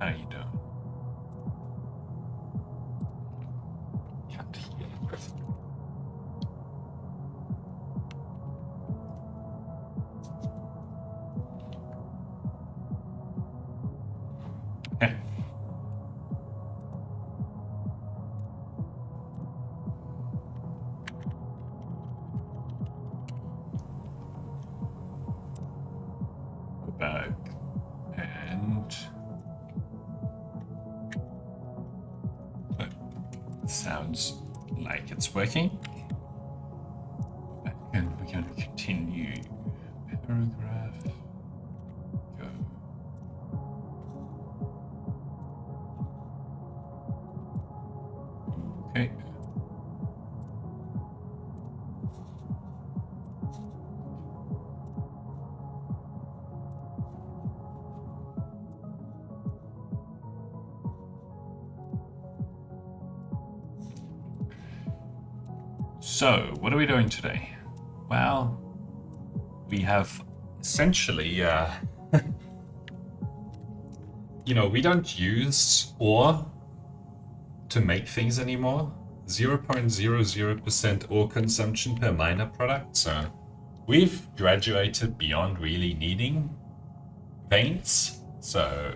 How you doing? Can't hear. We're back. And sounds like it's working. And we're going to continue. Paragraph. Go. Okay. So, what are we doing today? Well, we have essentially, we don't use ore to make things anymore. 0.00% ore consumption per miner product. So, we've graduated beyond really needing veins. So,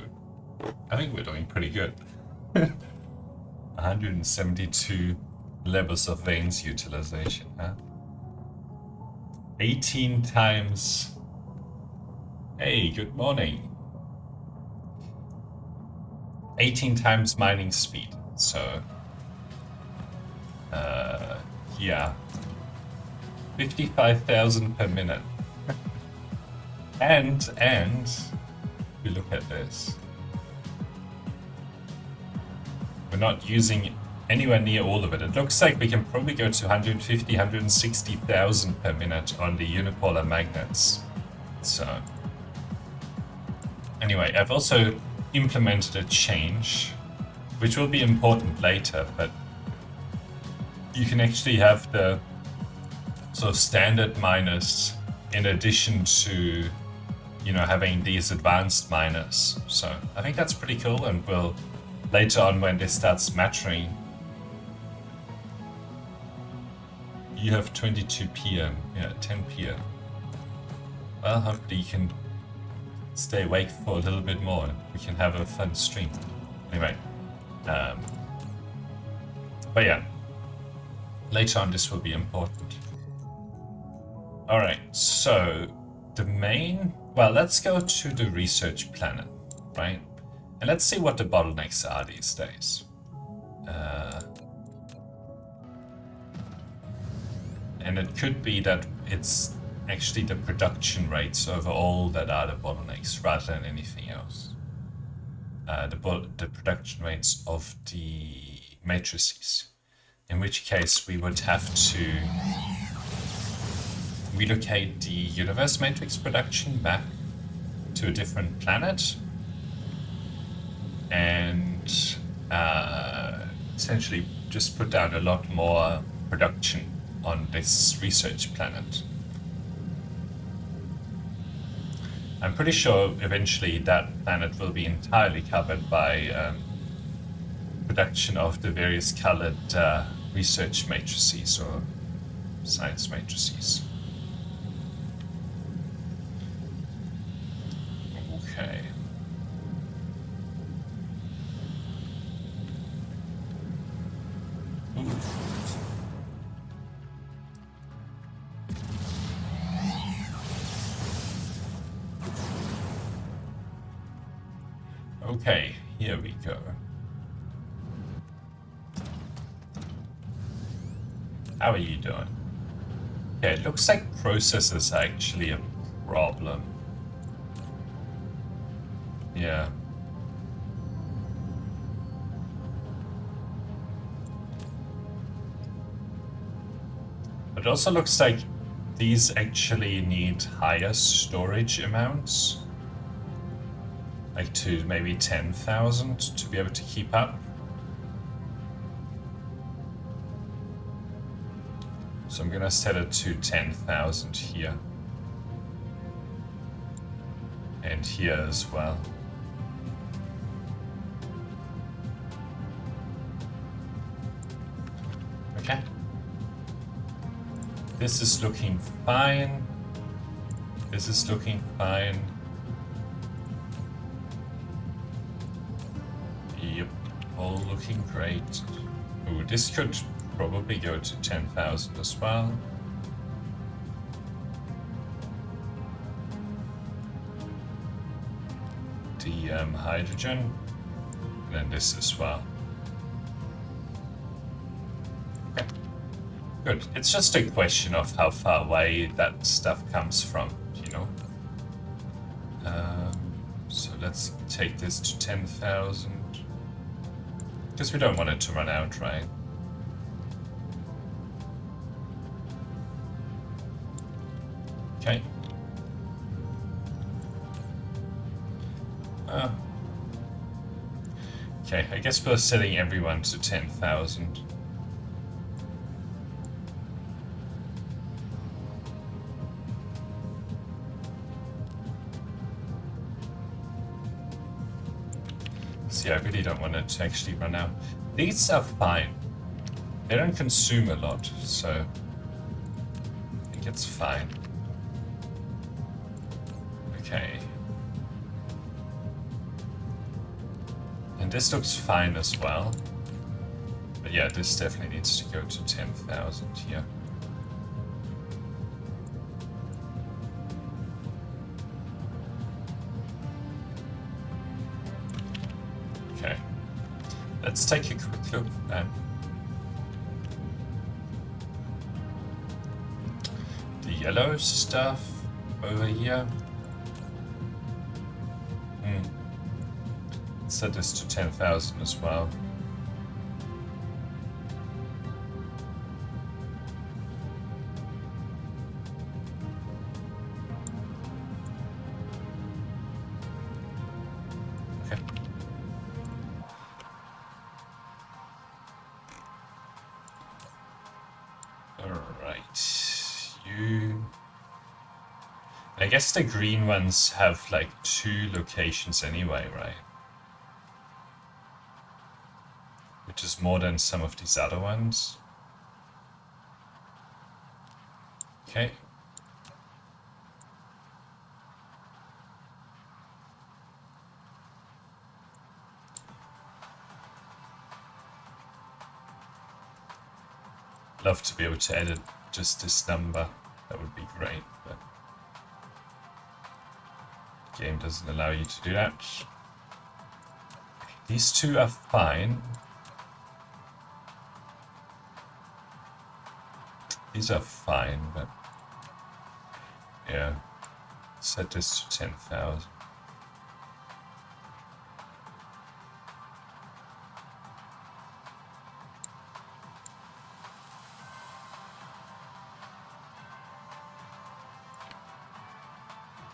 I think we're doing pretty good. 172 levels of veins utilization, huh? 18 times. Hey, good morning. 18 times mining speed. So, yeah. 55,000 per minute. and, we look at this. We're not using anywhere near all of it. It looks like we can probably go to 150, 160,000 per minute on the Unipolar magnets. So, anyway, I've also implemented a change, which will be important later, but you can actually have the sort of standard miners in addition to, having these advanced miners. So, I think that's pretty cool, and we'll, later on when this starts mattering, you have 22 p.m. Yeah, 10 p.m. Well, hopefully you can stay awake for a little bit more and we can have a fun stream. Anyway, but yeah, later on this will be important. Alright, so the main, let's go to the research planet, right? And let's see what the bottlenecks are these days. And it could be that it's actually the production rates overall that are the bottlenecks rather than anything else. The production rates of the matrices. In which case we would have to relocate the universe matrix production back to a different planet. And essentially just put down a lot more production on this research planet. I'm pretty sure eventually that planet will be entirely covered by production of the various colored research matrices or science matrices. Okay. Ooh. Okay, here we go. How are you doing? Okay, it looks like processors are actually a problem. Yeah. But it also looks like these actually need higher storage amounts. Like to maybe 10,000 to be able to keep up. So I'm gonna set it to 10,000 here. And here as well. Okay. This is looking fine. This is looking fine. Yep, all looking great. Ooh, this could probably go to 10,000 as well. The hydrogen, and then this as well. Okay. Good. It's just a question of how far away that stuff comes from, you know. So let's take this to 10,000. Because we don't want it to run out, right? Okay. Okay, I guess we're setting everyone to 10,000. See, I really don't want it to actually run out. These are fine. They don't consume a lot, so I think it's fine. Okay. And this looks fine as well. But yeah, this definitely needs to go to 10,000 here. Okay. Let's take a quick look then. The yellow stuff over here. Set this to 10,000 as well. Okay. Alright. I guess the green ones have like 2 locations anyway, right? Which is more than some of these other ones. Okay. Love to be able to edit just this number. That would be great, but the game doesn't allow you to do that. These 2 are fine. These are fine, but yeah, set this to 10,000.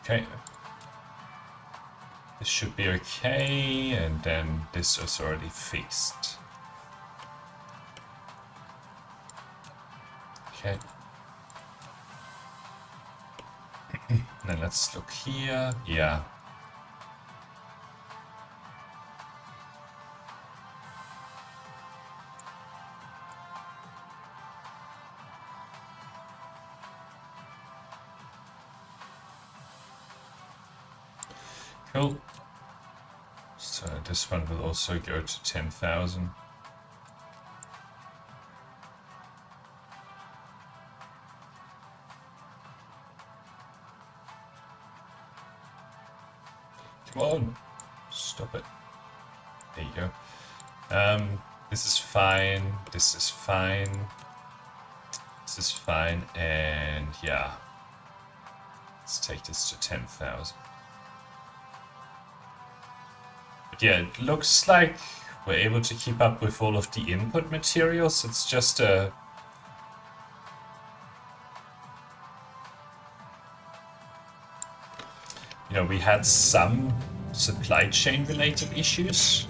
Okay, this should be okay, and then this is already fixed. Okay. Then let's look here. Yeah. Cool. So this one will also go to 10,000. Come on, stop it. There you go. This is fine. This is fine. This is fine, and yeah, let's take this to 10,000. But yeah, it looks like we're able to keep up with all of the input materials. It's just a we had some supply chain related issues.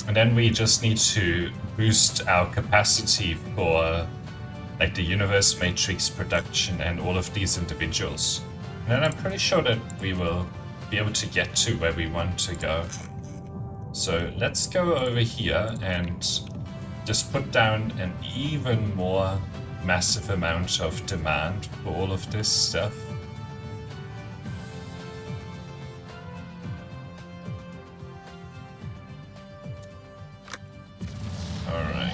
And then we just need to boost our capacity for like the universe matrix production and all of these individuals. And then I'm pretty sure that we will be able to get to where we want to go. So let's go over here and just put down an even more massive amount of demand for all of this stuff. Alright.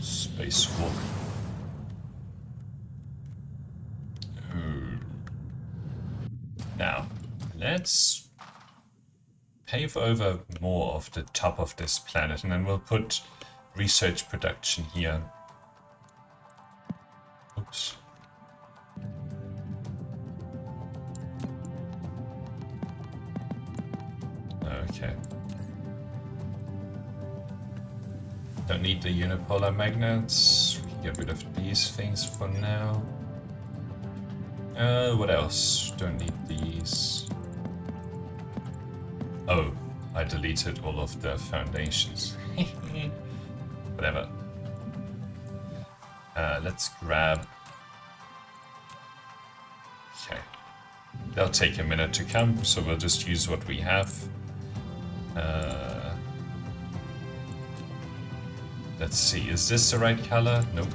Spacewalk. Now, let's pave over more of the top of this planet, and then we'll put research production here. Oops. Okay. Don't need the unipolar magnets. We can get rid of these things for now. What else? Don't need these. Oh, I deleted all of the foundations. Whatever. Let's grab... Okay. They'll take a minute to come, so we'll just use what we have. Let's see, is this the right color? Nope.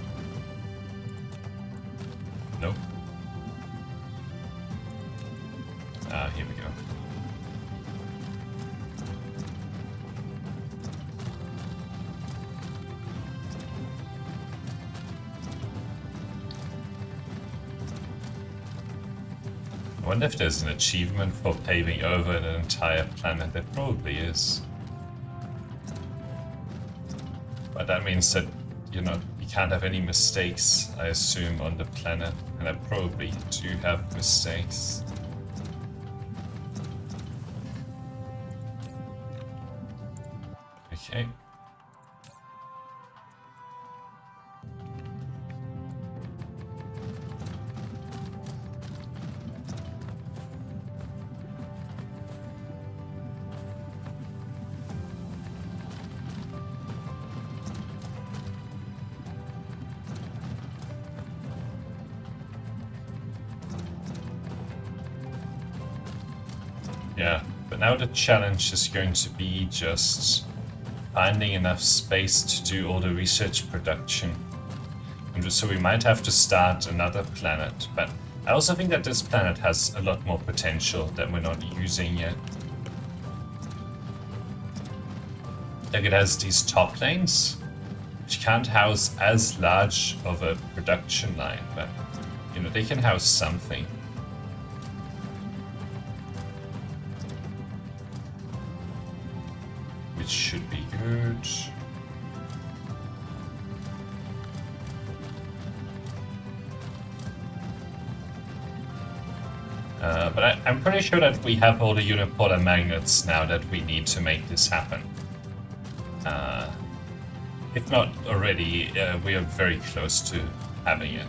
Nope. Here we go. I wonder if there's an achievement for paving over an entire planet. There probably is. But that means that, you can't have any mistakes, I assume, on the planet. And I probably do have mistakes. Okay. Yeah, but now the challenge is going to be just finding enough space to do all the research production. And so we might have to start another planet, but I also think that this planet has a lot more potential that we're not using yet. Like it has these top lanes, which can't house as large of a production line, but they can house something. Should be good. But I'm pretty sure that we have all the unipolar magnets now that we need to make this happen. If not already, we are very close to having it.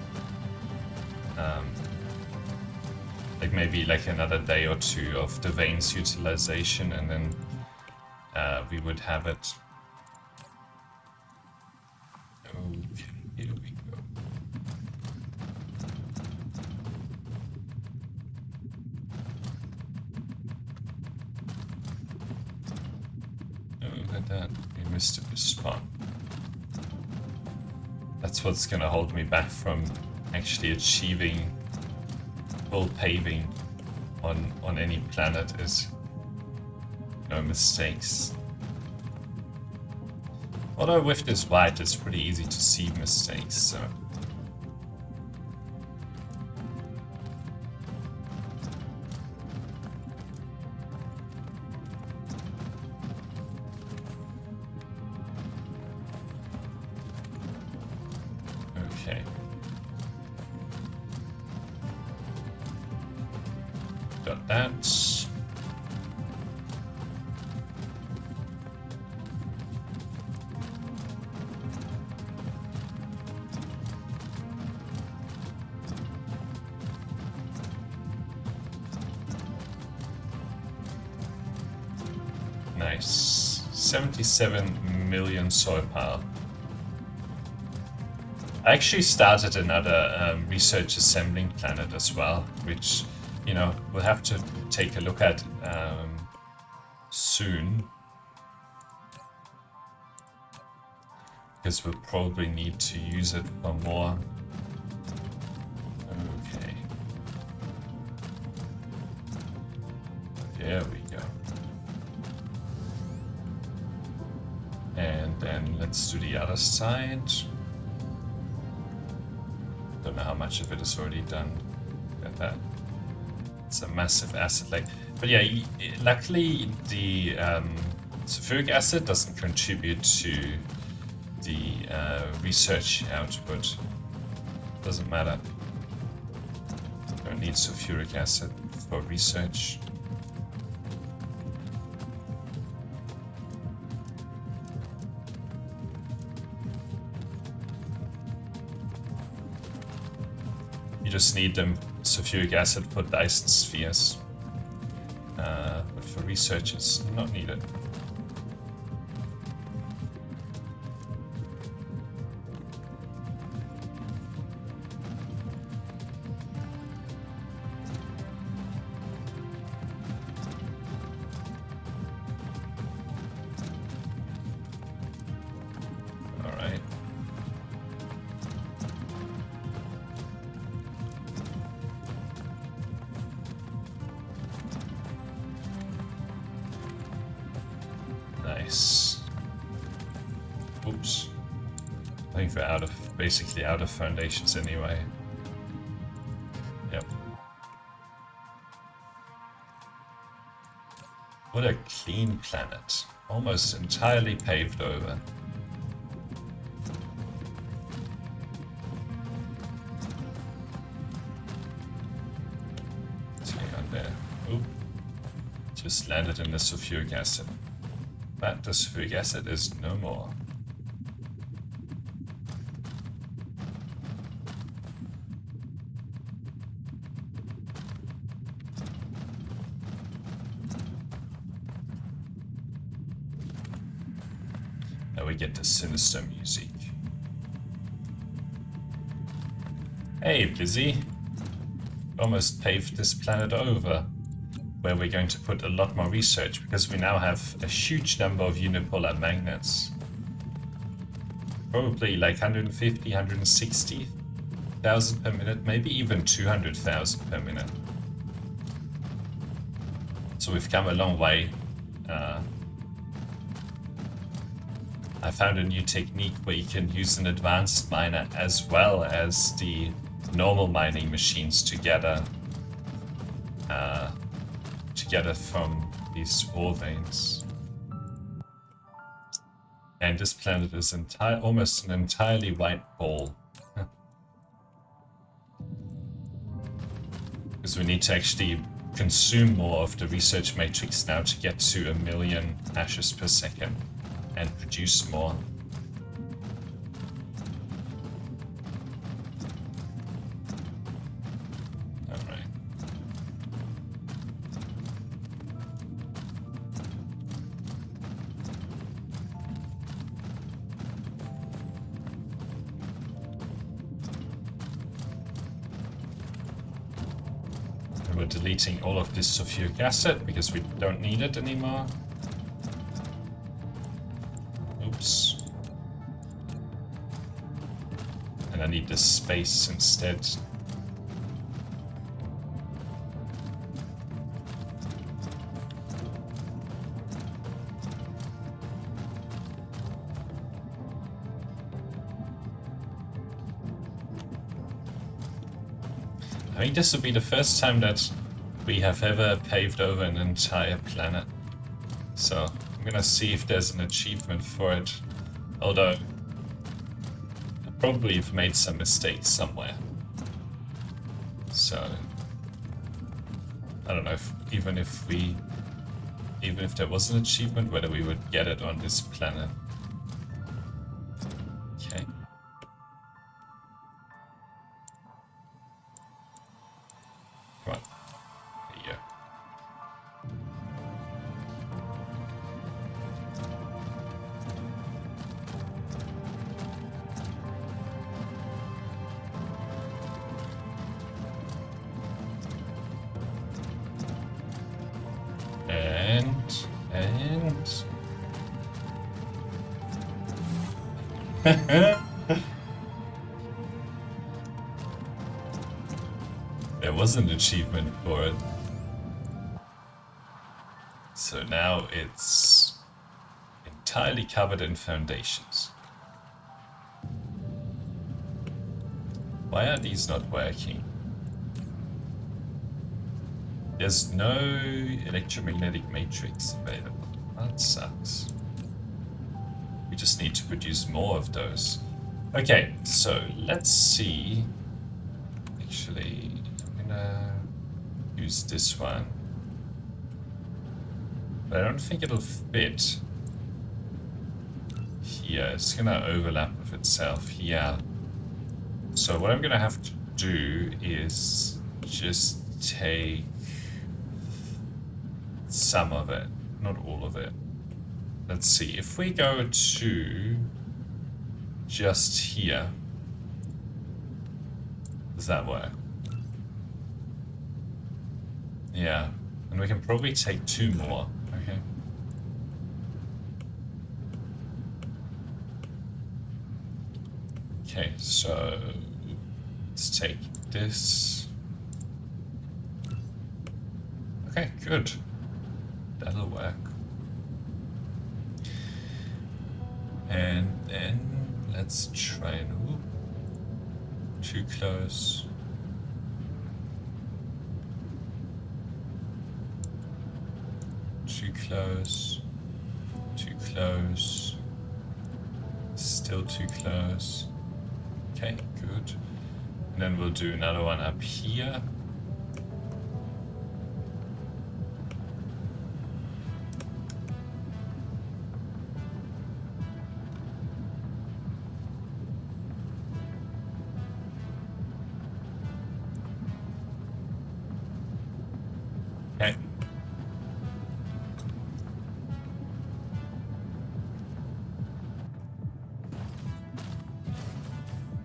Like maybe like another day or two of the veins utilization, and then we would have it. Okay, here we go. Oh, look at that. We missed a spot. That's what's gonna hold me back from actually achieving full paving on any planet is no mistakes. Although with this white, it's pretty easy to see mistakes, so... Okay. Got that. Nice. 77 million soil pile. I actually started another research assembling planet as well, which, you know, we'll have to take a look at soon. Because we'll probably need to use it for more. Okay. There we go. And then let's do the other side. Don't know how much of it is already done. Look at that. It's a massive acid lake. But yeah, luckily the sulfuric acid doesn't contribute to the research output. Doesn't matter. Don't need sulfuric acid for research. You just need sulfuric acid for Dyson Spheres. But for research it's not needed. Nice. Oops. I think we're basically out of foundations anyway. Yep. What a clean planet. Almost entirely paved over. What's going on there? Oop. Just landed in the sulfuric acid. But the sulfuric acid is no more. Now we get the sinister music. Hey, Blizzy. Almost paved this planet over, where we're going to put a lot more research, because we now have a huge number of unipolar magnets. Probably like 150, 160,000 per minute, maybe even 200,000 per minute. So we've come a long way. I found a new technique where you can use an advanced miner as well as the normal mining machines together. Together from these ore veins. And this planet is almost an entirely white ball. Because we need to actually consume more of the research matrix now to get to 1 million hashes per second and produce more. We're deleting all of this sulfuric acid because we don't need it anymore. Oops. And I need this space instead. I think this will be the first time that we have ever paved over an entire planet. So I'm gonna see if there's an achievement for it. Although I probably have made some mistakes somewhere. So I don't know if even if there was an achievement, whether we would get it on this planet. Okay. Come on. There you go. There was an achievement for it. So now it's entirely covered in foundations. Why are these not working? There's no electromagnetic matrix available. That sucks. We just need to produce more of those. Okay, so let's see. Actually, I'm gonna use this one. But I don't think it'll fit here. It's gonna overlap with itself here. So what I'm gonna have to do is just take some of it, not all of it. Let's see, if we go to just here, does that work? Yeah, and we can probably take 2 more, okay. Okay, so let's take this. Okay, good. That'll work. And then let's try and... Ooh, too close. Too close. Too close. Still too close. Okay, good. And then we'll do another one up here. Okay.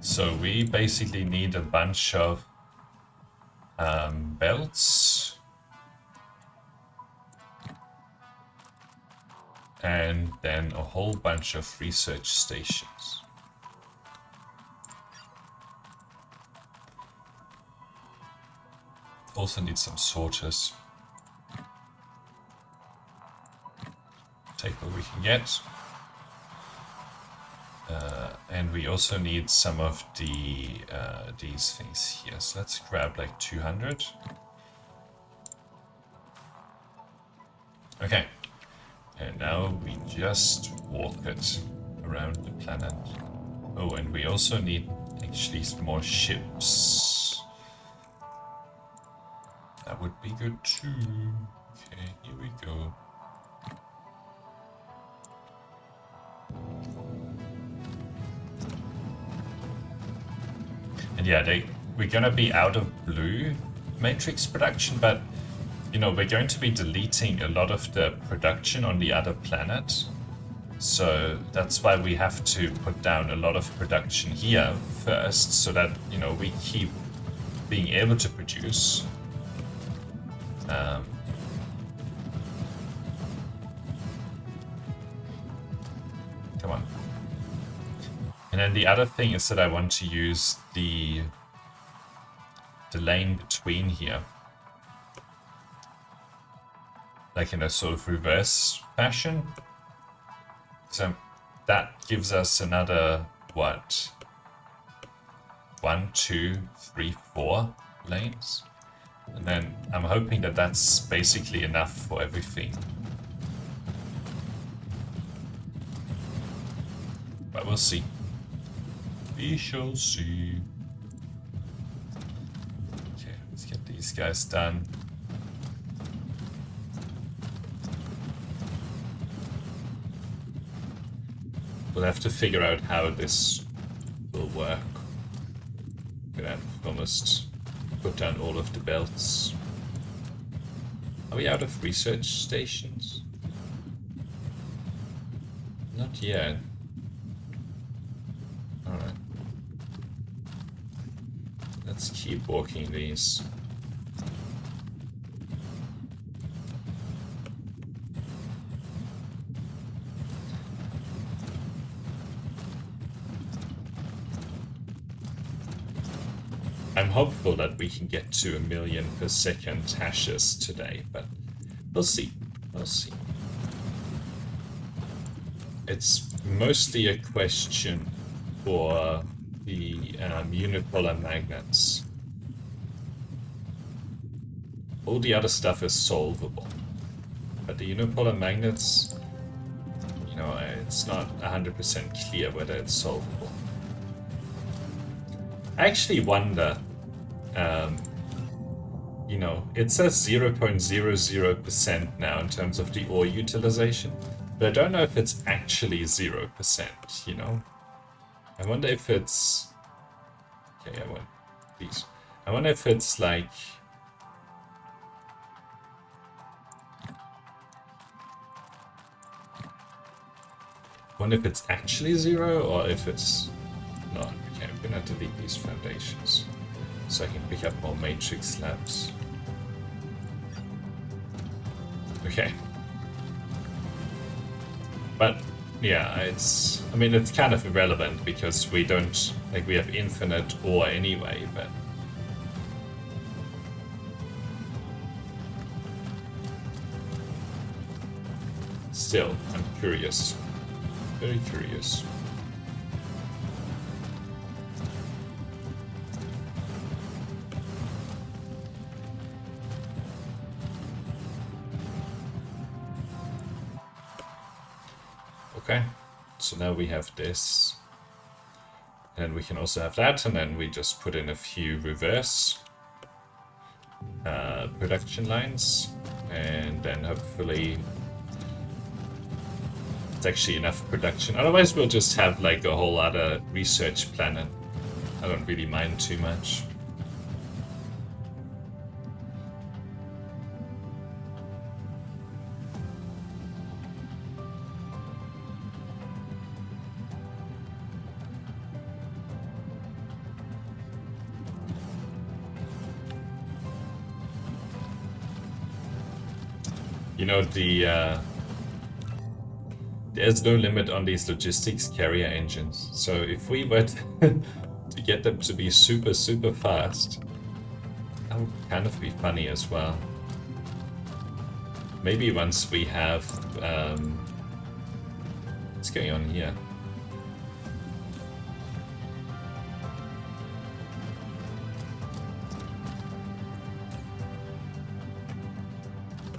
So we basically need a bunch of belts and then a whole bunch of research stations. Also need some sorters. Take what we can get. And we also need some of the these things here. So let's grab like 200. Okay. And now we just walk it around the planet. Oh, and we also need actually more ships. That would be good too. Okay, here we go. And yeah, we're gonna be out of blue matrix production, but you know, we're going to be deleting a lot of the production on the other planet. So that's why we have to put down a lot of production here first, so that, you know, we keep being able to produce. Come on. And then the other thing is that I want to use the lane between here, like in a sort of reverse fashion. So that gives us another, what? 1, 2, 3, 4 lanes. And then I'm hoping that that's basically enough for everything. But we'll see. We shall see. Okay, let's get these guys done. We'll have to figure out how this will work. I'm gonna almost put down all of the belts. Are we out of research stations? Not yet. Alright. Let's keep walking these. hopeful that we can get to 1 million per second hashes today, but we'll see. We'll see. It's mostly a question for the unipolar magnets. All the other stuff is solvable, but the unipolar magnets, you know, it's not 100% clear whether it's solvable. I actually wonder, you know, it says 0.00% now in terms of the ore utilization, but I don't know if it's actually 0%, you know? I wonder if it's... Okay, I want these. I wonder if it's like... I wonder if it's actually 0 or if it's not. Okay, I'm gonna delete these foundations so I can pick up more matrix slabs. Okay. But yeah, it's, I mean, it's kind of irrelevant because we don't, like, we have infinite ore anyway, but still, I'm curious. Very curious. Okay, so now we have this, and we can also have that, and then we just put in a few reverse production lines, and then hopefully it's actually enough production. Otherwise we'll just have like a whole other research planet. I don't really mind too much. You know, there's no limit on these logistics carrier engines. So if we were to get them to be super, super fast, that would kind of be funny as well. Maybe once we have... what's going on here?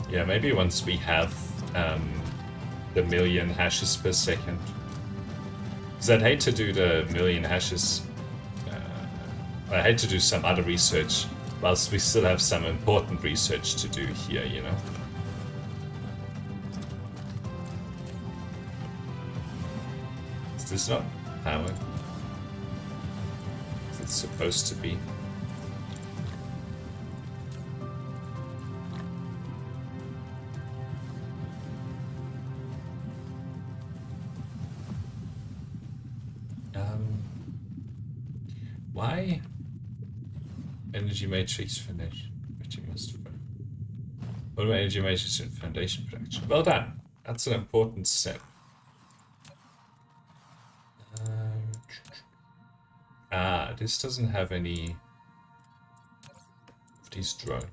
Yeah, maybe once we have the 1 million hashes per second. Because I'd hate to do the 1 million hashes. I hate to do some other research whilst we still have some important research to do here, you know? Is this not power? Is it supposed to be? Why? Energy matrix foundation. What about energy matrix and foundation production? Well done. That's an important step. This doesn't have any of these drones.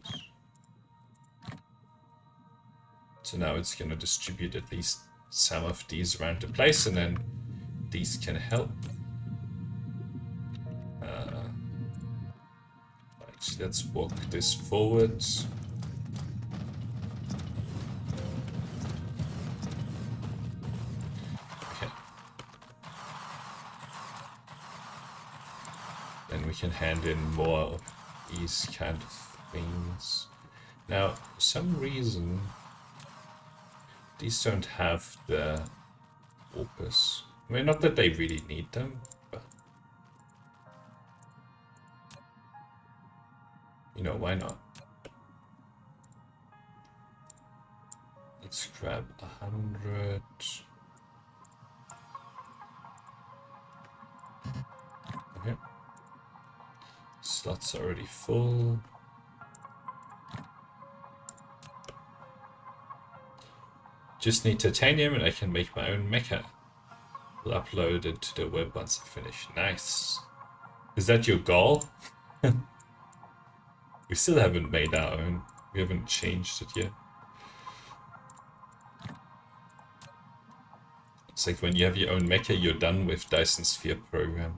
So now it's going to distribute at least some of these around the place, and then these can help. Actually, let's walk this forward. Okay. Then we can hand in more of these kind of things. Now, for some reason, these don't have the opus. I mean, not that they really need them, but you know, why not? Let's grab 100. Okay. Slots are already full. Just need titanium and I can make my own mecha. We'll upload it to the web once I finish. Nice. Is that your goal? We still haven't made our own. We haven't changed it yet. It's like when you have your own mecha, you're done with Dyson Sphere program.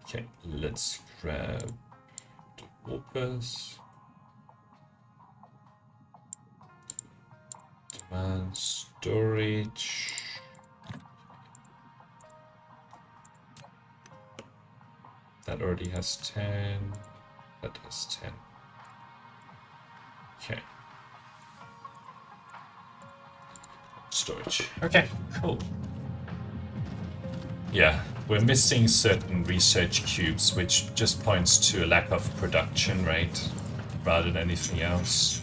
Okay, let's grab the warpers. Demand storage. That already has 10. That has 10. Okay. Storage. Okay, cool. Yeah, we're missing certain research cubes, which just points to a lack of production rate rather than anything else.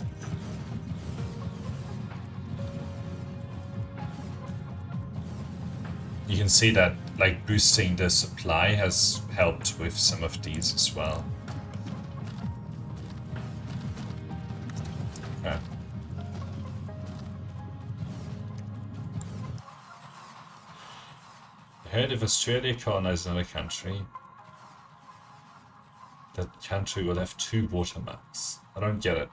You can see that, like, boosting the supply has helped with some of these as well. Okay. I heard if Australia colonizes another country, that country will have 2 watermarks. I don't get it.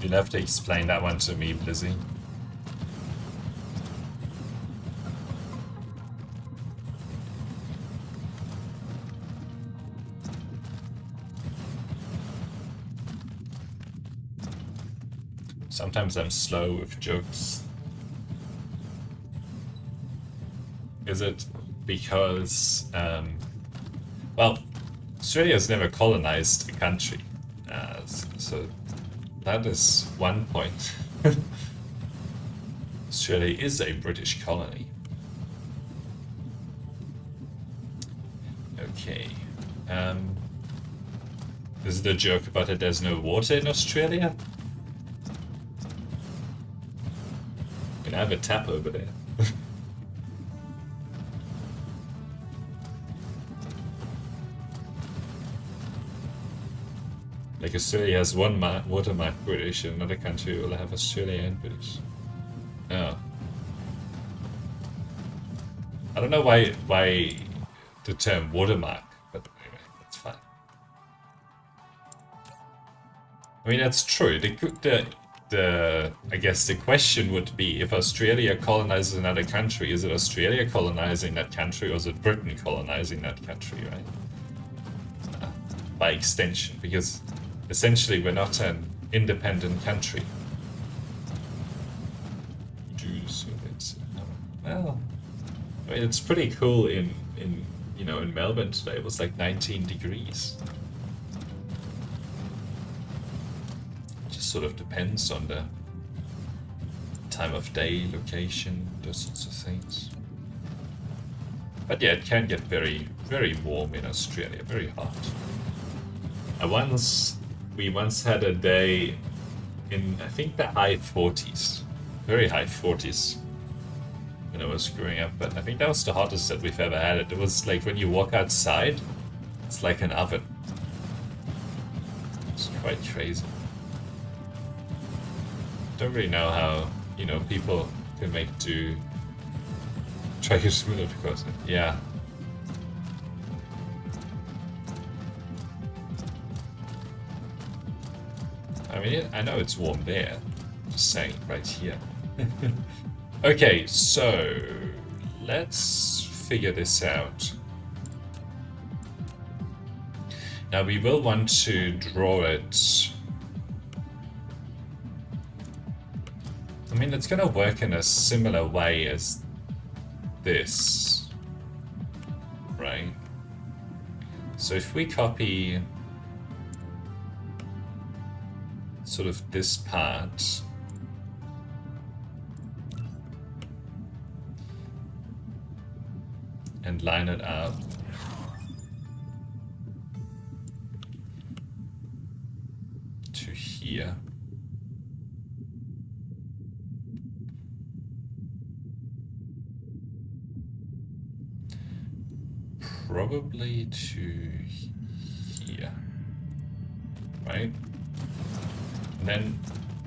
You'll have to explain that one to me, Blizzy. Sometimes I'm slow with jokes. Is it because, well, Australia's never colonized a country, so that is one point. Australia is a British colony. Okay. Is it a joke about it there's no water in Australia? I have a tap over there. Like Australia has one watermark British, and another country will have Australia and British. Oh. I don't know why the term watermark, but anyway, that's fine. I mean, that's true. I guess the question would be, if Australia colonizes another country, is it Australia colonizing that country, or is it Britain colonizing that country, right? By extension, because essentially we're not an independent country. Well, I mean, it's pretty cool in Melbourne today. It was like 19 degrees. Sort of depends on the time of day, location, those sorts of things. But yeah, it can get very, very warm in Australia, very hot. We once had a day in, I think, the high 40s, very high 40s when I was growing up, but I think that was the hottest that we've ever had it. It was like when you walk outside, it's like an oven. It's quite crazy. Don't really know how, people can make do. Try to smooth it, because, yeah. I mean, I know it's warm there. Just saying, right here. Okay, so let's figure this out. Now we will want to draw it. I mean, it's going to work in a similar way as this, right? So if we copy sort of this part, and line it up to here. Probably to here, right? And then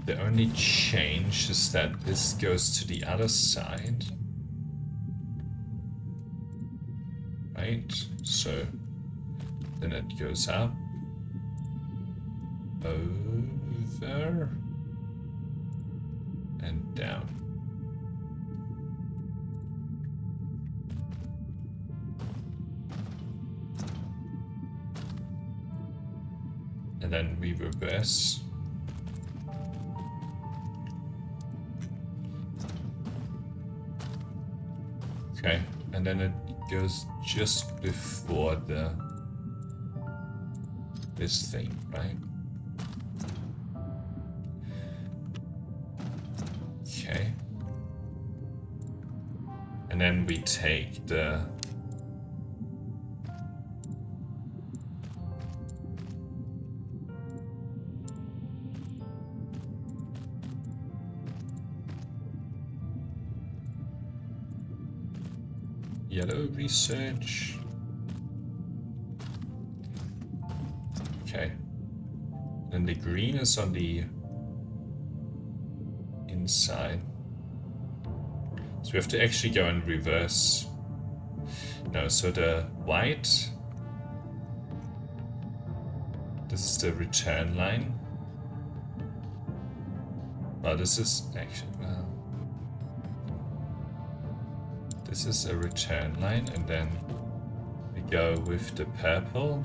the only change is that this goes to the other side. right? So then it goes up, over, and down. And then we reverse. Okay, and then it goes just before this thing, right? Okay. And then we take the yellow research. Okay. And the green is on the inside. So we have to actually go in reverse. No, so the white, this is the return line. Oh, this is actually, well, this is a return line, and then we go with the purple.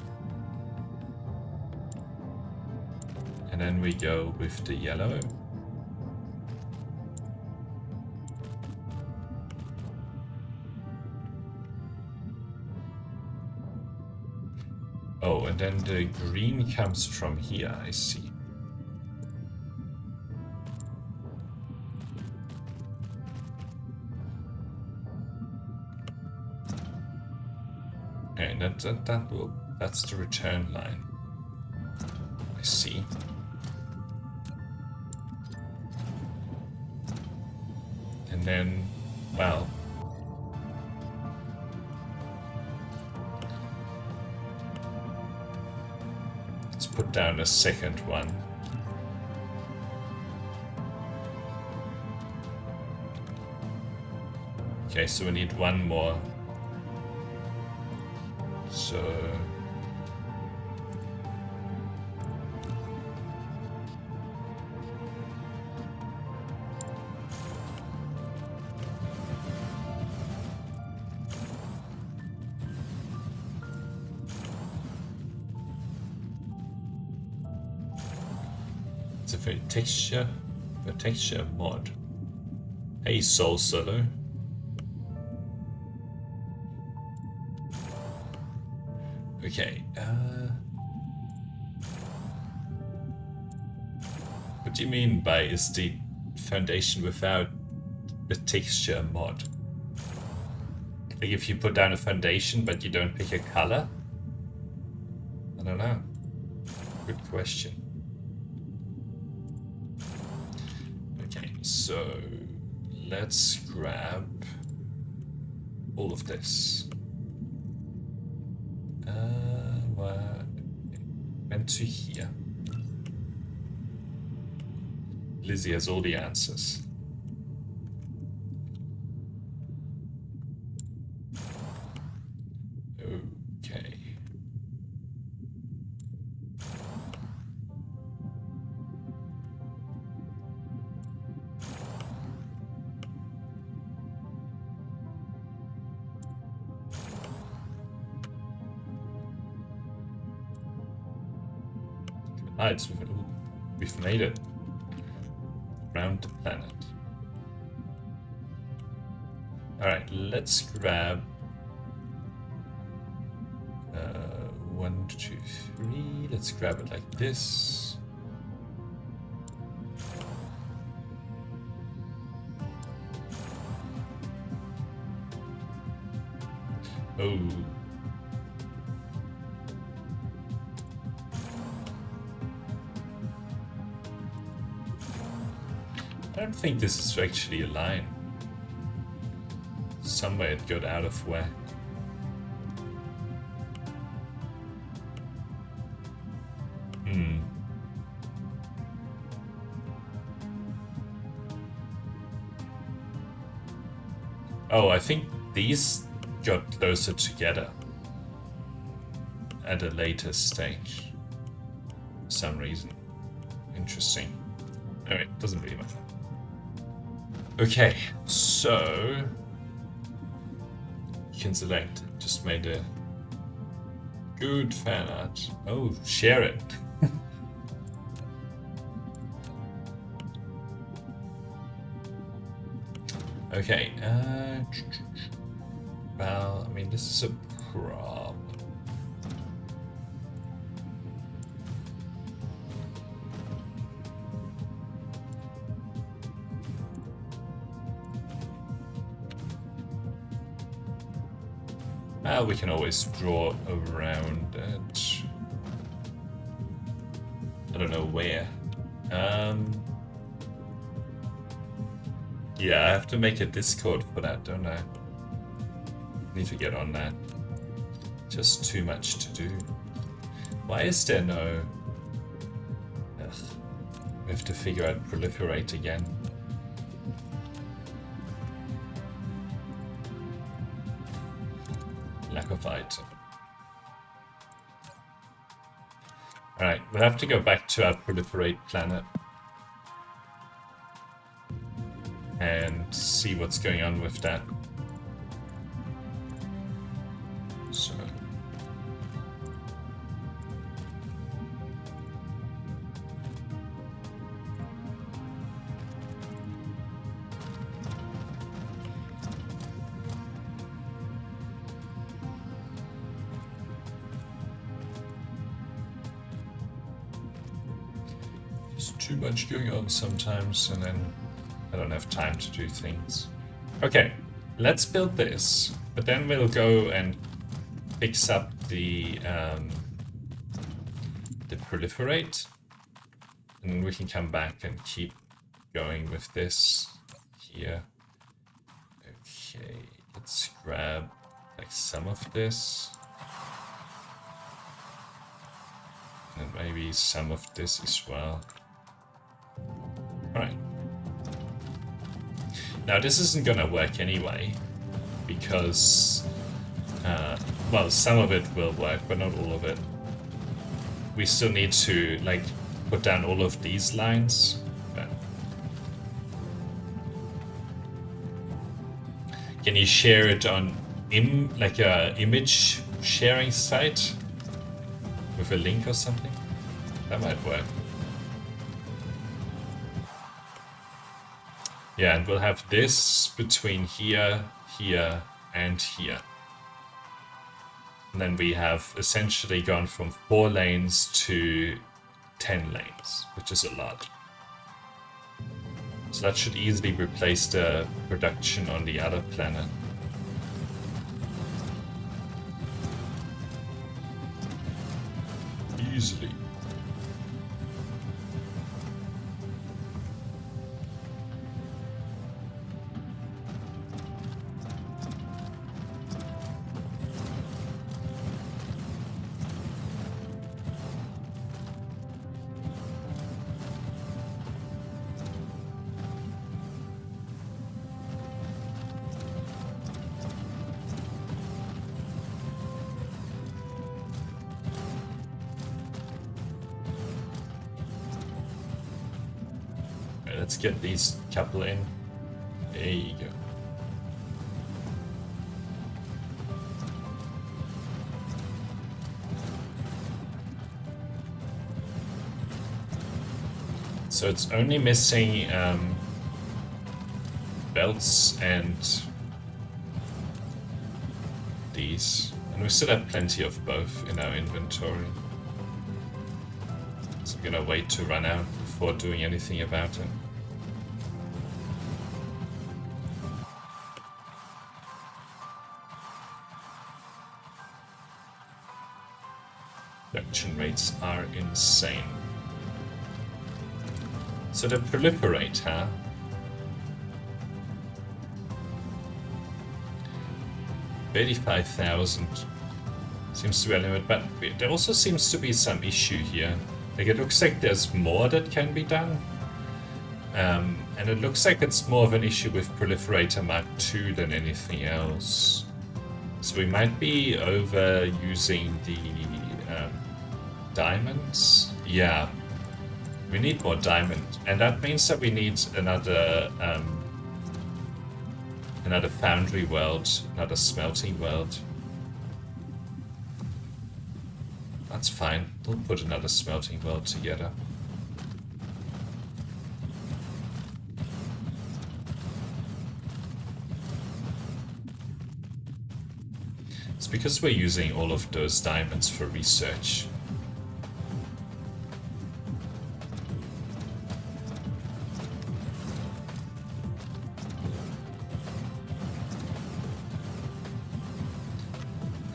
And then we go with the yellow. Oh, and then the green comes from here, I see. Okay, that's the return line. I see. And then, well, let's put down a second one. Okay, so we need one more. So it's a very texture mod. Hey, Soul Solo. Okay, what do you mean by is the foundation without a texture mod? Like if you put down a foundation but you don't pick a color? I don't know. Good question. Okay, so let's grab all of this. Went to here. Lizzie has all the answers. Okay. Ah, we've made it around the planet. Alright, let's grab 1, 2, 3. Let's grab it like this. Oh. I don't think this is actually a line. Somewhere it got out of whack. Oh, I think these got closer together. at a later stage. For some reason. Interesting. Anyway, doesn't really matter. Okay, so you can select. Just made a good fan art. Oh, share it. Okay. Well, I mean, this is a problem. Well, we can always draw around it. I don't know where. Yeah, I have to make a Discord for that, don't I? Need to get on that. Just too much to do. Why is there no... Ugh. We have to figure out proliferate again. Lack of item. Alright, we'll have to go back to our proliferate planet and see what's going on with that. So there's too much going on sometimes, and then I don't have time to do things. Okay, let's build this, but then we'll go and fix up the proliferate, and then we can come back and keep going with this here. Okay, let's grab like some of this, and maybe some of this as well. All right. Now this isn't gonna work anyway, because, well, some of it will work, but not all of it. We still need to, like, put down all of these lines. But can you share it on, like a image sharing site? With a link or something? That might work. Yeah, and we'll have this between here, here, and here. And then we have essentially gone from 4 lanes to 10 lanes, which is a lot. So that should easily replace the production on the other planet. Easily. Let's get these couple in. There you go. So it's only missing belts and these. And we still have plenty of both in our inventory. So I'm gonna wait to run out before doing anything about it. Production rates are insane. So the proliferate, huh? $85,000 seems to be a limit, but there also seems to be some issue here. Like, it looks like there's more that can be done. And it looks like it's more of an issue with Proliferator Mark II than anything else. So we might be overusing the diamonds? Yeah. We need more diamond. And that means that we need another foundry world, another smelting world. That's fine. We'll put another smelting world together. It's because we're using all of those diamonds for research.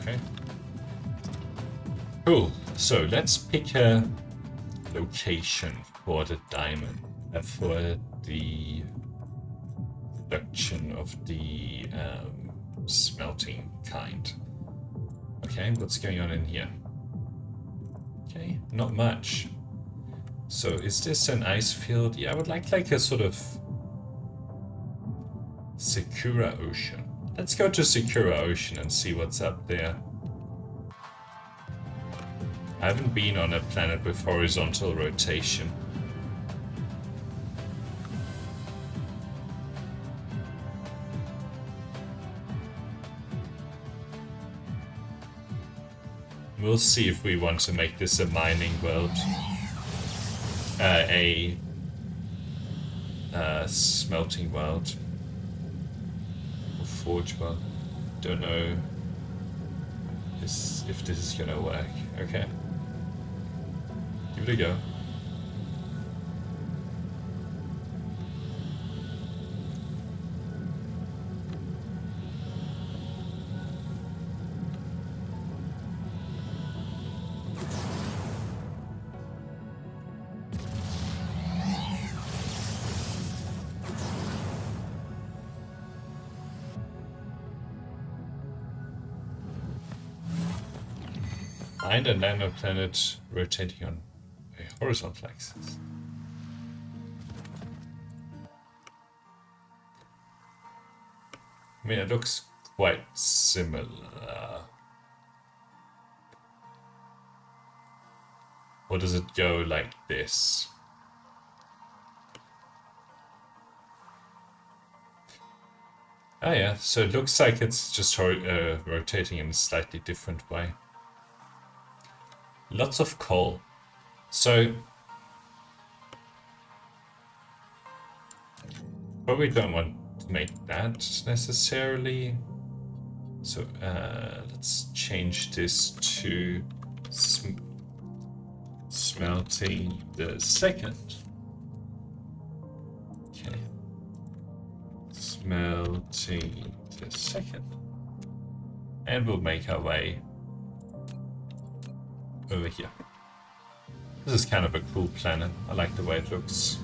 Okay. Cool. So let's pick a location for the diamond, for the production of the smelting kind. Okay, what's going on in here? Okay, not much. So is this an ice field? Yeah, I would like a sort of Sakura Ocean. Let's go to Sakura Ocean and see what's up there. I haven't been on a planet with horizontal rotation. We'll see if we want to make this a mining world. A smelting world. Or forge world. Don't know if this is gonna work. Okay. Give it a go. Find a nanoplanet rotating on a horizontal axis. I mean, it looks quite similar. Or does it go like this? Oh yeah, so it looks like it's just rotating in a slightly different way. Lots of coal. So probably don't want to make that necessarily. So let's change this to smelting the second. Okay. Smelting the second. And we'll make our way over here. This is kind of a cool planet. I like the way it looks.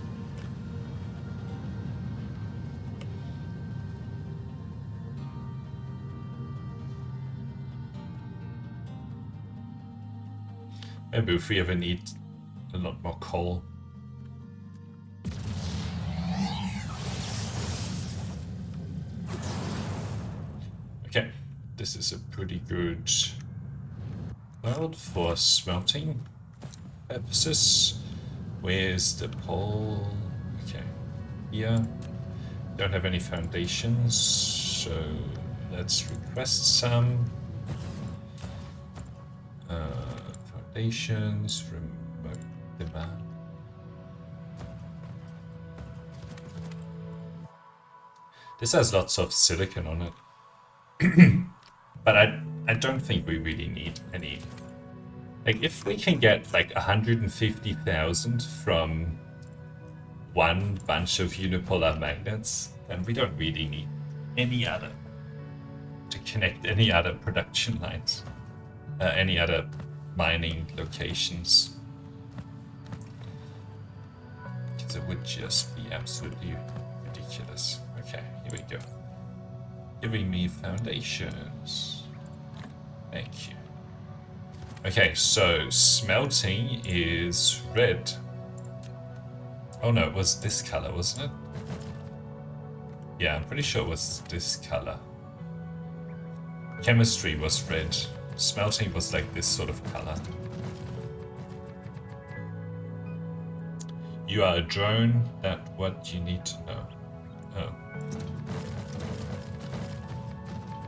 Maybe if we ever need a lot more coal. Okay, this is a pretty good world for smelting purposes. Where's the pole? Okay, here. Don't have any foundations, so let's request some. Foundations, remote demand. This has lots of silicon on it. But I don't think we really need any. Like, if we can get like 150,000 from one bunch of unipolar magnets, then we don't really need any other to connect any other production lines, any other mining locations. Because it would just be absolutely ridiculous. Okay, here we go. Giving me foundations. Thank you. Okay, so smelting is red. Oh no, it was this color, wasn't it? Yeah, I'm pretty sure it was this color. Chemistry was red. smelting was like this sort of color. You are a drone, that's what you need to know. Oh.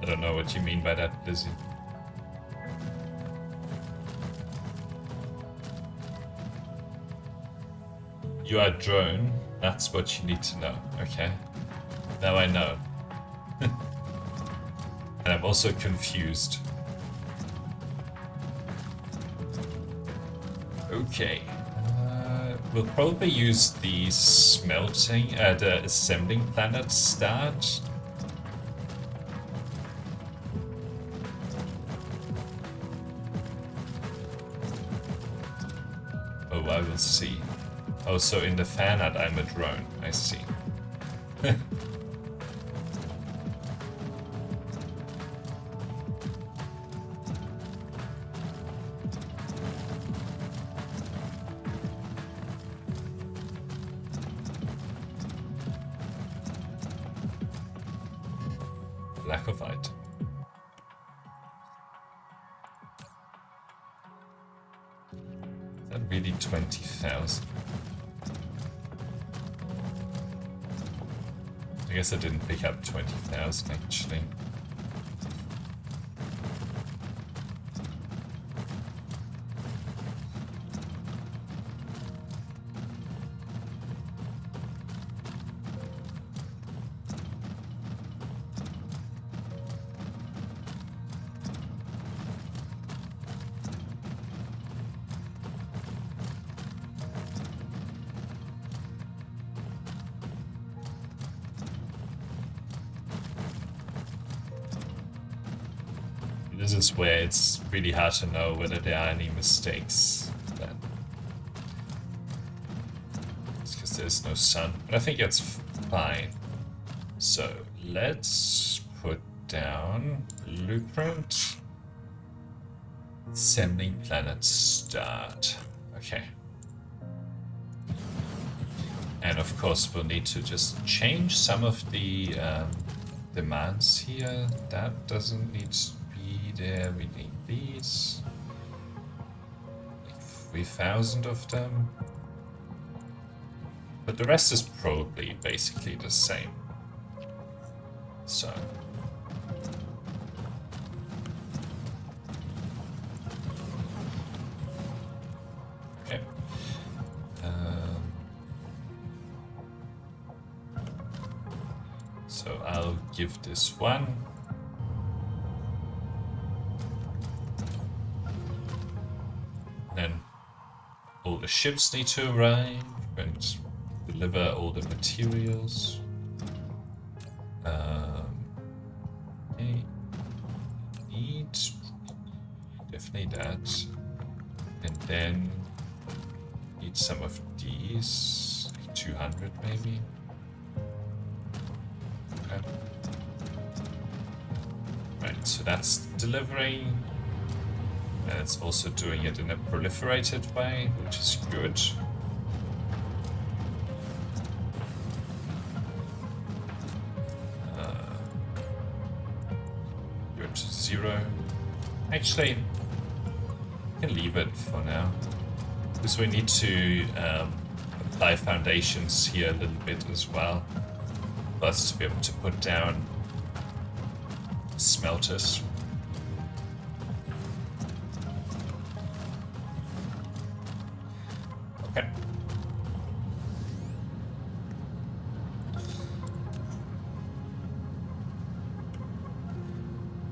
I don't know what you mean by that, Lizzie. You are a drone, that's what you need to know. Okay. Now I know. And I'm also confused. Okay. We'll probably use the smelting, the assembling planet start. Oh, I will see. Oh, so in the fan art I'm a drone, I see. Lack of item. Is that really 20,000? I guess I didn't pick up 20,000 actually. This is where it's really hard to know whether there are any mistakes. Then. It's because there's no sun, but I think it's fine. So let's put down blueprint. Assembling planet start. Okay. And of course we'll need to just change some of the demands here. That doesn't need to be there. We need these. Like 3,000 of them. But the rest is probably basically the same. So. Okay. So I'll give this one. Then all the ships need to arrive and deliver all the materials. Okay. Need definitely that. And then need some of these, like 200 maybe. Okay. Right, so that's delivering. And it's also doing it in a proliferated way, which is good. Go to 0. Actually, I can leave it for now. Because we need to apply foundations here a little bit as well. For us to be able to put down smelters. Okay.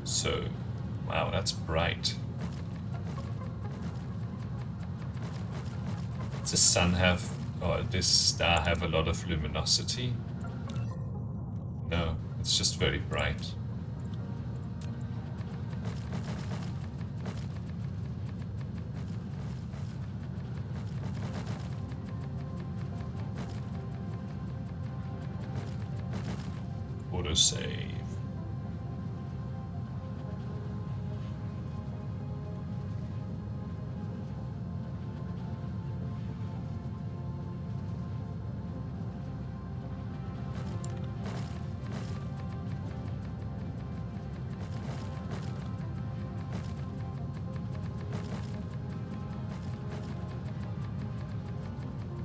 So, wow, that's bright. Does the sun have, or this star have a lot of luminosity? No, it's just very bright. Autosave.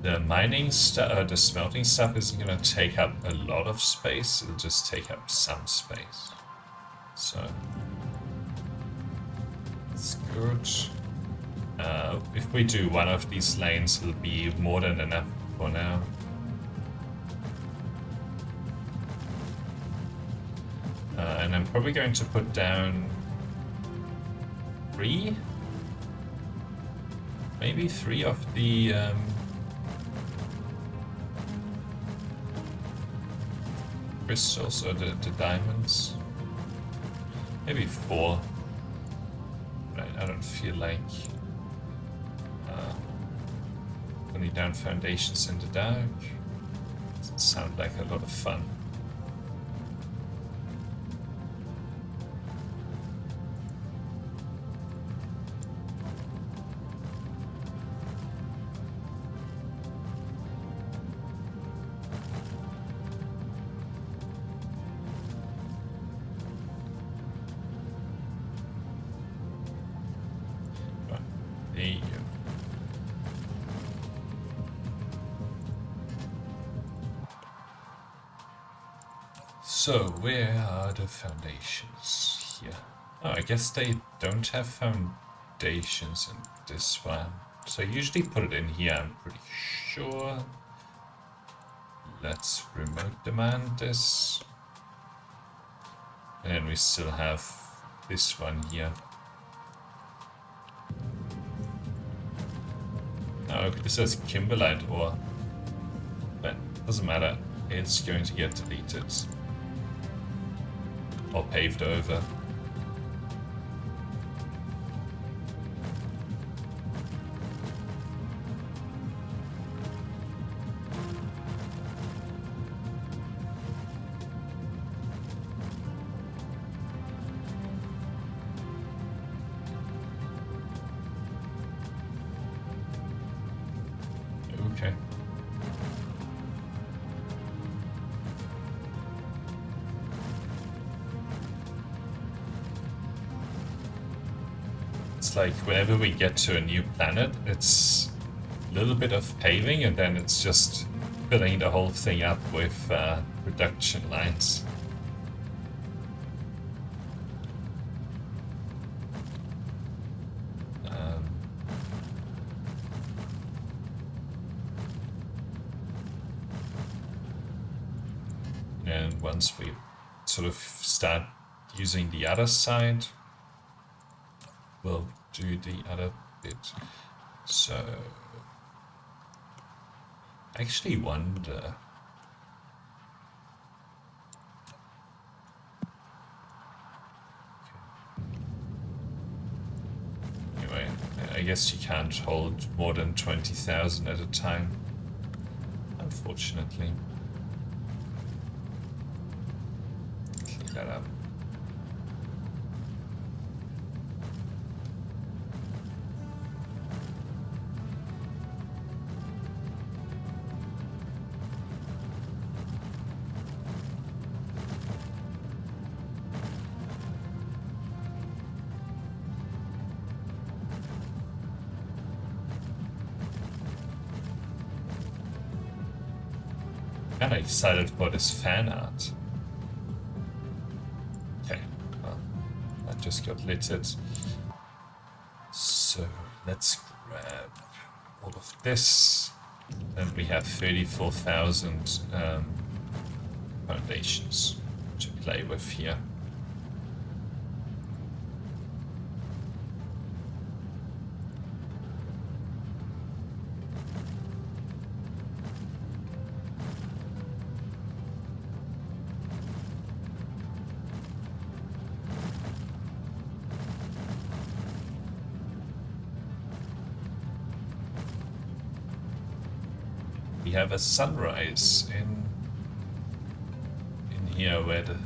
The mining stuff, the smelting stuff isn't gonna take up a lot of space, it'll just take up some space. So, it's good. If we do one of these lanes, it'll be more than enough for now. And I'm probably going to put down 3? Maybe 3 of the crystals or the diamonds. Maybe 4. Right, I don't feel like putting down foundations in the dark. Doesn't sound like a lot of fun. So, where are the foundations? Here. Oh, I guess they don't have foundations in this one. So I usually put it in here, I'm pretty sure. Let's remote demand this. And then we still have this one here. Oh, this says kimberlite ore. But doesn't matter, it's going to get deleted. Or paved over. Okay. Like whenever we get to a new planet, it's a little bit of paving and then it's just filling the whole thing up with production lines. And once we sort of start using the other side, we'll do the other bit. So I actually wonder. Okay. Anyway, I guess you can't hold more than 20,000 at a time, unfortunately. Clean that up. Kinda excited for this fan art. Okay, well, that just got littered. So let's grab all of this. And we have 34,000 foundations to play with here. We have a sunrise in here where the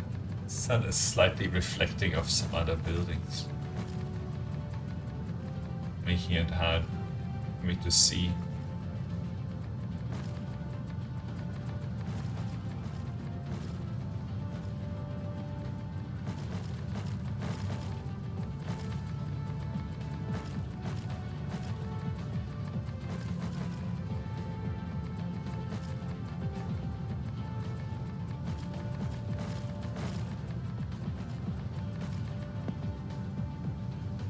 sun is slightly reflecting off some other buildings, making it hard for me to see.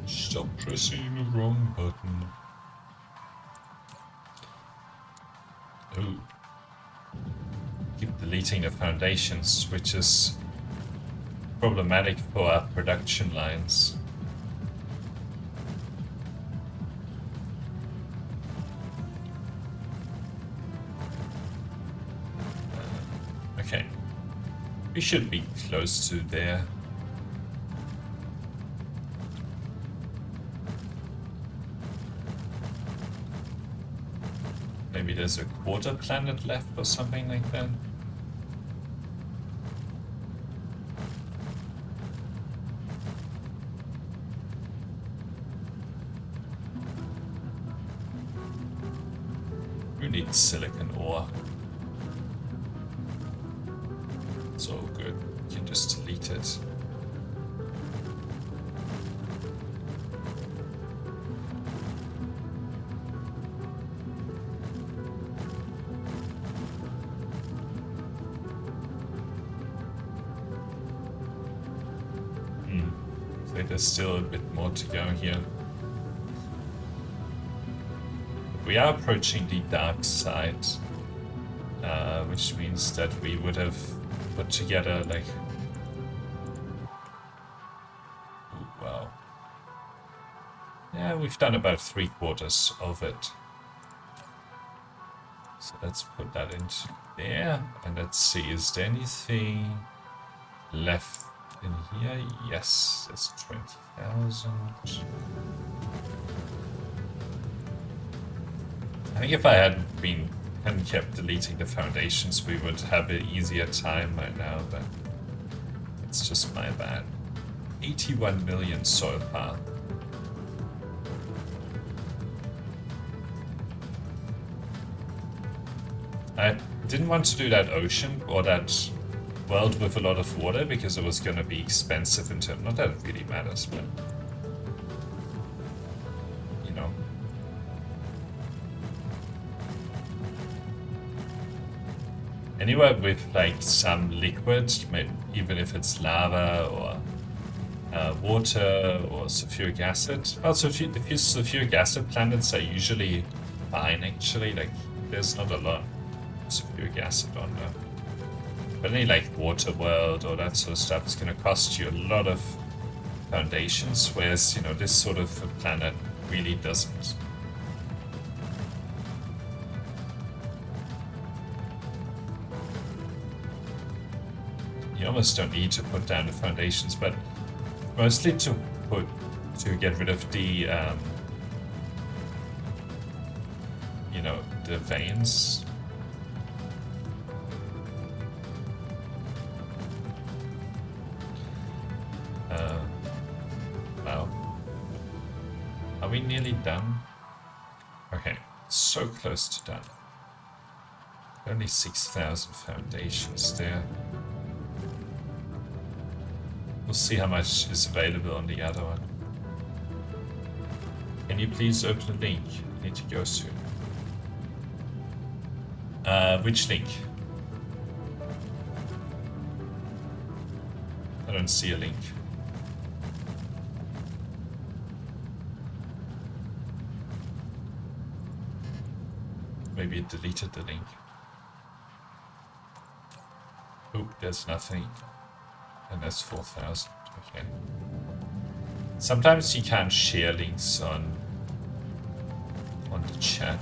Stop pressing the wrong button. Ooh. Keep deleting the foundations, which is problematic for our production lines. Okay. We should be close to there. Maybe there's a quarter planet left or something like that. We need silicon ore. It's all good. We can just delete it. So there's still a bit more to go here. We are approaching the dark side, which means that we would have put together like... Ooh, wow. Yeah, we've done about 3/4 of it. So let's put that into there, and let's see, is there anything left in here? Yes, there's 20,000. I think if I hadn't kept deleting the foundations, we would have an easier time right now, but it's just my bad. 81 million soil power. I didn't want to do that ocean or that world with a lot of water because it was going to be expensive in terms. Not that it really matters, but you know. Anywhere with like some liquid, even if it's lava or water or sulfuric acid. Also, if you sulfuric acid planets are usually fine actually. Like there's not a lot of sulfuric acid on there. But any like water world or that sort of stuff is going to cost you a lot of foundations, whereas you know this sort of a planet really doesn't. You almost don't need to put down the foundations, but mostly to get rid of the you know, the veins. Wow. Are we nearly done? Okay, so close to done. Only 6,000 foundations there. We'll see how much is available on the other one. Can you please open the link? I need to go soon. Which link? I don't see a link. Maybe it deleted the link. Oop, there's nothing. And that's 4,000. Okay. Sometimes you can't share links on the chat.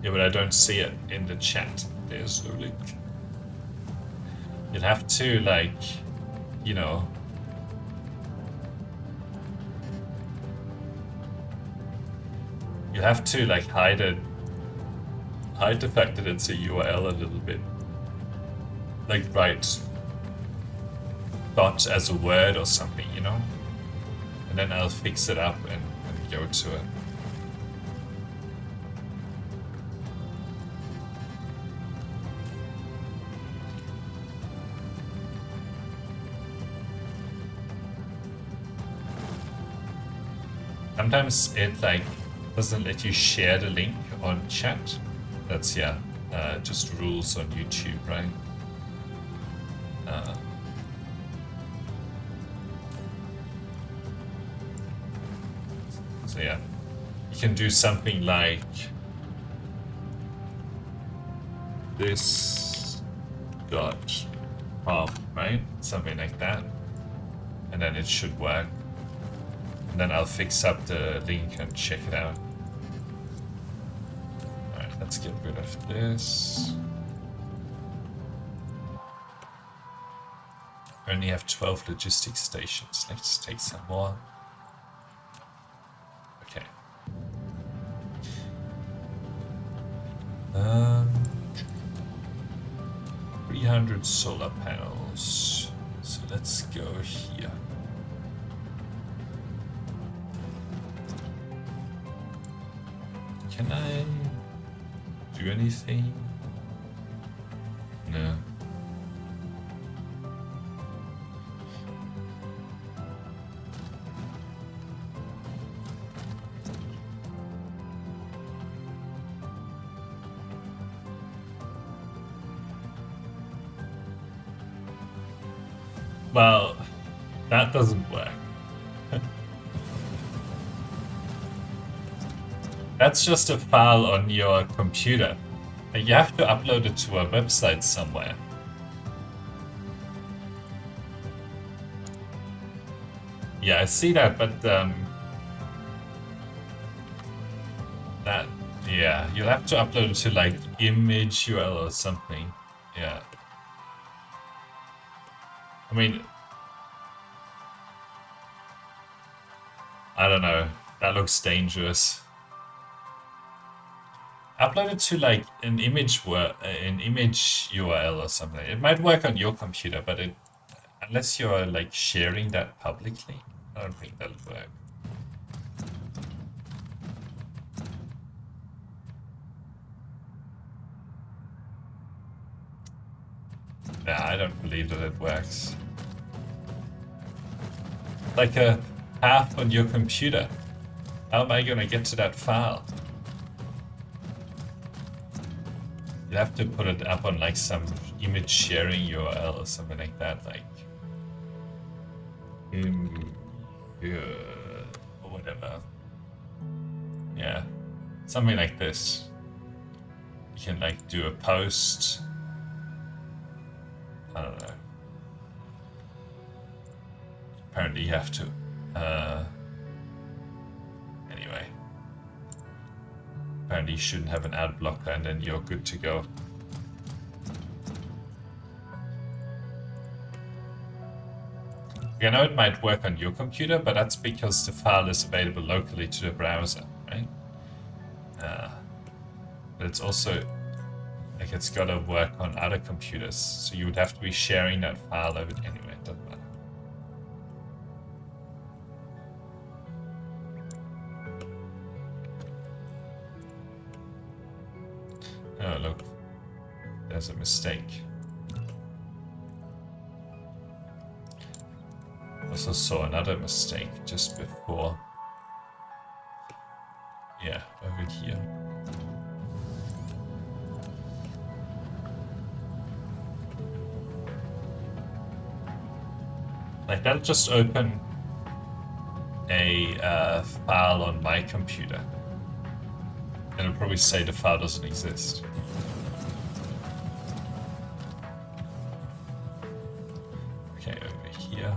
Yeah, but I don't see it in the chat. There's no link. You'll have to, like, you know, you have to like hide the fact that it's a URL a little bit. Like write dot as a word or something, you know? And then I'll fix it up and go to it. Sometimes it like doesn't let you share the link on chat. That's just rules on YouTube, right? So yeah, you can do something like this dot pop, right? Something like that. And then it should work. And then I'll fix up the link and check it out. Alright, let's get rid of this. Only have 12 logistics stations. Let's take some more. Okay. 300 solar panels. So let's go here. Can I do anything? No. Well, that doesn't work. That's just a file on your computer. You have to upload it to a website somewhere. Yeah, I see that, but yeah, you'll have to upload it to like image URL or something. Yeah. I mean, I don't know. That looks dangerous. Upload it to like an image URL or something. It might work on your computer, but unless you're like sharing that publicly, I don't think that'll work. Nah, I don't believe that it works. Like a path on your computer. How am I gonna get to that file? You have to put it up on like some image sharing URL or something like that, like or whatever. Yeah, something like this. You can like do a post. I don't know. Apparently you have to. Anyway. Apparently you shouldn't have an ad blocker and then you're good to go. I know it might work on your computer, but that's because the file is available locally to the browser, right? But it's also, like, it's got to work on other computers, so you would have to be sharing that file over anyway, it doesn't matter. Oh, look, there's a mistake. Also saw another mistake just before. Yeah, over here. Like that'll just open a file on my computer. And it'll probably say the file doesn't exist. Okay, over here.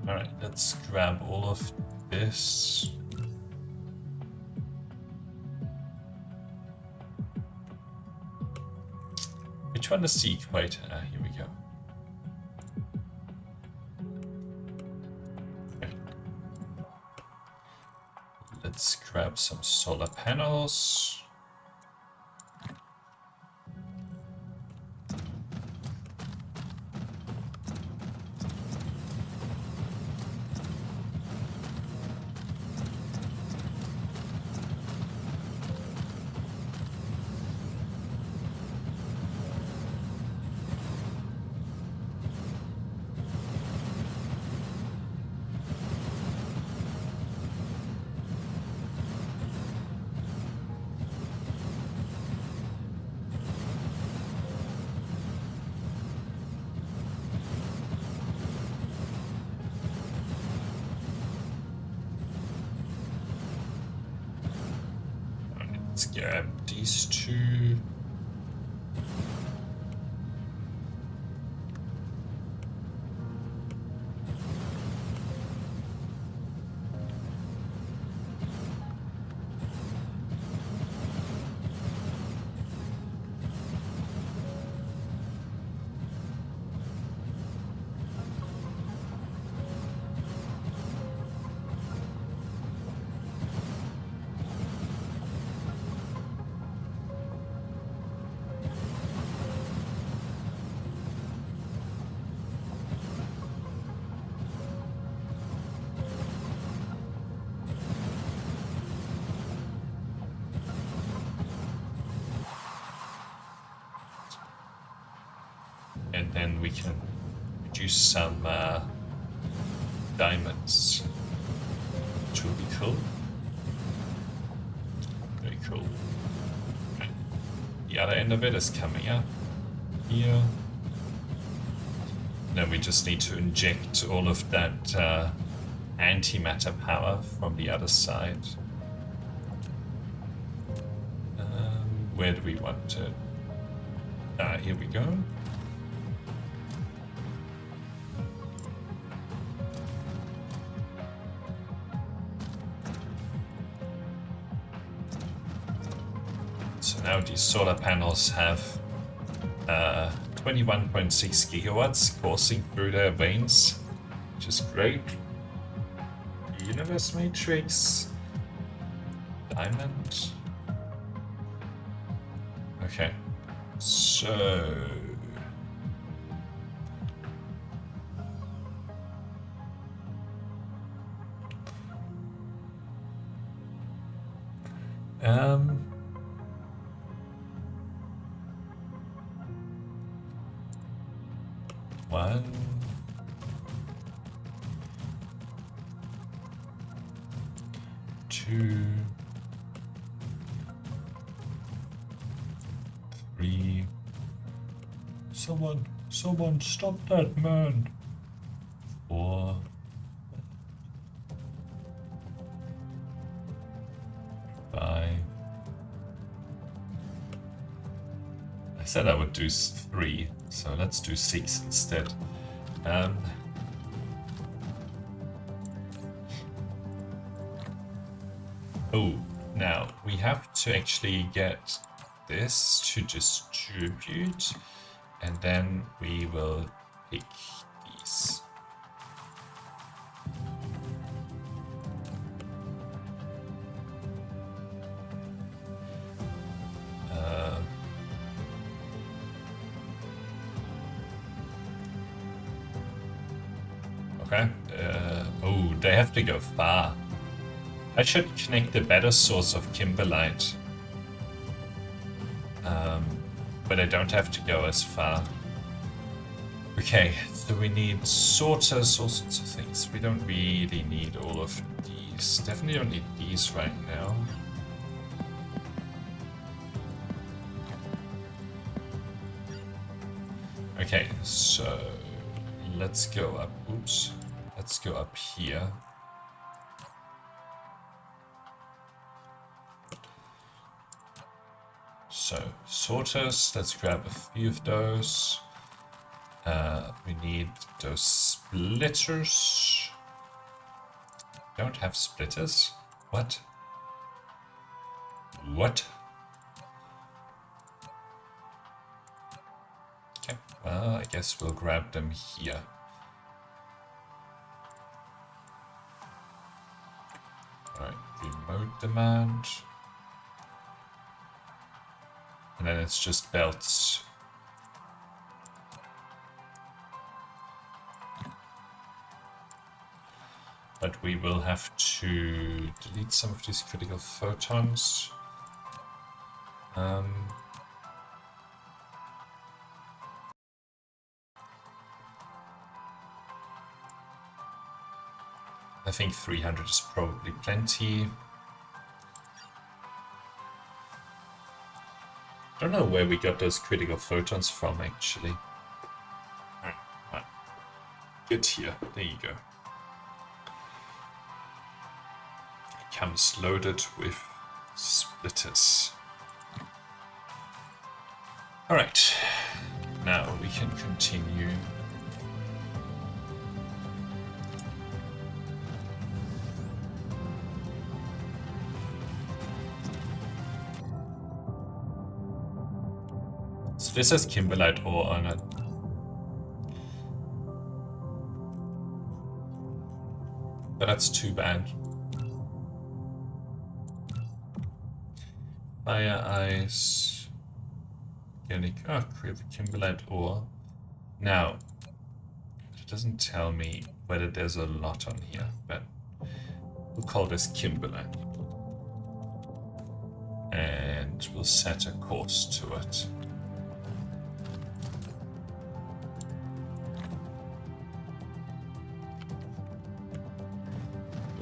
Alright, let's grab all of this. Which one is the equator? Here we go. Okay. Let's grab some solar panels. grab these two. And then we can produce some diamonds, which will be cool. Very cool. The other end of it is coming up here. Then we just need to inject all of that antimatter power from the other side. Where do we want it? Here we go. So now these solar panels have 21.6 gigawatts coursing through their veins, which is great. Universe matrix, diamond. Okay, so one, two, three. Someone stop that man. 4, 5. I said I would do 3, so let's do 6 instead. Oh, now we have to actually get this to distribute, and then we will pick these. Okay. Oh, they have to go far. I should connect a better source of kimberlite. But I don't have to go as far. Okay, so we need sorters, all sorts of things. We don't really need all of these. Definitely don't need these right now. Okay, so let's go up. Oops. Let's go up here. So, sorters, let's grab a few of those. We need those splitters. Don't have splitters? What? What? Okay, well, I guess we'll grab them here. Alright, remote demand. And then it's just belts. But we will have to delete some of these critical photons. I think 300 is probably plenty. I don't know where we got those critical photons from, actually. Right. Good here. There you go. It comes loaded with splitters. Alright, now we can continue. So this has kimberlite ore on it. But that's too bad. Fire, ice, organic. Oh, create the kimberlite ore. Now, it doesn't tell me whether there's a lot on here, but we'll call this kimberlite. And we'll set a course to it.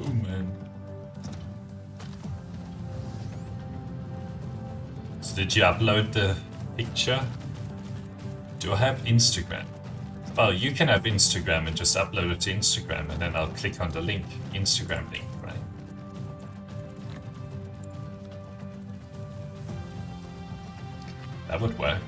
Oh man. So did you upload the picture? Do I have Instagram? Well, you can have Instagram and just upload it to Instagram, and then I'll click on the link, Instagram link, right? That would work.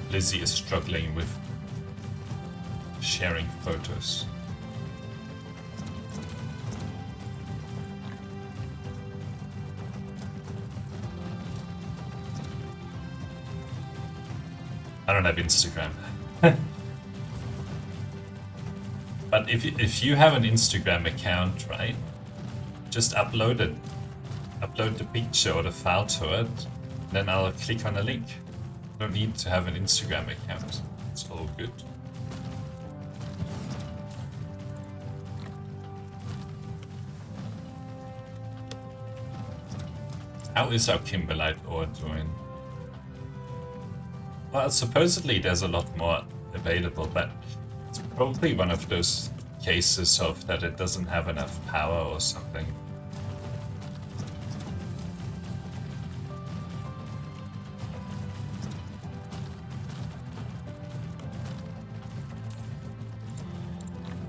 Lizzie is struggling with sharing photos. I don't have Instagram. But if you have an Instagram account, right, just upload it. Upload the picture or the file to it, then I'll click on the link. You don't need to have an Instagram account. It's all good. How is our kimberlite ore doing? Well, supposedly there's a lot more available, but it's probably one of those cases of that it doesn't have enough power or something.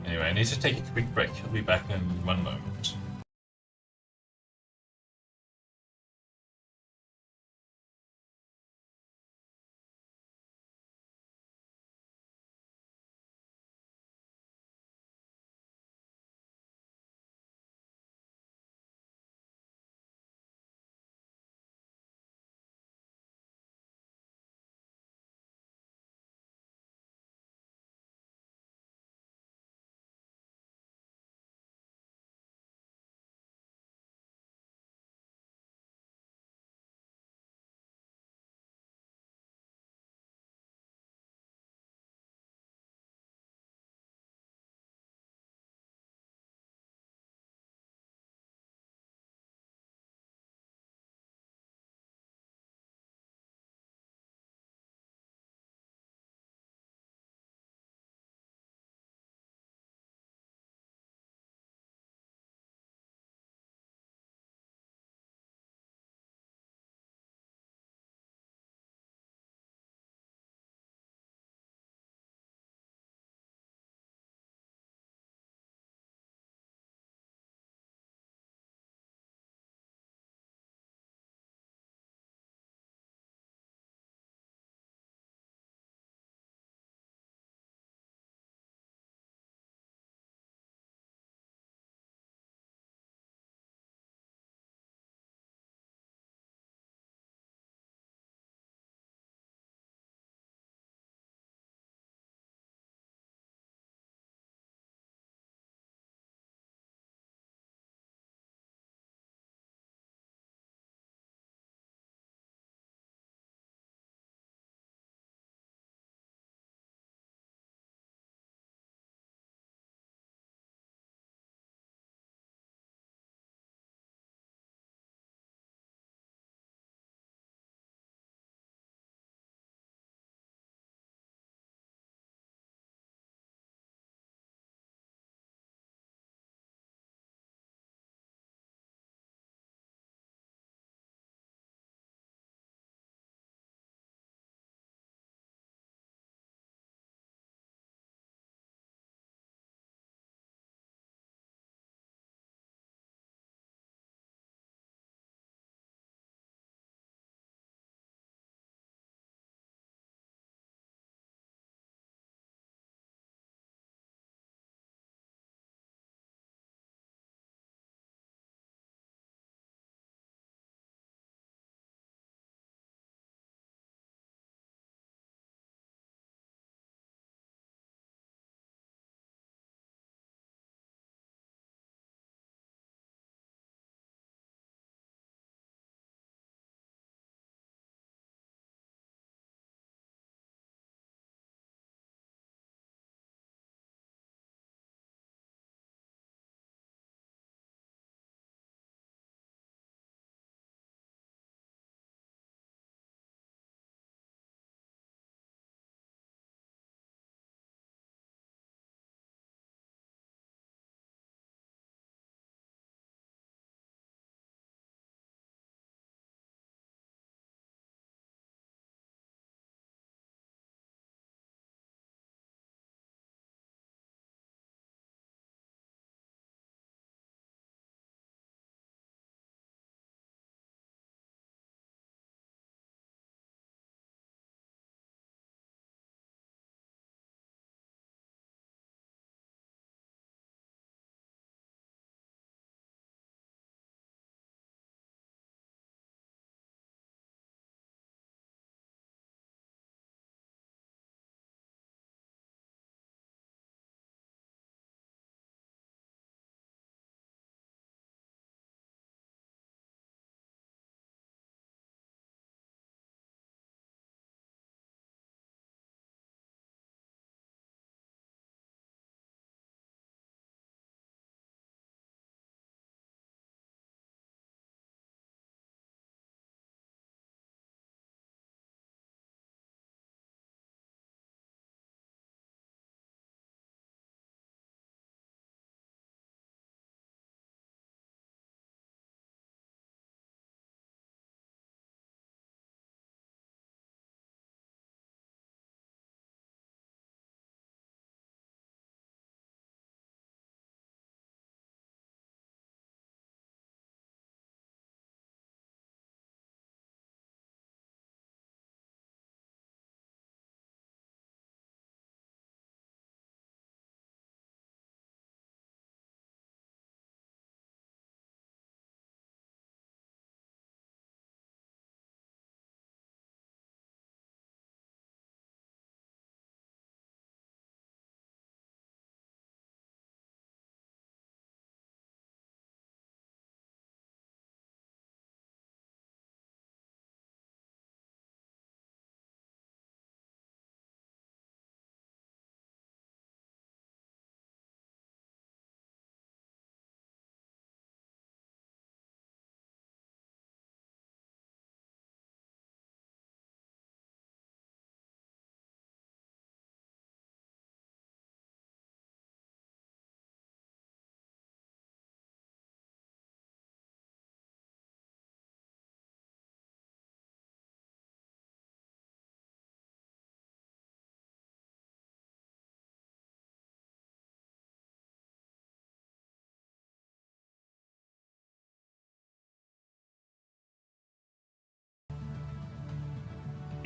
Anyway, I need to take a quick break. I'll be back in 1 moment.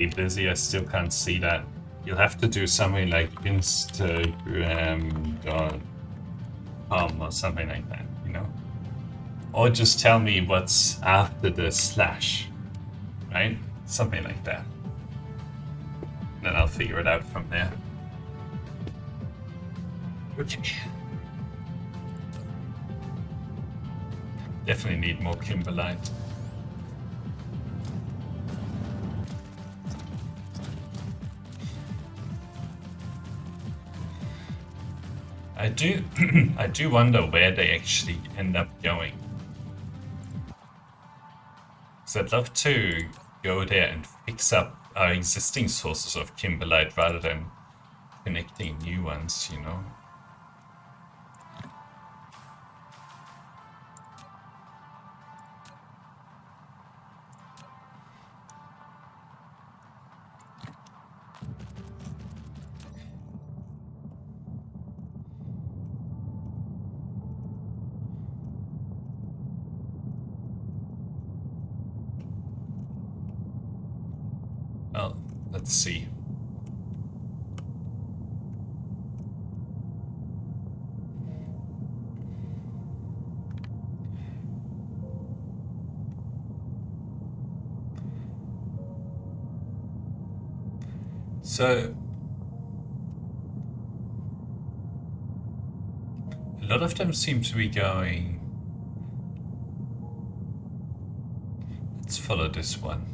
be busy, I still can't see that. You'll have to do something like Instagram.com or something like that, you know? Or just tell me what's after the slash, right? Something like that. Then I'll figure it out from there. Okay. Definitely need more kimberlite. I do I do wonder where they actually end up going. So I'd love to go there and fix up our existing sources of kimberlite rather than connecting new ones, you know. Well, let's see. So, a lot of them seem to be going. Let's follow this one.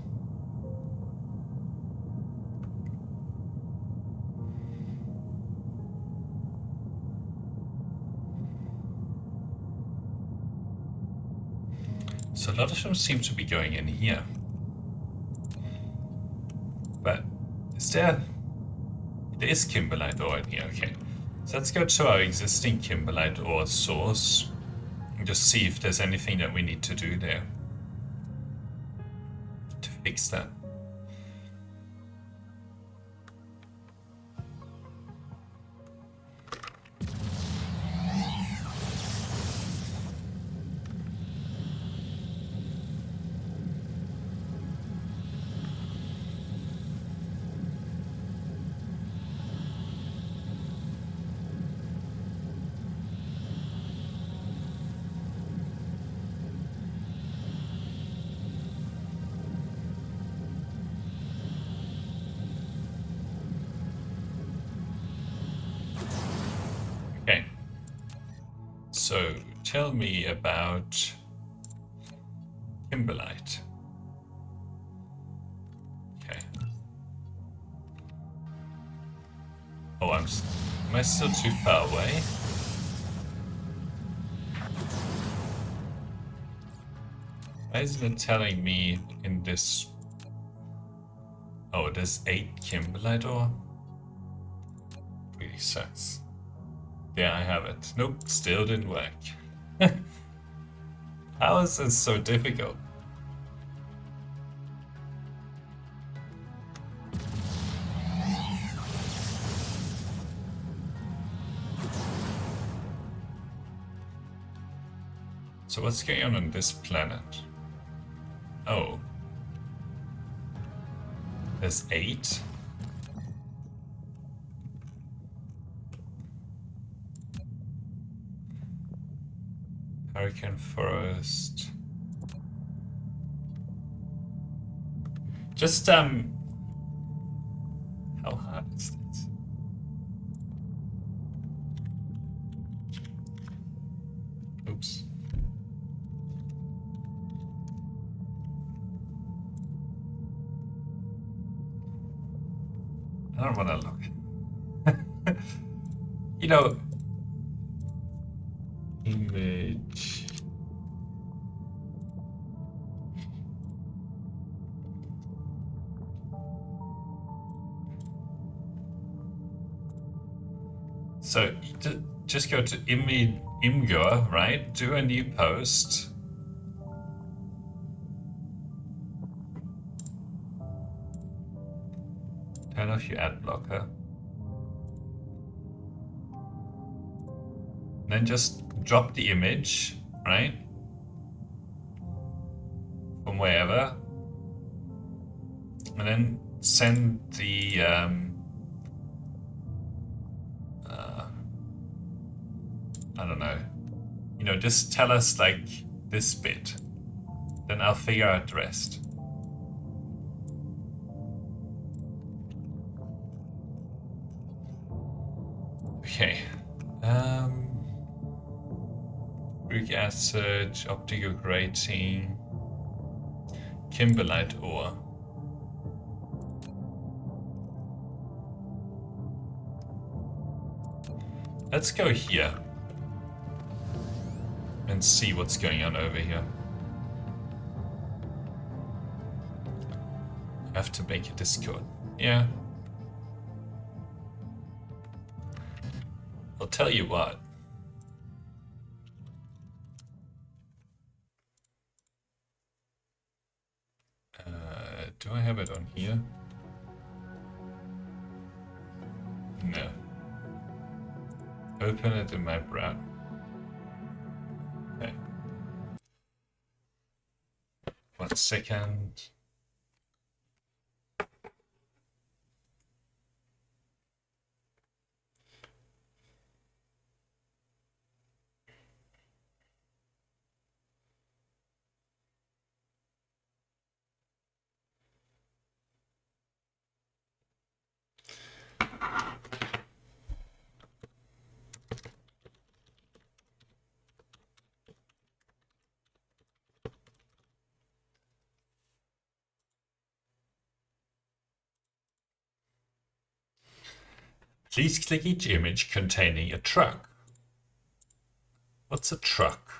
So a lot of them seem to be going in here. But is there is kimberlite ore in here, okay. So let's go to our existing kimberlite ore source and just see if there's anything that we need to do there to fix that. Okay, so tell me about kimberlite. Okay. Oh, am I still too far away? Why isn't it telling me in this? Oh, there's 8 kimberlite ore? Really sucks. There I have it. Nope, still didn't work. How is this so difficult? So what's going on this planet? Oh. There's 8? Hurricane Forest. Just, how hard is this? Oops. I don't want to look. You know, image. So just go to Imgur, right? Do a new post. Turn off your ad blocker. Then just drop the image, right? From wherever. And then send the I don't know, you know, just tell us like this bit, then I'll figure out the rest. Okay. Uric acid, optical grating, kimberlite ore. Let's go here and see what's going on over here. I have to make a Discord. Yeah. I'll tell you what. Do I have it on here? No. Open it in my browser. Okay. 1 second. Please click each image containing a truck. What's a truck?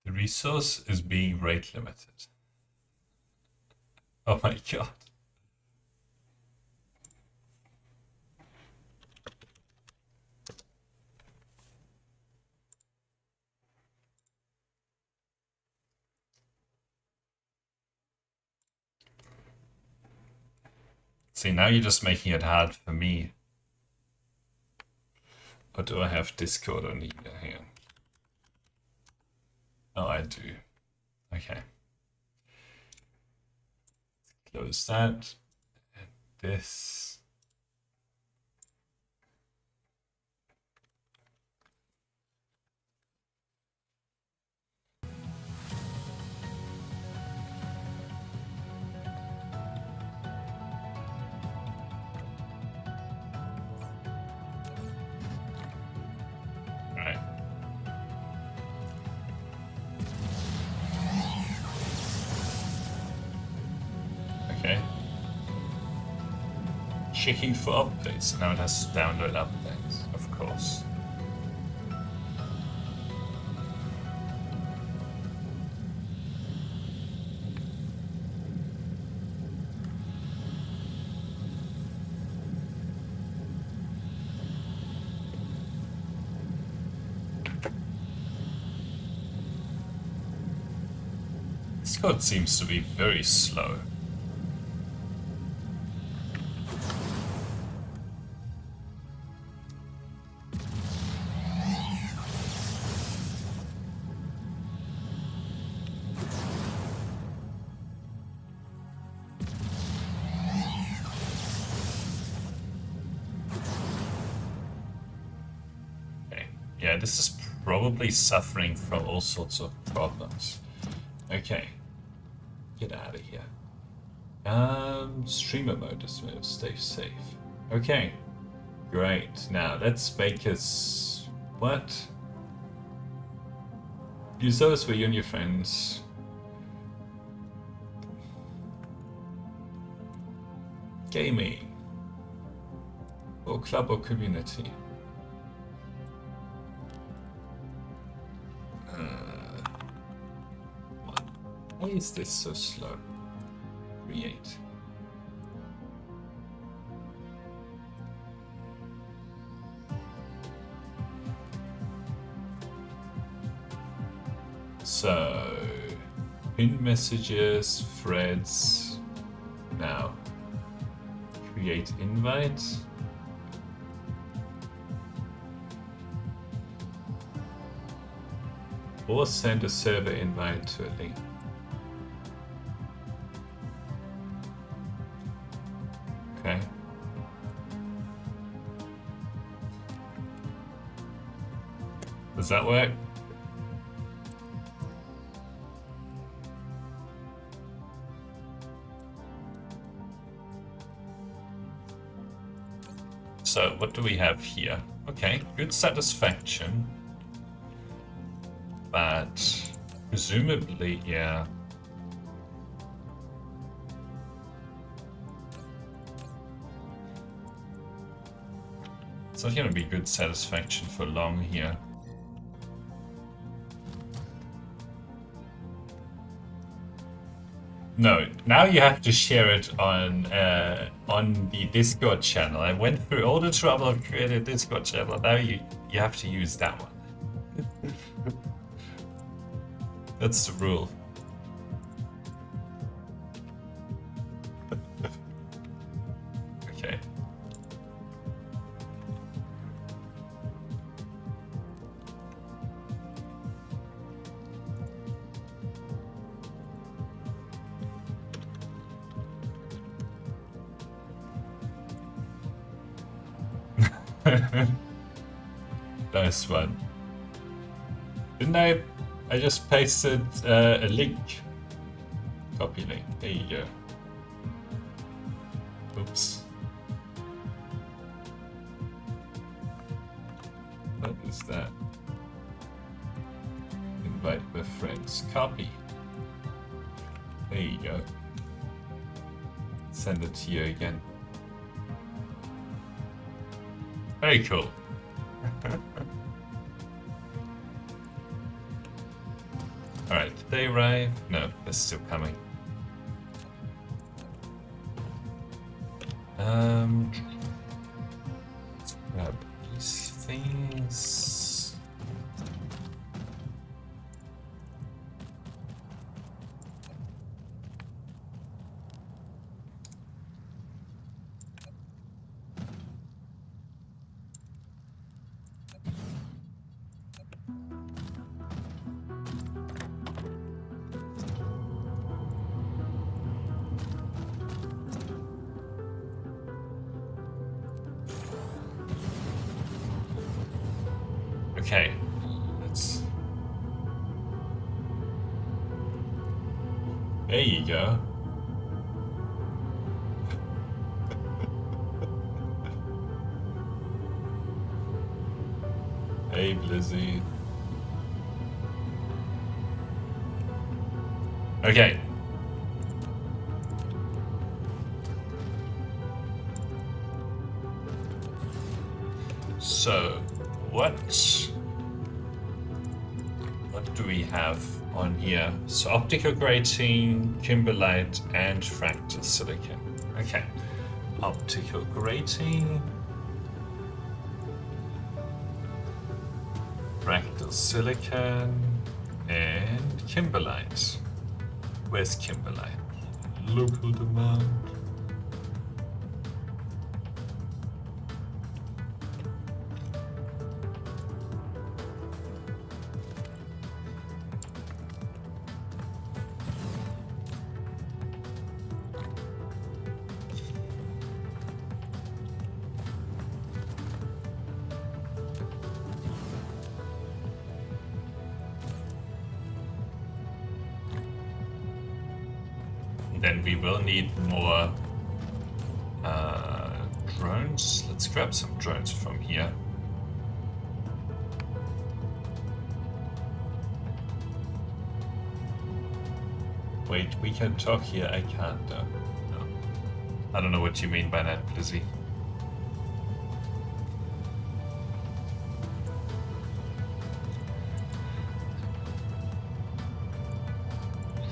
The resource is being rate limited. Oh my god. See, now you're just making it hard for me. Or do I have Discord on here? Hang on. Oh, I do. Okay. Close that. And this. Right. Okay. Checking for updates. Now it has to download updates, of course. This code seems to be very slow. Yeah, this is probably suffering from all sorts of problems. Okay. Get out of here. Streamer mode is stay safe. Okay. Great. Now let's make us what? Use those for you and your friends. Gaming. Or club or community. Why is this so slow? Create. So, pin messages, threads. Now, create invite. Or send a server invite to a link. Okay. Does that work? So what do we have here? Okay, good satisfaction. But presumably, yeah. It's not gonna be good satisfaction for long here. No, now you have to share it on the Discord channel. I went through all the trouble of creating a Discord channel. Now you have to use that one. That's the rule. Okay. Nice one. Didn't I just pasted a link. Copy link. There you go. Oops. What is that? Invite my friends. Copy. There you go. Send it to you again. Very cool. Alright, did they arrive? No, they're still coming. Let's grab these things. Okay, let's. There you go. Hey, Blizzy. Okay. So, what do we have on here? So optical grating, kimberlite, and fractal silicon. Okay, optical grating, fractal silicon, and kimberlite. Where's kimberlite? Local demand. Then we will need more drones. Let's grab some drones from here. Wait, we can talk here. I can't though. No. I don't know what you mean by that, Blizzy.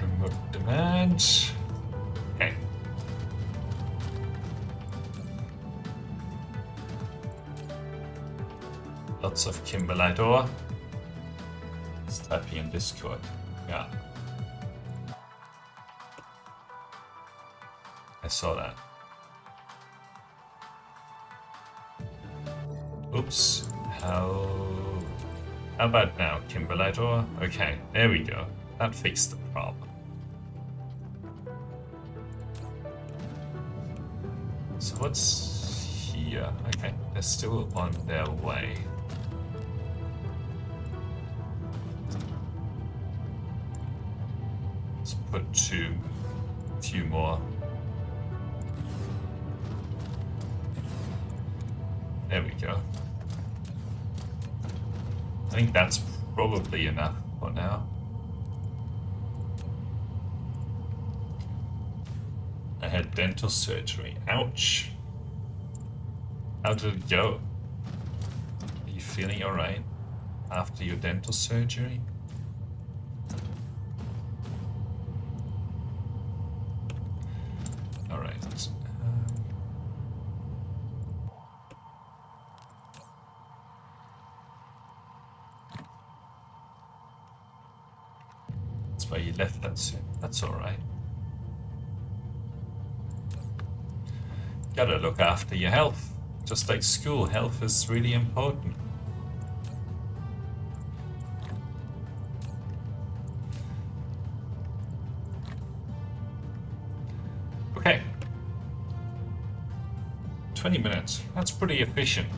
Remote demand. Okay. Lots of kimberlite ore. Let's type here in Discord. Yeah. I saw that. Oops. How about now, Kimberlite ore? Okay, there we go. That fixed the problem. So what's here? Okay, they're still on their way. Let's put a few more. There we go. I think that's probably enough for now. I had dental surgery. Ouch. How did it go? Are you feeling alright after your dental surgery? Alright. That's why you left that soon. That's alright. Gotta look after your health. Just like school, health is really important. Okay. 20 minutes. That's pretty efficient.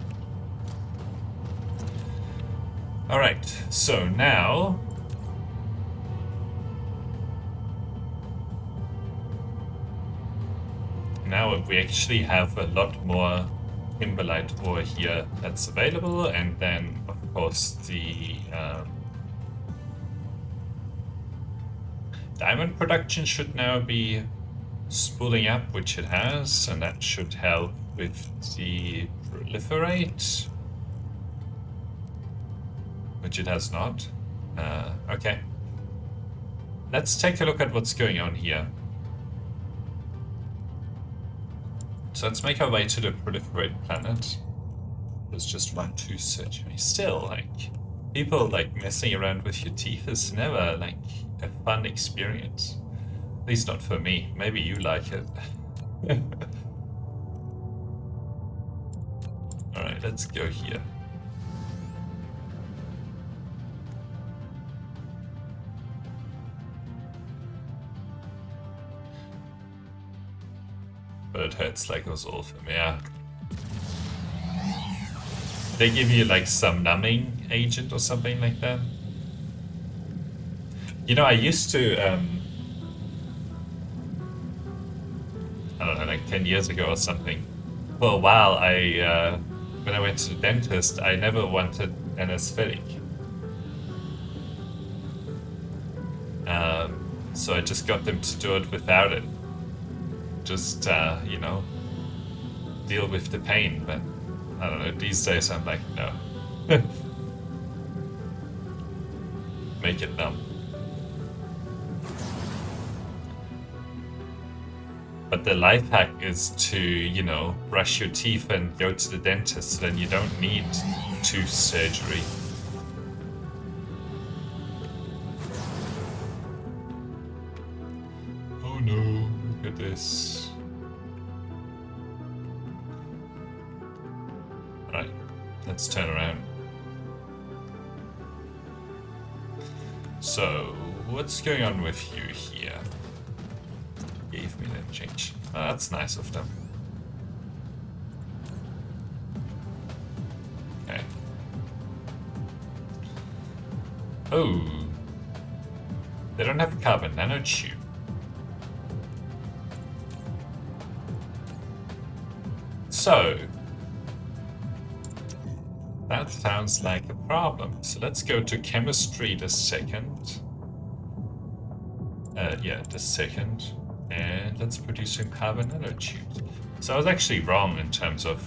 Alright, so now we actually have a lot more kimberlite ore here that's available, and then of course the diamond production should now be spooling up, which it has, and that should help with the proliferate, which it has not. Okay, let's take a look at what's going on here. So let's make our way to the proliferate planet. There's just 1-2 surgery. Still, like, people like messing around with your teeth is never like a fun experience. At least not for me. Maybe you like it. Alright, let's go here. But it hurts like us all from here. They give you like some numbing agent or something like that. You know, I used to, I don't know, like 10 years ago or something. For a while, when I went to the dentist, I never wanted anesthetic. So I just got them to do it without it. Just, you know, deal with the pain, but I don't know, these days I'm like, no. Make it numb. But the life hack is to, you know, brush your teeth and go to the dentist, so then you don't need tooth surgery. Oh no, look at this. Right, let's turn around. So, what's going on with you here? Gave me that change. Oh, that's nice of them. Okay. Oh. They don't have a carbon nanotube. So, that sounds like a problem. So let's go to chemistry the second. Yeah, the second. And let's produce some carbon nanotubes. So I was actually wrong in terms of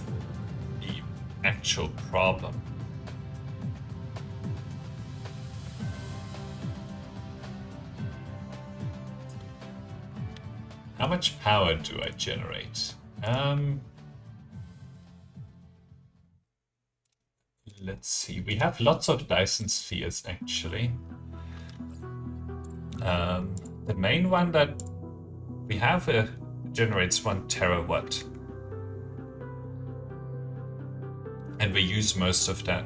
the actual problem. How much power do I generate? Let's see. We have lots of Dyson Spheres, actually. The main one that we have generates 1 terawatt. And we use most of that.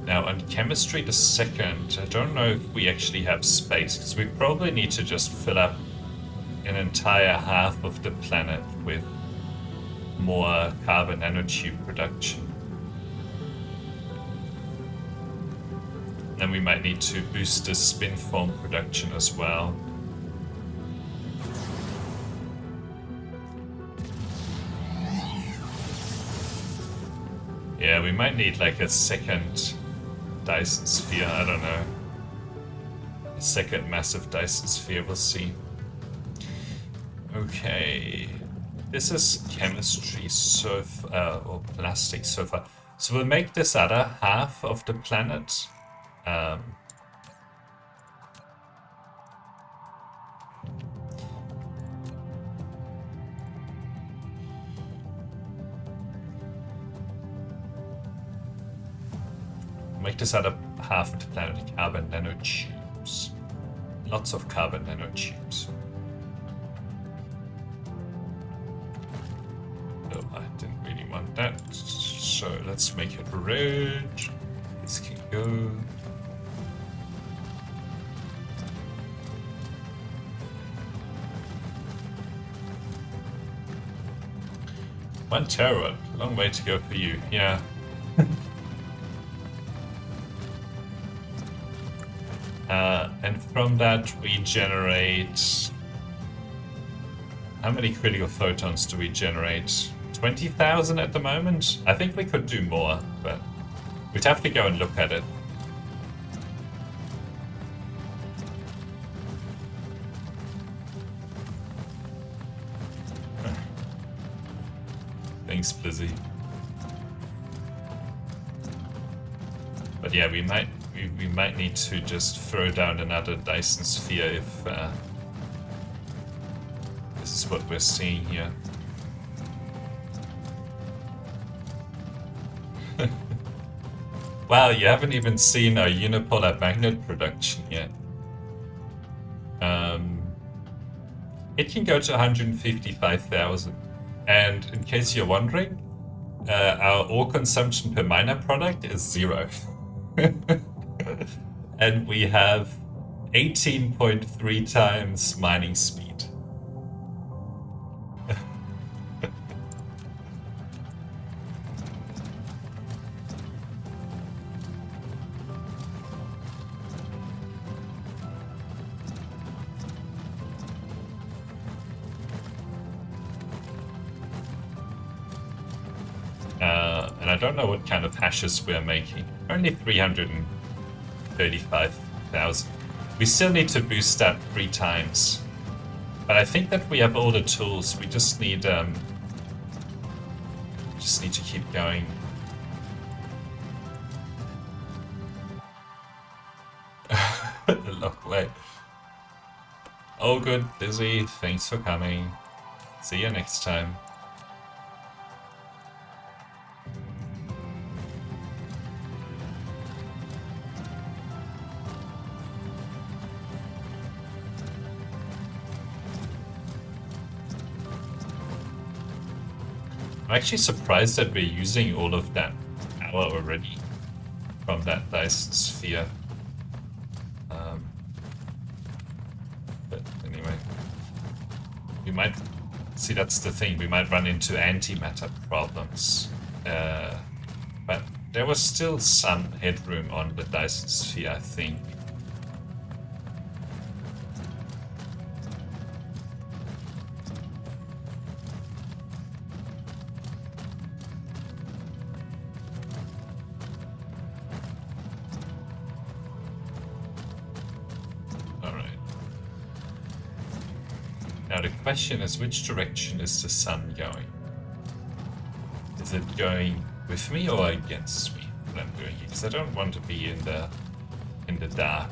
Now on chemistry the second, I don't know if we actually have space, because we probably need to just fill up an entire half of the planet with more carbon nanotube production. Then we might need to boost the spin foam production as well. Yeah, we might need like a second Dyson Sphere, I don't know. A second massive Dyson Sphere, we'll see. Okay. This is chemistry so far, or plastic so far. So we'll make this other half of the planet. Make this other half of the planet carbon nanotubes. Lots of carbon nanotubes. Oh, I didn't really want that. So let's make it red. This can go. One terawatt, long way to go for you, yeah. And from that we generate... How many critical photons do we generate? 20,000 at the moment? I think we could do more, but we'd have to go and look at it. Thanks, Blizzy. But yeah, we might need to just throw down another Dyson Sphere if this is what we're seeing here. Wow, you haven't even seen our unipolar magnet production yet. It can go to 155,000. And in case you're wondering, our ore consumption per miner product is 0. And we have 18.3 times mining speed. And I don't know what kind of hashes we're making. Only 335,000. We still need to boost that 3 times. But I think that we have all the tools. We just need to keep going. Look away. Oh good, Dizzy, thanks for coming. See you next time. I'm actually surprised that we're using all of that power already from that Dyson Sphere. But anyway, we might see, that's the thing, we might run into antimatter problems. But there was still some headroom on the Dyson Sphere, I think. Now the question is, which direction is the sun going? Is it going with me or against me when I'm doing it? Because I don't want to be in the dark.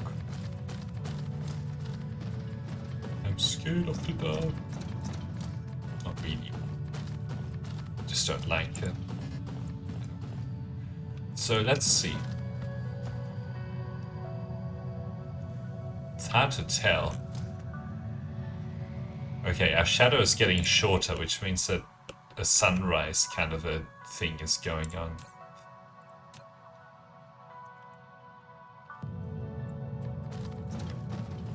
I'm scared of the dark. really just don't like it. So let's see. It's hard to tell. Okay, our shadow is getting shorter, which means that a sunrise kind of a thing is going on.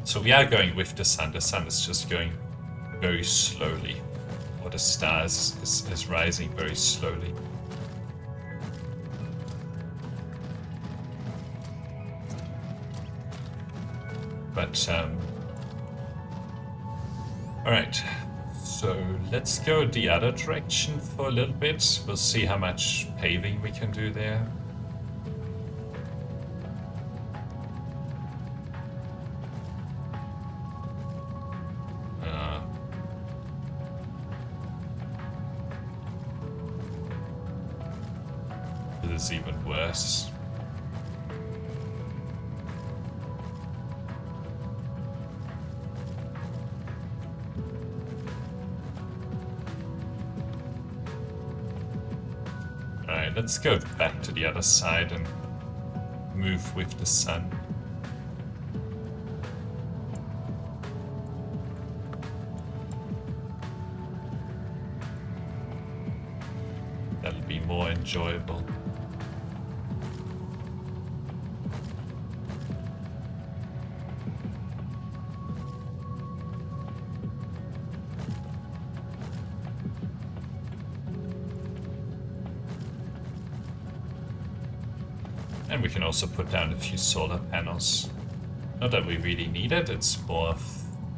So we are going with the sun. The sun is just going very slowly. Or the stars is rising very slowly. But, alright. So let's go the other direction for a little bit. We'll see how much paving we can do there. This is even worse. Alright, let's go back to the other side and move with the sun. That'll be more enjoyable. And we can also put down a few solar panels. Not that we really need it, it's more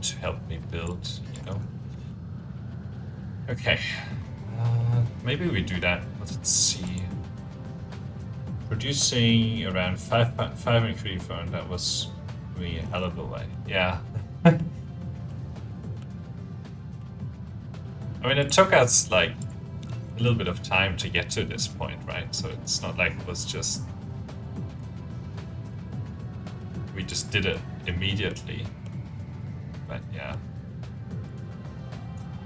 to help me build, you know. Okay. Maybe we do that. Let's see. Producing around 5.5 in free phone, that was me a hell of a way. Yeah. I mean, it took us like a little bit of time to get to this point, right? So it's not like it was just... we just did it immediately. But yeah.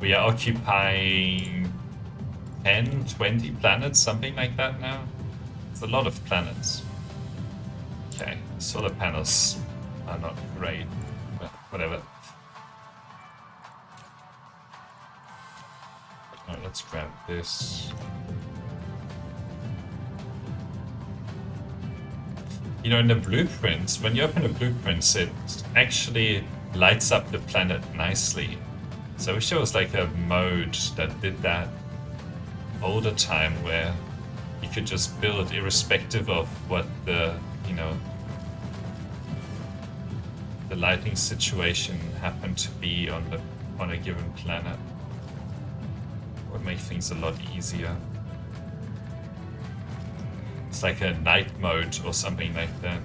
We are occupying 10, 20 planets, something like that now. It's a lot of planets. Okay, solar panels are not great, but whatever. Alright, let's grab this. You know, in the blueprints, when you open the blueprints, it actually lights up the planet nicely. So I wish there was like a mode that did that all the time, where you could just build irrespective of what the, you know, the lighting situation happened to be on a given planet. It would make things a lot easier. It's like a night mode or something like that.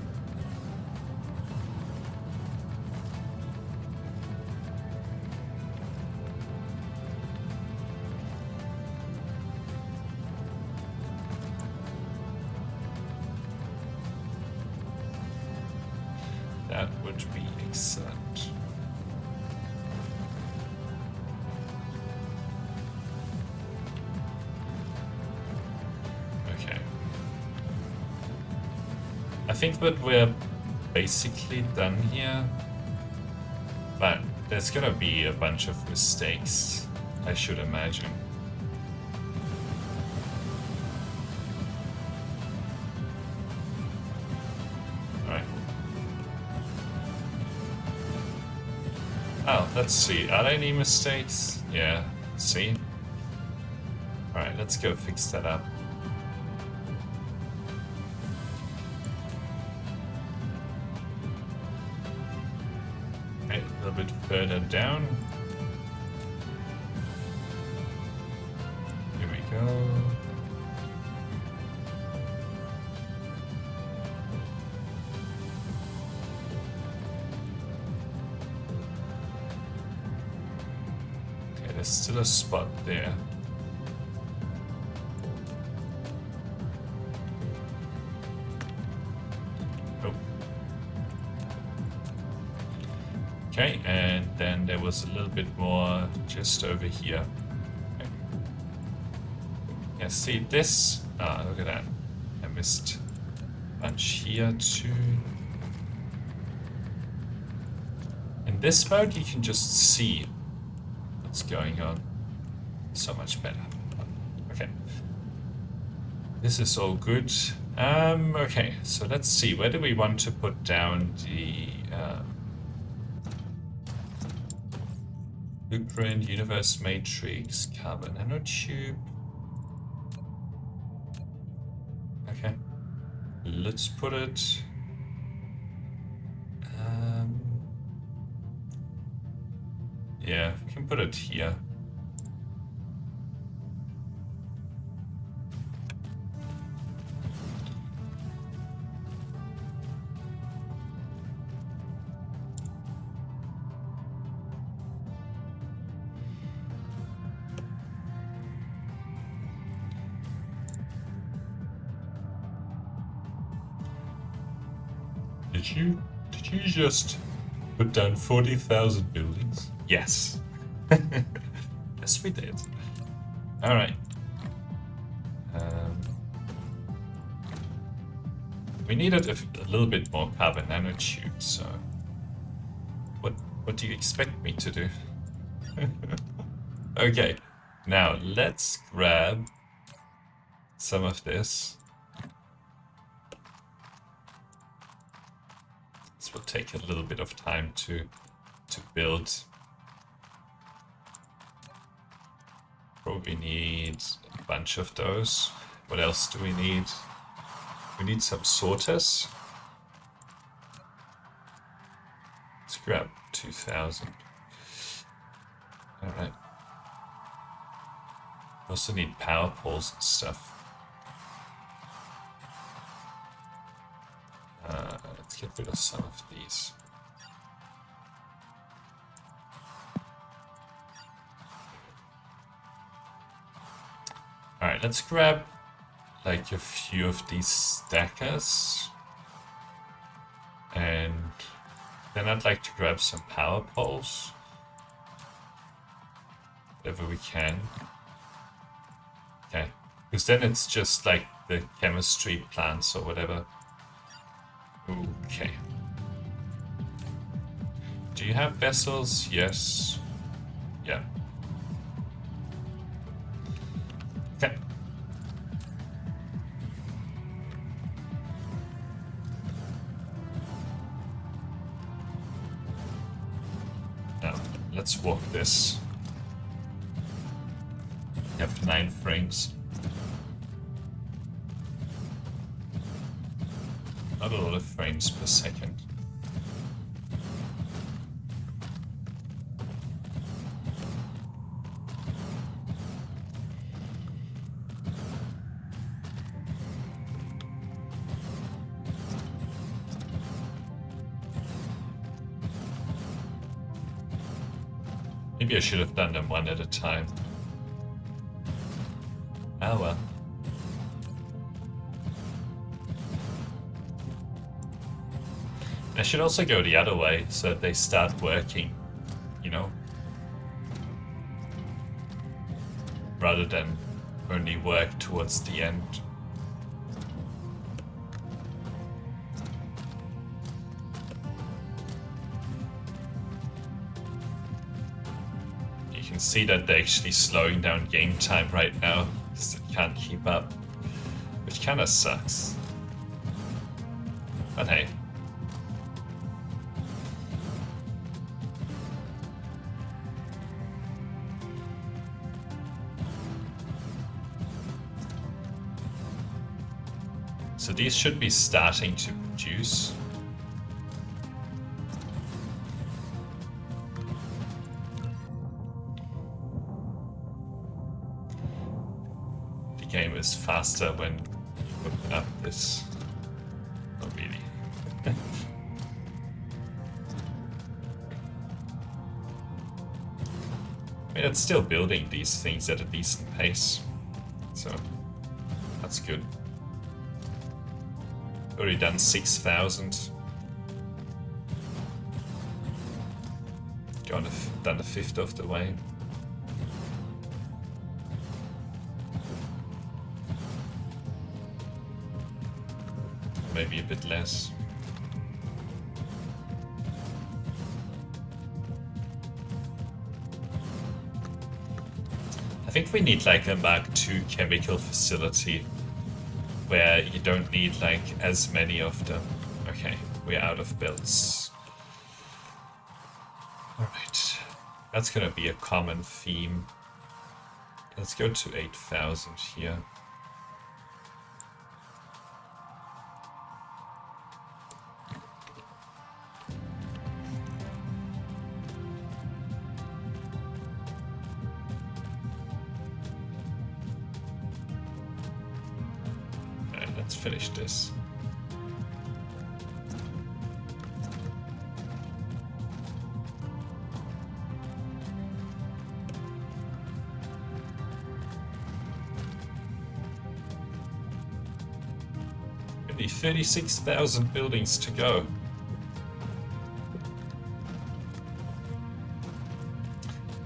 That would be excellent. Okay. I think that we're basically done here, but there's gonna be a bunch of mistakes, I should imagine. Alright. Oh, let's see. Are there any mistakes? Yeah, see? Alright, let's go fix that up. Okay, a little bit further down. Here we go. There's still a spot there. Oh. Okay, and then there was a little bit more just over here. Yeah, see this? Ah, look at that. I missed a bunch here too. In this mode, you can just see what's going on. So much better. Okay. This is all good. Okay, so let's see. Where do we want to put down the blueprint, universe matrix, carbon nanotube? Okay. Let's put it... yeah, we can put it here. Did you just put down 40,000 buildings? Yes. Yes, we did. All right. We needed a little bit more carbon nanotubes, so what do you expect me to do? Okay, now let's grab some of this. This will take a little bit of time to build. Probably need a bunch of those. What else do we need? We need some sorters. Let's grab 2,000. Alright. We also need power poles and stuff. Let's get rid of some of these. Alright, let's grab like a few of these stackers. And then I'd like to grab some power poles. Whatever we can. Okay. Because then it's just like the chemistry plants or whatever. Okay. Do you have vessels? Yes. Yeah. Okay. Now, let's walk this. We have 9 frames. Not a lot of frames per second. Maybe I should have done them one at a time. Oh well. I should also go the other way so that they start working, you know? Rather than only work towards the end. You can see that they're actually slowing down game time right now because they can't keep up, which kind of sucks. But hey. So these should be starting to produce. The game is faster when you open up this. Not really. I mean, it's still building these things at a decent pace. So that's good. Already done 6,000. Done a fifth of the way. maybe a bit less. I think we need like a Mark II chemical facility where you don't need like as many of them. Okay, we're out of belts. Alright, that's gonna be a common theme. Let's go to 8,000 here. Let's finish this. Maybe 36,000 buildings to go.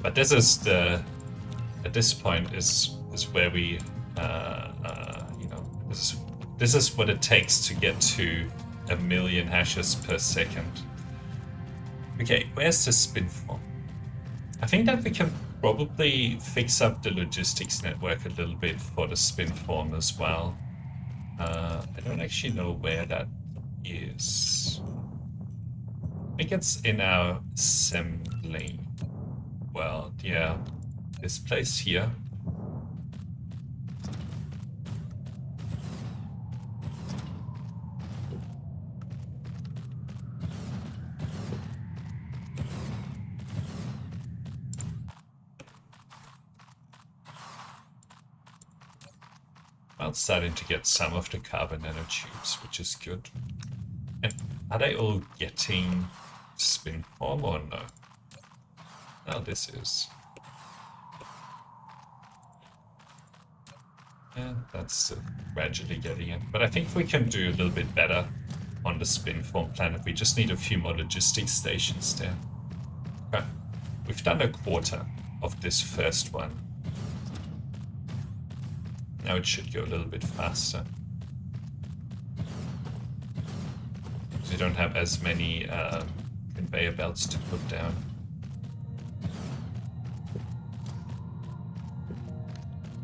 But this is the, at this point is where we, you know, this is what it takes to get to 1 million hashes per second. Okay, where's the spin form? I think that we can probably fix up the logistics network a little bit for the spin form as well. I don't actually know where that is. I think it's in our assembly world, yeah. This place here. I'm starting to get some of the carbon nanotubes, which is good. And are they all getting spin form or no? No, this is. Yeah, that's gradually getting it. But I think we can do a little bit better on the spin form planet. We just need a few more logistics stations there. Okay. We've done a quarter of this first one. Now it should go a little bit faster. So you don't have as many conveyor belts to put down.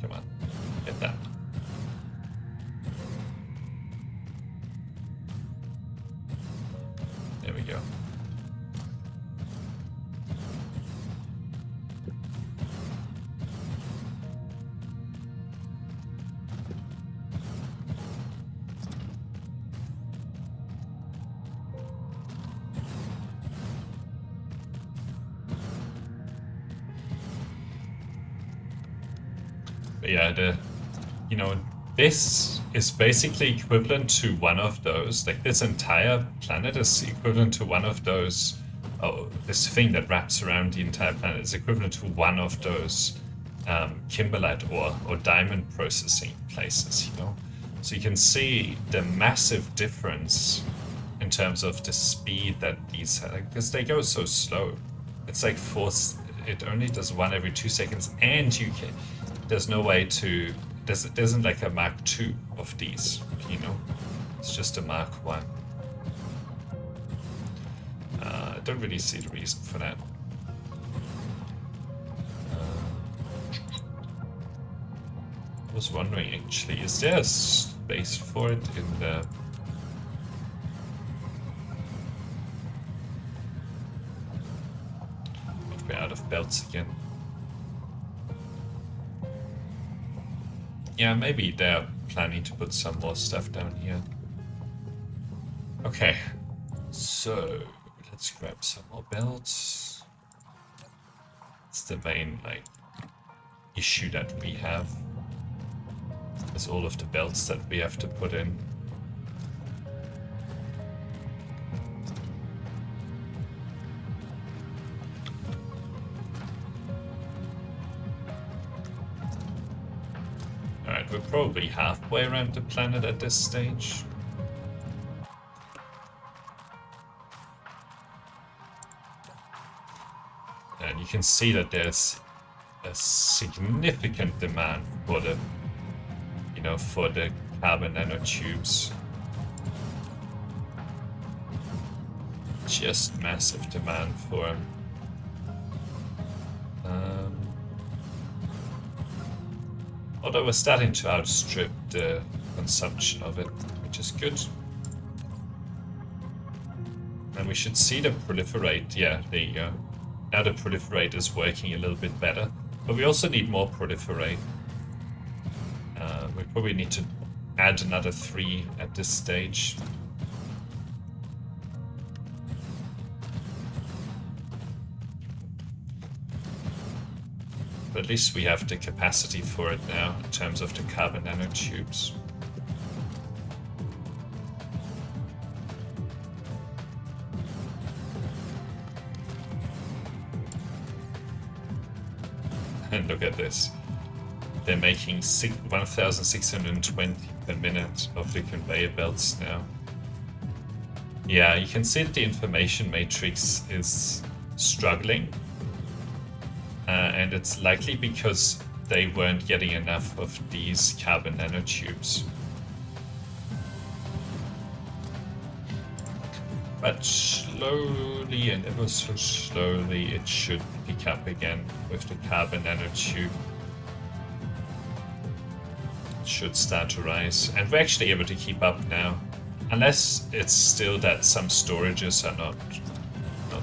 Come on, get that. There we go. But yeah, you know, this is basically equivalent to one of those, like this entire planet is equivalent to one of those, this thing that wraps around the entire planet is equivalent to one of those kimberlite or diamond processing places, you know? So you can see the massive difference in terms of the speed that these have, because they go so slow. It's like it only does one every 2 seconds, and there's no way to, there isn't like a Mark II of these, you know? It's just a Mark I. I don't really see the reason for that. I was wondering actually, is there a space for it in the... We're out of belts again. Yeah, maybe they're planning to put some more stuff down here. Okay, so let's grab some more belts. It's the main like issue that we have. Is all of the belts that we have to put in. Alright, we're probably halfway around the planet at this stage. And you can see that there's a significant demand for the, you know, for the carbon nanotubes. just massive demand for them. Although we're starting to outstrip the consumption of it, which is good. And we should see the proliferate. Yeah, there you go. Now the proliferate is working a little bit better. But we also need more proliferate. We probably need to add another 3 at this stage. But at least we have the capacity for it now in terms of the carbon nanotubes. And look at this. They're making 1,620 per minute of the conveyor belts now. Yeah, you can see that the information matrix is struggling. And it's likely because they weren't getting enough of these carbon nanotubes. But slowly and ever so slowly it should pick up again with the carbon nanotube. It should start to rise. And we're actually able to keep up now. Unless it's still that some storages are not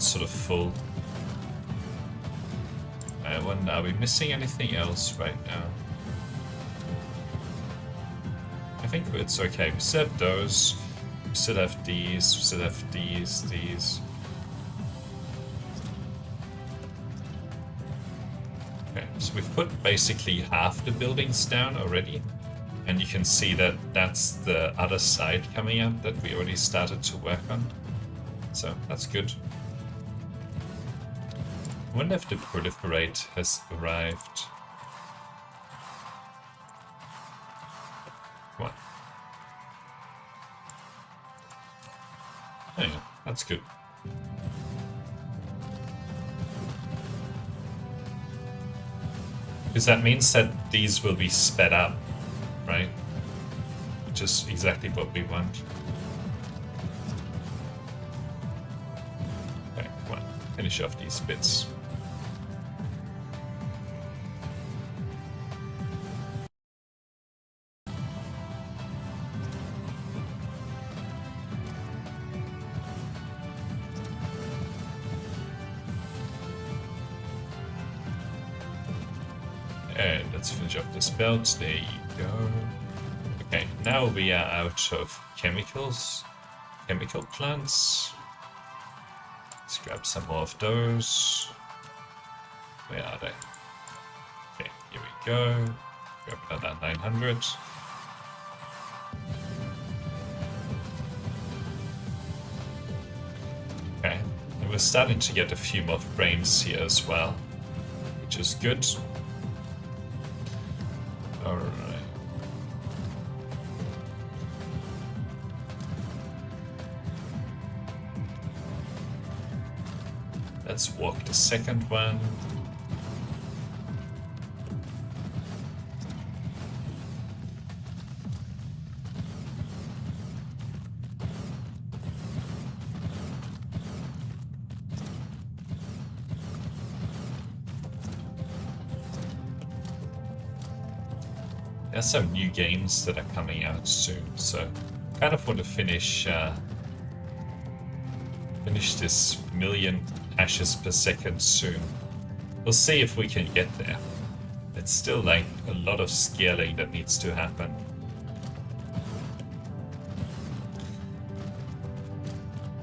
sort of full. I wonder, are we missing anything else right now? I think it's okay. We still have those. We still have these. We still have these. Okay, so we've put basically half the buildings down already. And you can see that that's the other side coming up that we already started to work on. So that's good. I wonder if the proliferate has arrived. Come on. Oh yeah, that's good. Because that means that these will be sped up, right? Which is exactly what we want. Okay, come on, finish off these bits. And let's finish up this belt. There you go. Okay, now we are out of chemical plants. Let's grab some more of those. Where are they? Okay, here we go. Grab another 900. Okay, and we're starting to get a few more frames here as well, which is good. Alright. Let's walk the second one. There's some new games that are coming out soon, so I kind of want to finish this million hashes per second soon. We'll see if we can get there. It's still like a lot of scaling that needs to happen.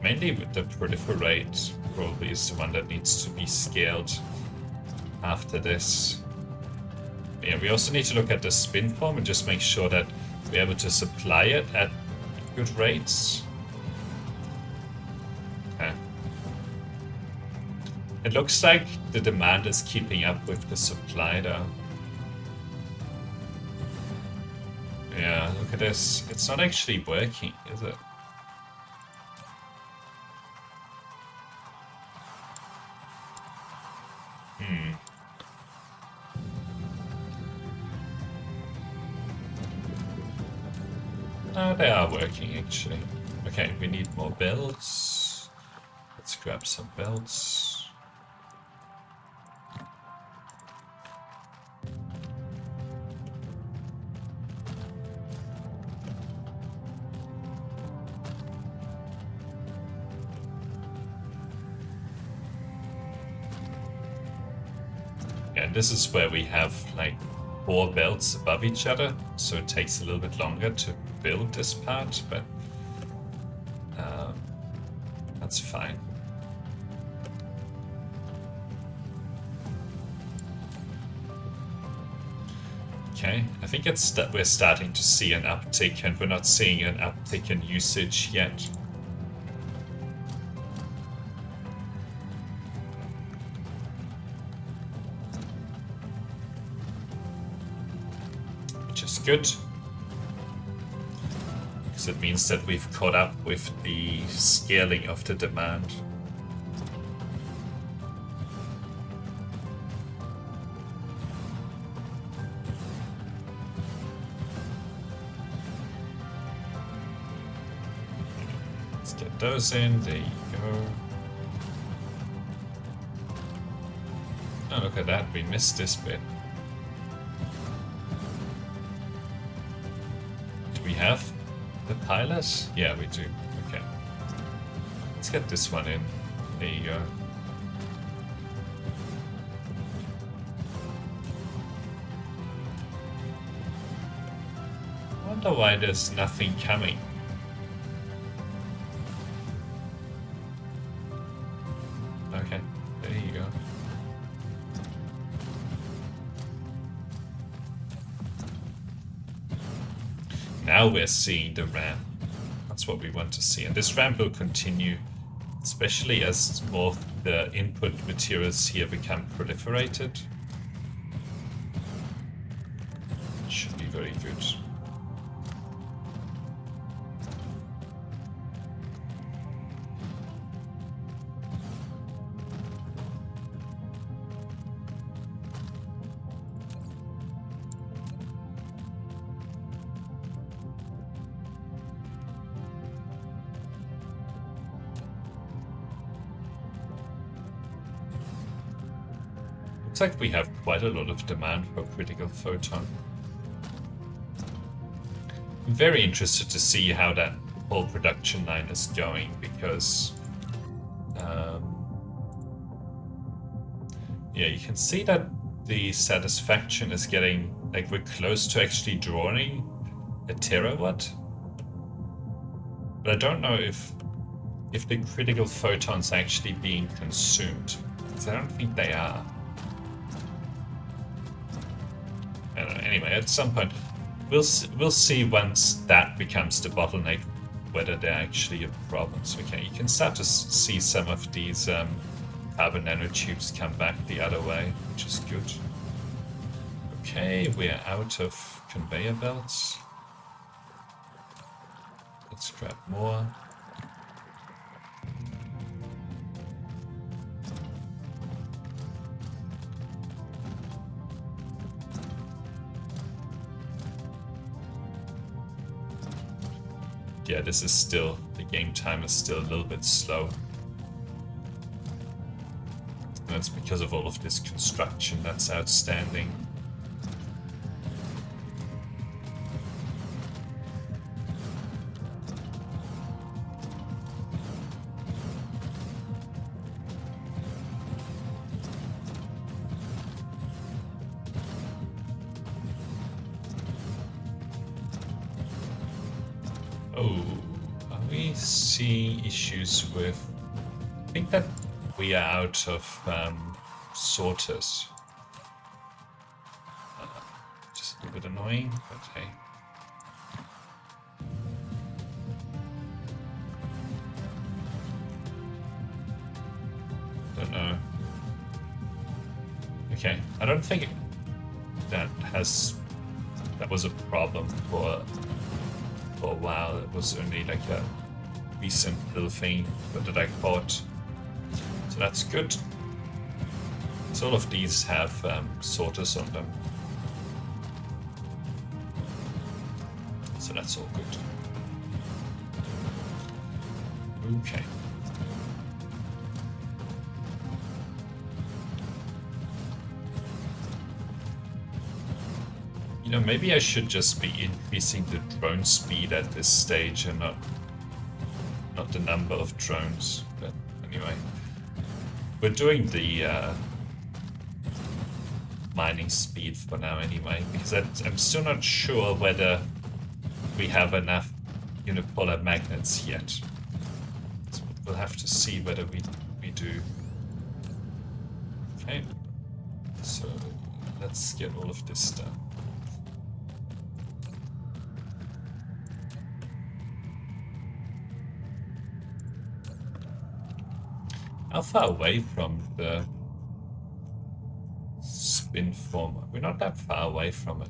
Mainly with the proliferate probably is the one that needs to be scaled after this. Yeah, we also need to look at the spin form and just make sure that we're able to supply it at good rates. Okay. It looks like the demand is keeping up with the supply though. Yeah, look at this. It's not actually working, is it? No, they are working actually. Okay, we need more bells. Let's grab some belts. And this is where we have like 4 belts above each other, so it takes a little bit longer to build this part, but that's fine. Okay, I think it's that we're starting to see an uptick, and we're not seeing an uptick in usage yet. Which is good, because it means that we've caught up with the scaling of the demand. Let's get those in. There you go. Oh, look at that. We missed this bit. Do we have the pilot? Yeah, we do. Okay. Let's get this one in. There you go. I wonder why there's nothing coming. Okay, there you go. Now we're seeing the ramp. That's what we want to see. And this ramp will continue, especially as more of the input materials here become proliferated. It should be very good. Looks like we have quite a lot of demand for critical photon. I'm very interested to see how that whole production line is going, because yeah, you can see that the satisfaction is getting, like, we're close to actually drawing a terawatt. But I don't know if the critical photons are actually being consumed, because I don't think they are. I don't know. Anyway, at some point, we'll see once that becomes the bottleneck, whether they're actually a problem. So you can start to see some of these carbon nanotubes come back the other way, which is good. Okay, we're out of conveyor belts. Let's grab more. Yeah, this is still, the game time is still a little bit slow. That's because of all of this construction that's outstanding. Oh, are we seeing issues with... I think that we are out of sorters. Just a little bit annoying, but hey. Don't know. Okay, I don't think that was a problem for a while. It was only like a recent little thing that I caught. So that's good. So all of these have sorters on them. So that's all good. Okay. know, maybe I should just be increasing the drone speed at this stage and not the number of drones. But anyway, we're doing the mining speed for now anyway, because I'm still not sure whether we have enough unipolar magnets yet. So we'll have to see whether we do. Okay, so let's get all of this done. How far away from the spin form? We're not that far away from it,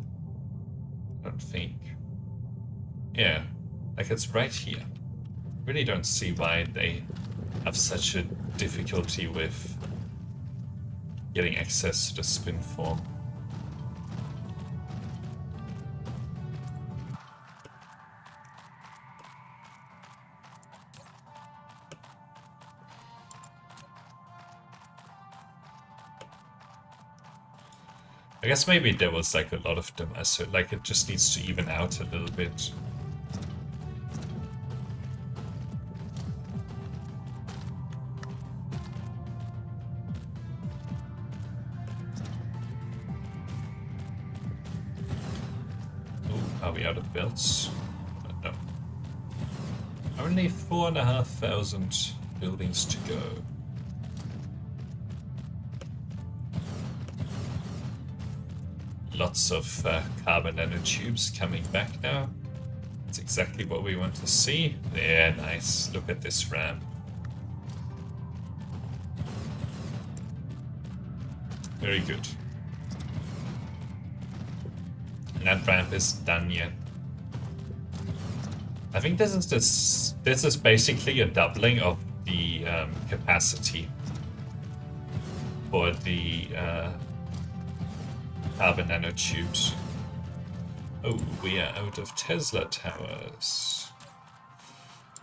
I don't think. Yeah, like it's right here. Really don't see why they have such a difficulty with getting access to the spin form. I guess maybe there was like a lot of them, so like it just needs to even out a little bit. Oh, are we out of belts? No. Only 4,500 buildings to go. Lots of carbon nanotubes coming back now. That's exactly what we want to see. Yeah, nice. Look at this ramp. Very good. And that ramp isn't done yet. I think this is basically a doubling of the capacity for the carbon nanotubes. Oh, we are out of Tesla towers.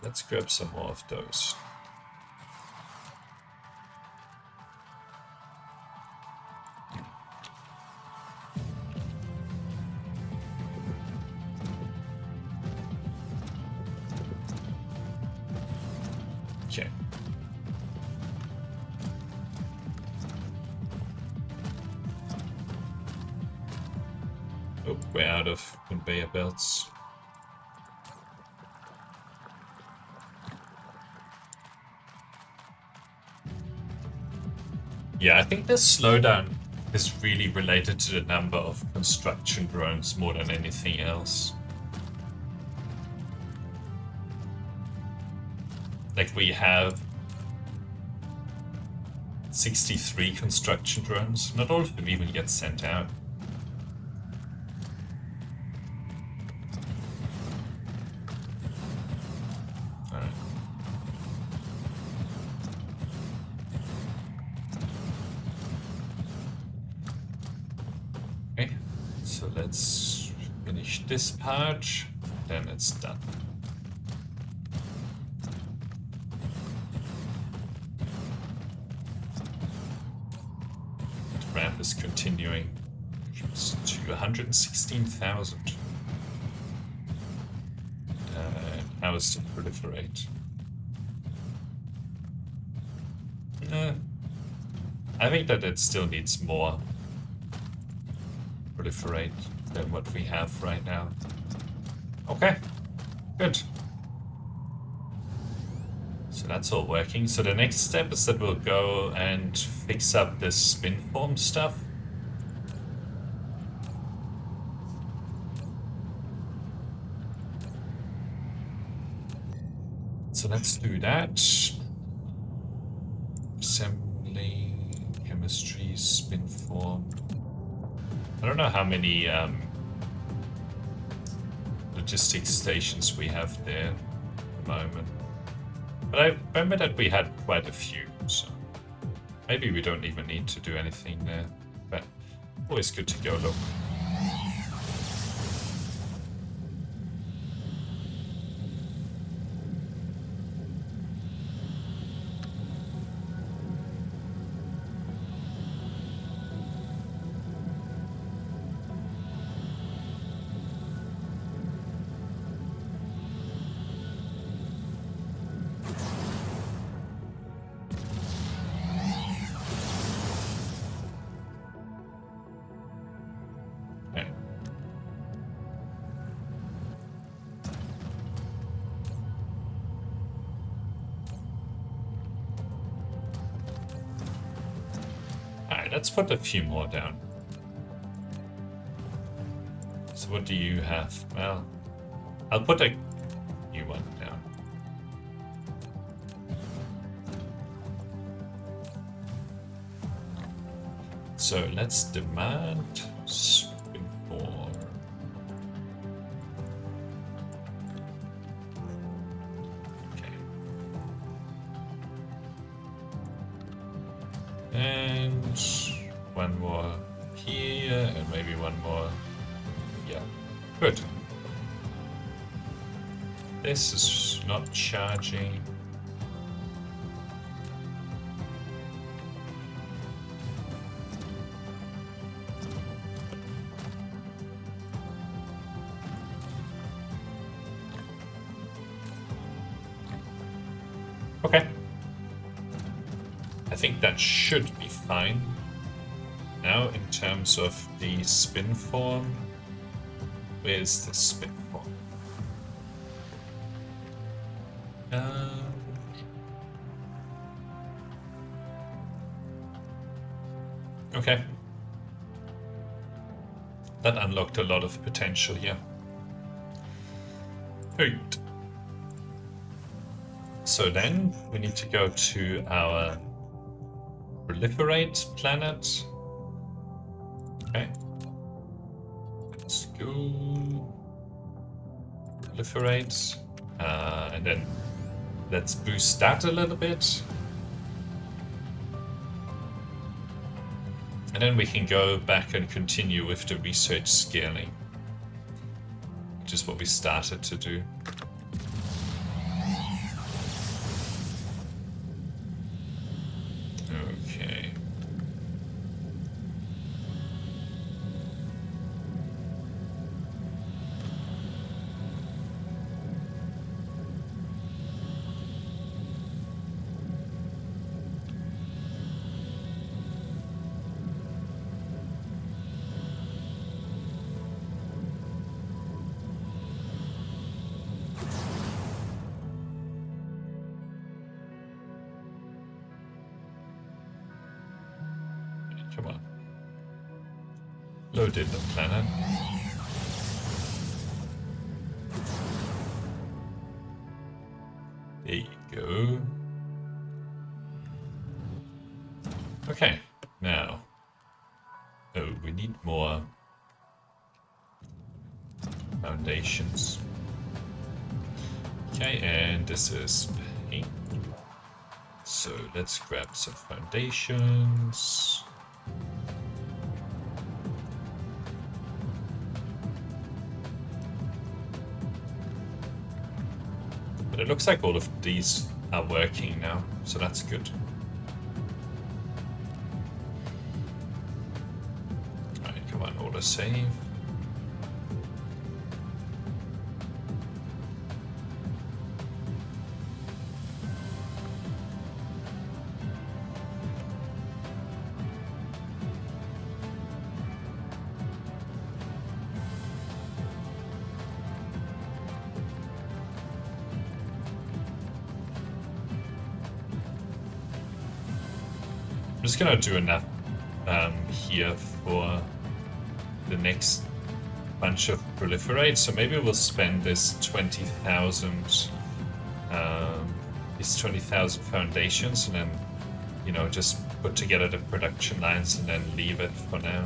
Let's grab some more of those. Okay. Oh, we're out of conveyor belts. Yeah, I think this slowdown is really related to the number of construction drones more than anything else. Like we have 63 construction drones. Not all of them even get sent out. So let's finish this part, then it's done. The ramp is continuing to 116,000. How is to proliferate? I think that it still needs more proliferate than what we have right now. Okay, good. So that's all working. So the next step is that we'll go and fix up this spin form stuff. So let's do that. Assembly, chemistry, spin form. I don't know how many logistics stations we have there at the moment. But I remember that we had quite a few, so maybe we don't even need to do anything there. But always good to go look. let's put a few more down. So what do you have? Well, I'll put a new one down. So let's demand spin 4. Okay. And one more here, and maybe one more. Yeah, good. This is not charging. Okay. I think that should be fine. Now, in terms of the spin form, where's the spin form? Okay. That unlocked a lot of potential here. Right. So then we need to go to our proliferate planet. Okay. Let's go proliferate. And then let's boost that a little bit. And then we can go back and continue with the research scaling, which is what we started to do. Okay. Come on. Loaded the planet. There you go. Okay, now. Oh, we need more foundations. Okay, and this is paint. So let's grab some foundations. But it looks like all of these are working now, so that's good. Alright, come on, auto save. I'm just gonna do enough here for the next bunch of proliferate. So maybe we'll spend this 20,000, these 20,000 foundations, and then, you know, just put together the production lines and then leave it for now.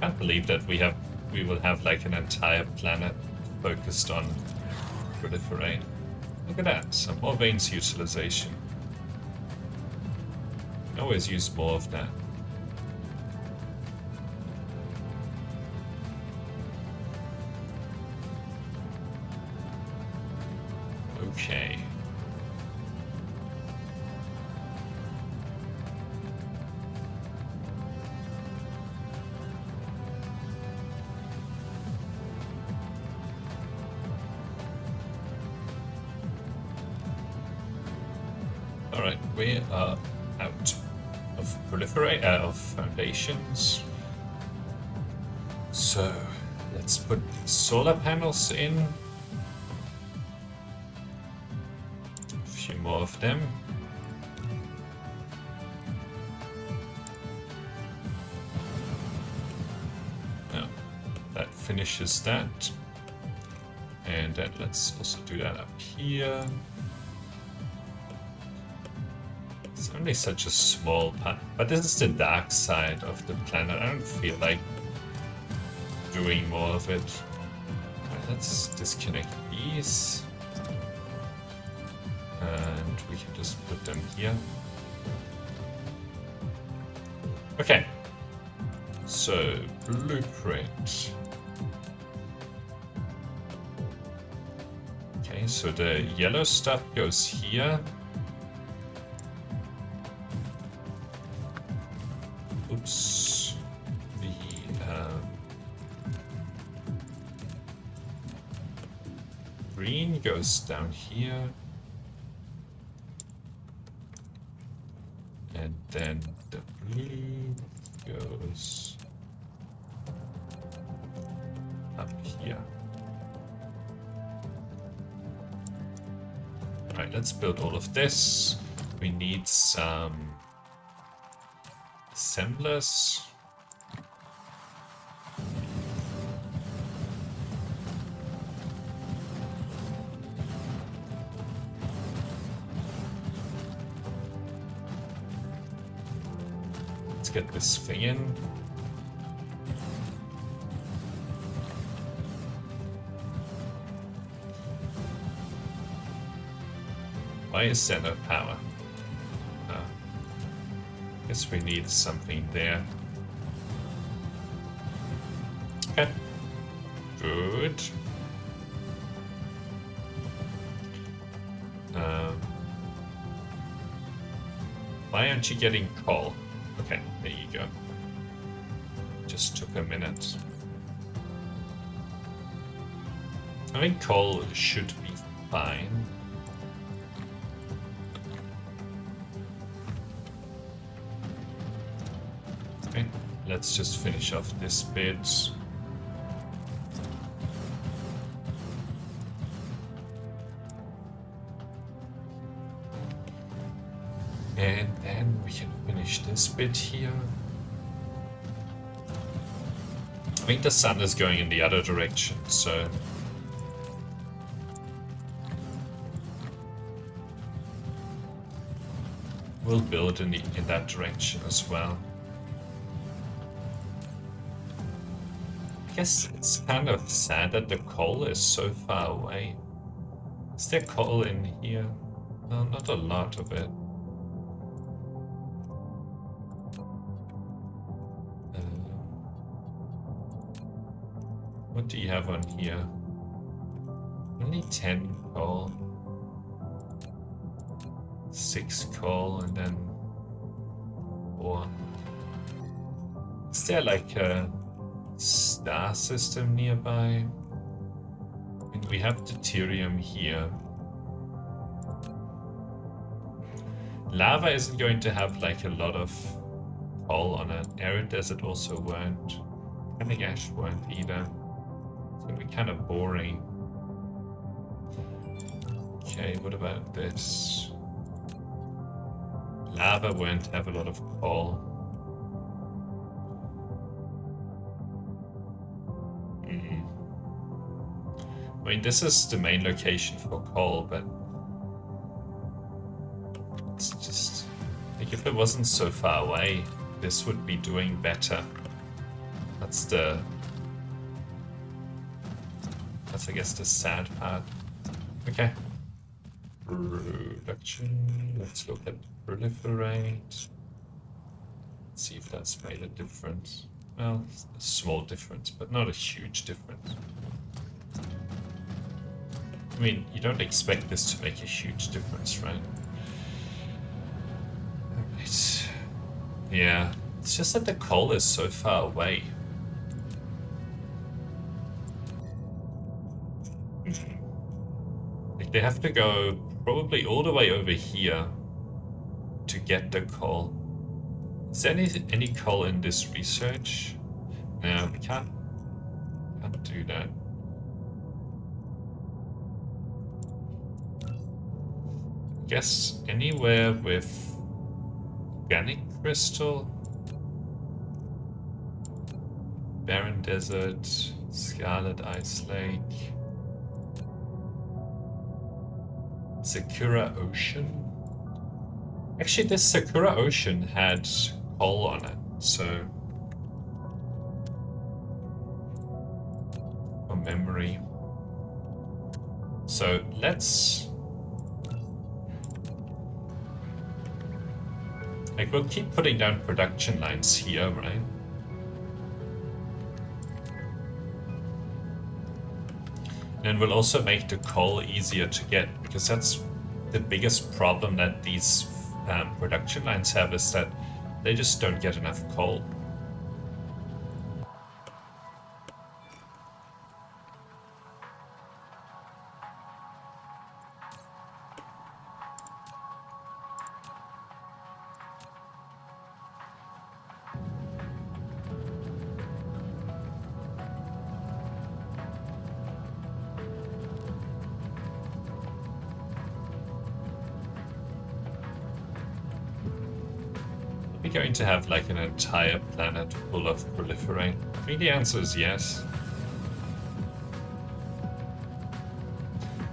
Can't believe that we will have like an entire planet focused on proliferate. Look at that, some more veins utilization. Always use more of that. Okay. All right, we are out of proliferate of foundations. So let's put solar panels in. A few more of them. finishes that. And then let's also do that up here. It's only such a small part, but this is the dark side of the planet. I don't feel like doing more of it. Right, let's disconnect these. And we can just put them here. Okay. So, blueprint. Okay, so the yellow stuff goes here. Oops. The green goes down here. And then the blue goes up here. Right, let's build all of this. We need some assemblers. Let's get this thing in. Why is there no power? Guess we need something there. Okay. Good. Why aren't you getting coal? Okay, there you go. Just took a minute. I think coal should be fine. Okay, let's just finish off this bit. And then we can finish this bit here. I think the sun is going in the other direction, so we'll build in that direction as well. I guess it's kind of sad that the coal is so far away. Is there coal in here? No, not a lot of it. What do you have on here? Only 10 coal. 6 coal and then 4. Is there like a star system nearby? I mean, we have deuterium here. Lava isn't going to have like a lot of coal on it. Arid desert also won't. Panic ash won't either. It's gonna be kind of boring. Okay, what about this? Lava won't have a lot of coal. I mean, this is the main location for coal, but it's just like if it wasn't so far away, this would be doing better. That's I guess the sad part. Okay. Production. Let's look at proliferate. Let's see if that's made a difference. Well, a small difference, but not a huge difference. I mean, you don't expect this to make a huge difference, right? Alright. Yeah, it's just that the coal is so far away. Like, they have to go probably all the way over here to get the coal. Is there any coal in this research? No, we can't do that. I guess anywhere with organic crystal, barren desert, Scarlet Ice Lake. Sakura Ocean. Actually, this Sakura Ocean had coal on it, so from memory. So let's like we'll keep putting down production lines here, right? And we'll also make the coal easier to get, because that's the biggest problem that these production lines have, is that they just don't get enough coal. Going to have like an entire planet full of proliferate? I mean, the answer is yes.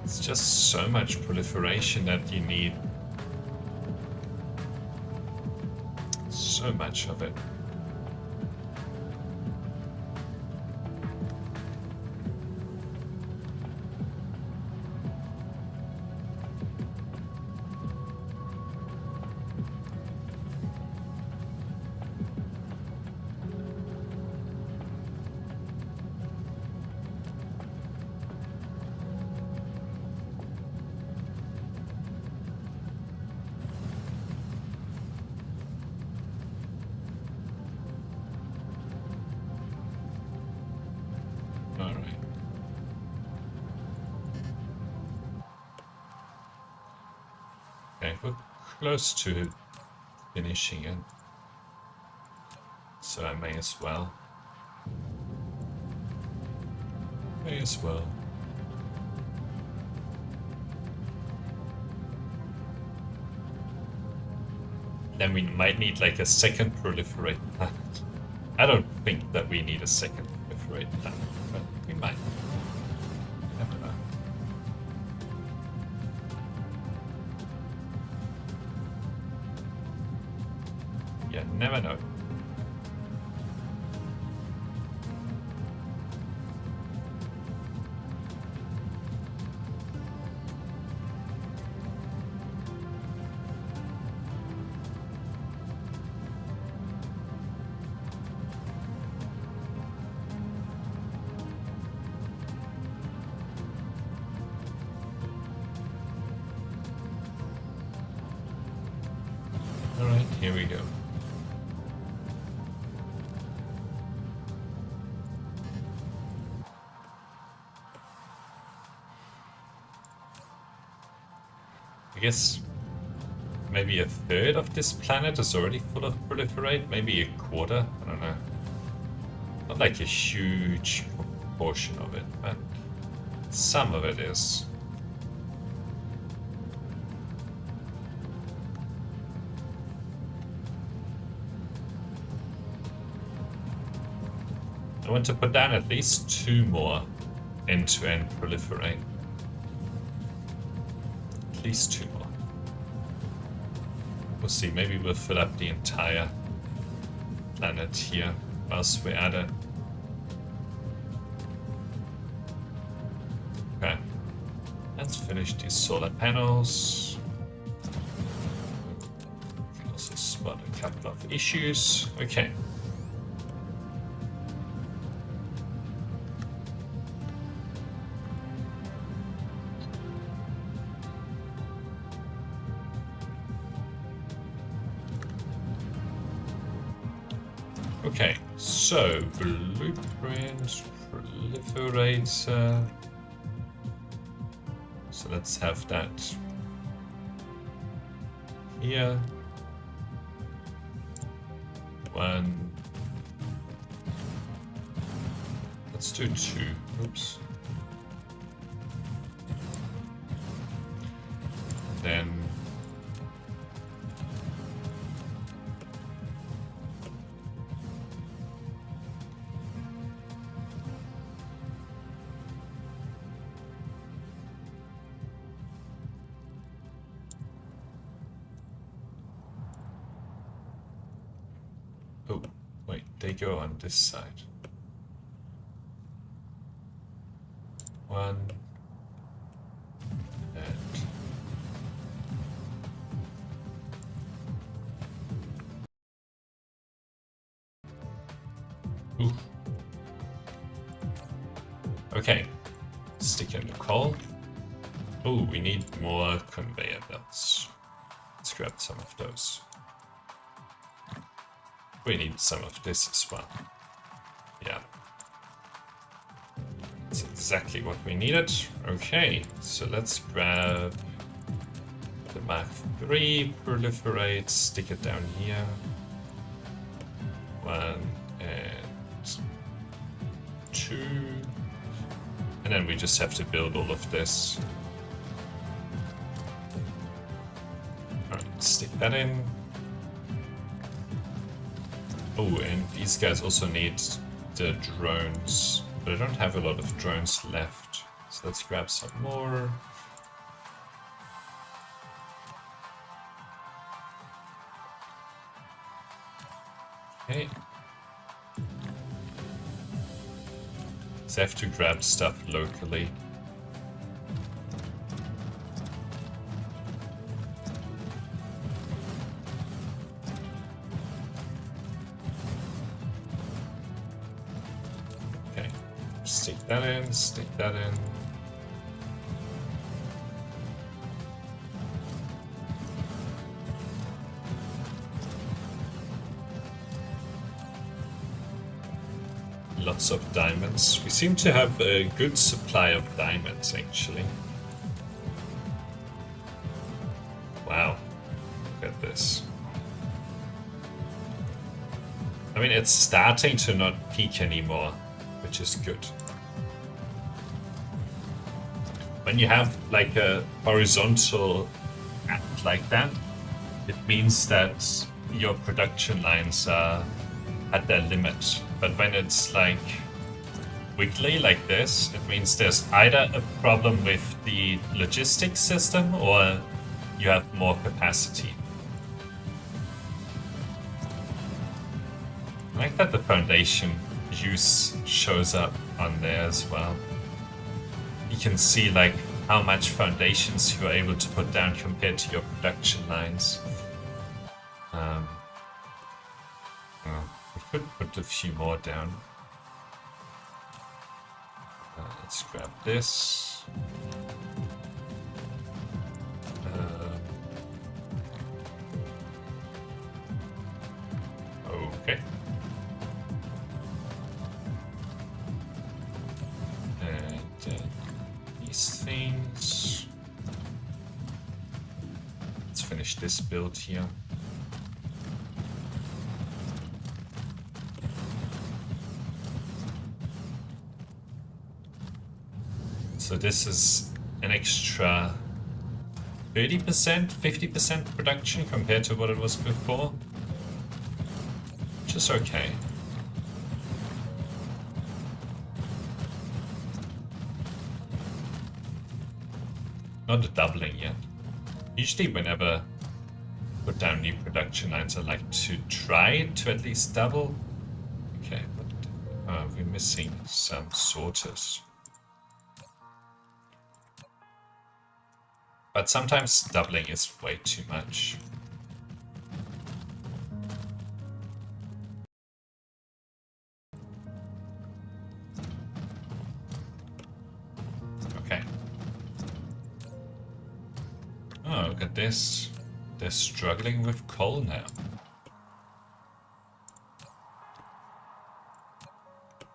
It's just so much proliferation that you need so much of it. We're close to finishing it, so I may as well. Then we might need like a second proliferate planet. I don't think that we need a second proliferate planet, but we might. Never know. Yeah, never know. All right, here we go. I guess maybe a third of this planet is already full of proliferate, maybe a quarter, I don't know. Not like a huge proportion of it, but some of it is. I want to put down at least 2 more end-to-end proliferate. At least 2 more. We'll see, maybe we'll fill up the entire planet here whilst we're at it. Okay, let's finish these solar panels. We can also spot a couple of issues. Okay. Okay, so blueprint, proliferator. So let's have that here. 1. Let's do 2. Oops. Then Oh, wait, they go on this side. One. And... Ooh. Okay. Stick in the coal. Oh, we need more conveyor belts. Let's grab some of those. We need some of this as well. Yeah. That's exactly what we needed. Okay, so let's grab the Mark III, proliferate, stick it down here. 1 and 2. And then we just have to build all of this. Alright, stick that in. Oh, and these guys also need the drones, but I don't have a lot of drones left. So let's grab some more. Okay. So I have to grab stuff locally. Okay, stick that in, stick that in. Lots of diamonds. We seem to have a good supply of diamonds, actually. Wow, look at this. I mean, it's starting to not peak anymore, which is good. When you have like a horizontal gap like that, it means that your production lines are at their limit. But when it's like wiggly like this, it means there's either a problem with the logistics system or you have more capacity. I like that the foundation use shows up on there as well. You can see like how much foundations you are able to put down compared to your production lines. We could put a few more down. Let's grab this. Okay. And these things. Let's finish this build here. So this is an extra 30%, 50% production compared to what it was before. Which is okay. Not a doubling yet. Usually whenever I put down new production lines, I like to try to at least double. Okay, but we're missing some sorters. But sometimes doubling is way too much. Okay. Oh, look at this. They're struggling with coal now.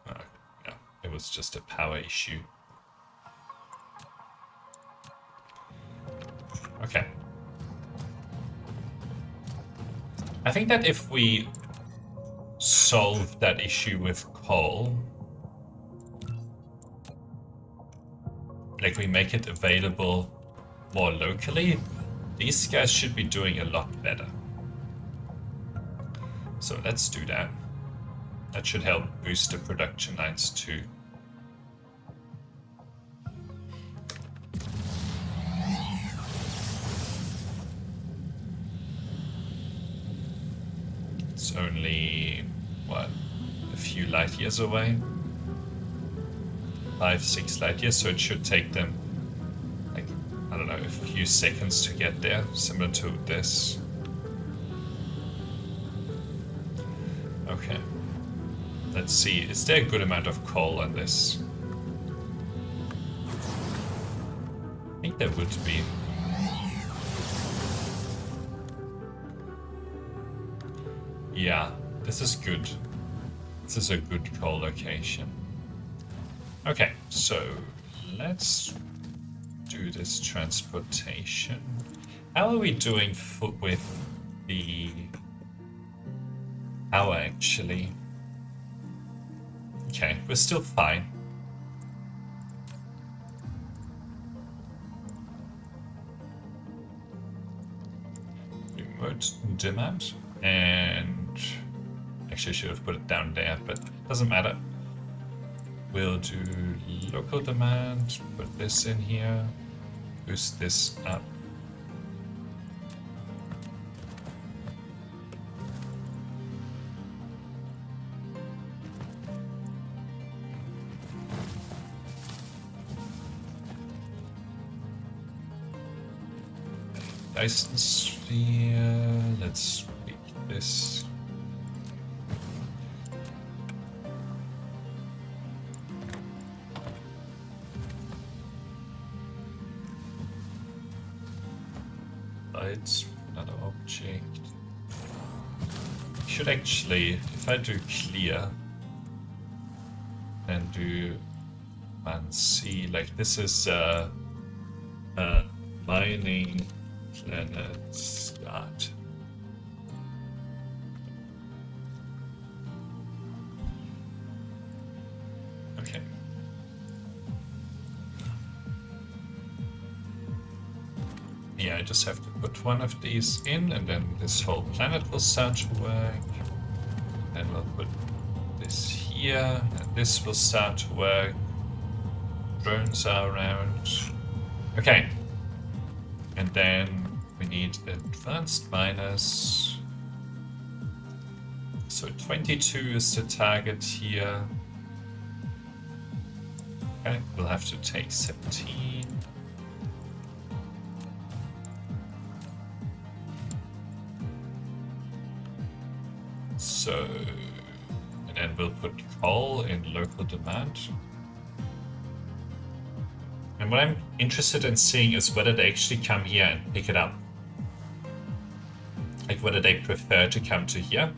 Oh, no, it was just a power issue. Okay. I think that if we solve that issue with coal, like we make it available more locally, these guys should be doing a lot better. So let's do that. That should help boost the production lines too. It's only, what, a few light years away? 5, 6 light years, so it should take them, like, I don't know, a few seconds to get there, similar to this. Okay. Let's see, is there a good amount of coal on this? I think there would be. Yeah, this is good. This is a good coal location. Okay, so let's do this transportation. How are we doing with the power, actually? Okay, we're still fine. Remote demand, and actually I should have put it down there, but doesn't matter. We'll do local demand, put this in here, boost this up. Dyson Sphere, let's make this. Lights, another object. I should actually, if I do clear and do man C, like this is mining planet start. Okay. Yeah, I just have to put one of these in, and then this whole planet will start to work. Then we'll put this here, and this will start to work. Drones are around. Okay. And then we need advanced miners. So 22 is the target here. Okay, we'll have to take 17. So, and then we'll put coal in local demand. And what I'm interested in seeing is whether they actually come here and pick it up. Like whether they prefer to come to here.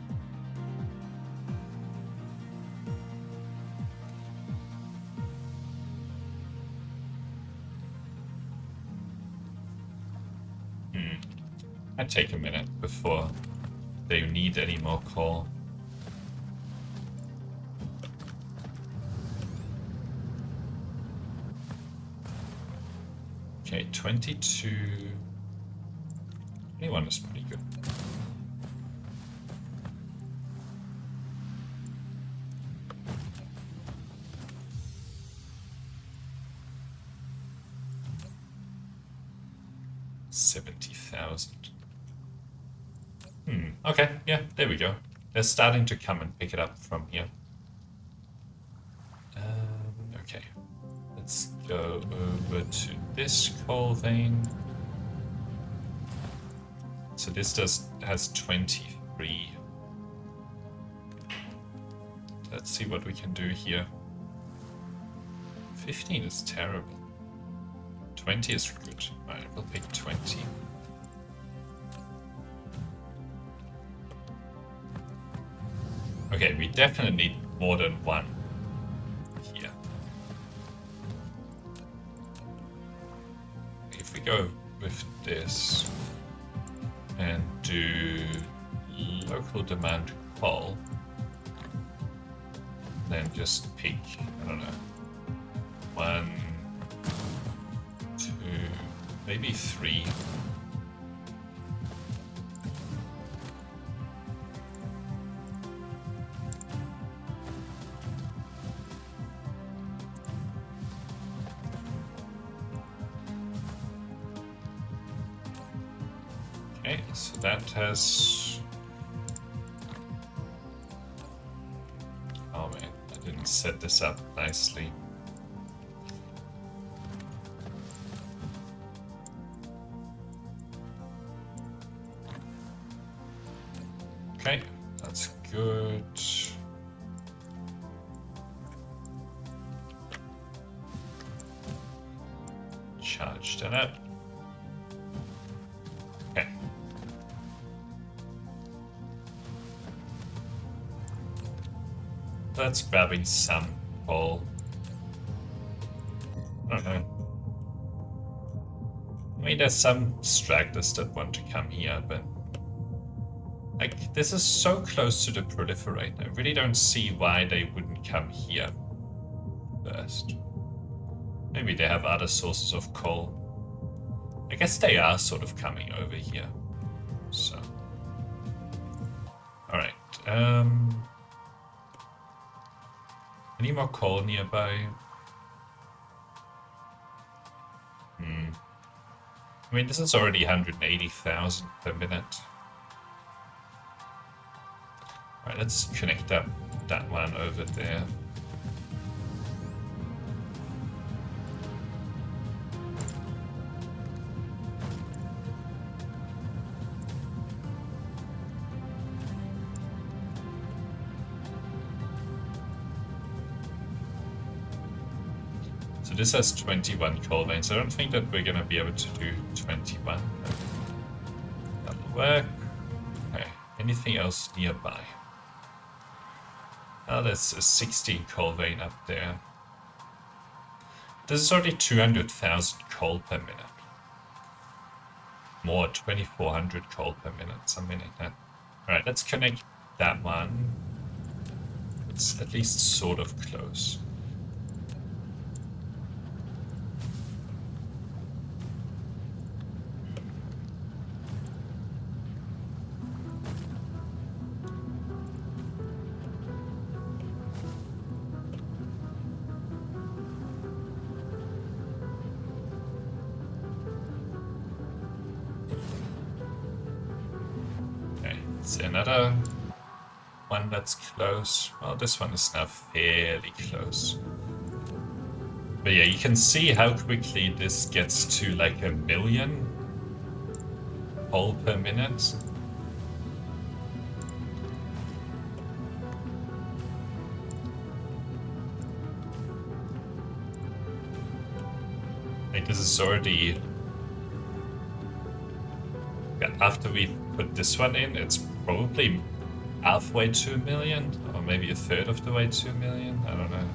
I'd take a minute before they need any more coal. Okay, 22. 21 is pretty good. $70,000. Okay, yeah, there we go. They're starting to come and pick it up from here. Okay, let's go over to this coal vein. So this has 23. Let's see what we can do here. 15 is terrible. 20 is good. Alright, we'll pick 20. Okay, we definitely need more than one here. If we go with this and do local demand coal, then just pick, I don't know, 1, 2, maybe 3. Okay, so that has set this up nicely. Okay, that's good. Charge that up. Okay. That's grabbing some coal. I don't know. I mean, there's some stragglers that want to come here, but like, this is so close to the proliferate. I really don't see why they wouldn't come here first. Maybe they have other sources of coal. I guess they are sort of coming over here. So. Alright. Any more coal nearby? I mean, this is already 180,000 per minute. Alright, let's connect up that one over there. So this has 21 coal veins. I don't think that we're going to be able to do 21. That'll work. Okay, anything else nearby? Oh, there's a 16 coal vein up there. This is already 200,000 coal per minute. More, 2,400 coal per minute, something like that. Alright, let's connect that one. It's at least sort of close. Another one that's close. Well, this one is now fairly close. But yeah, you can see how quickly this gets to like 1 million coal per minute. Like, this is already... Yeah, after we put this one in, it's probably halfway to 1 million, or maybe a third of the way to 1 million. I don't know.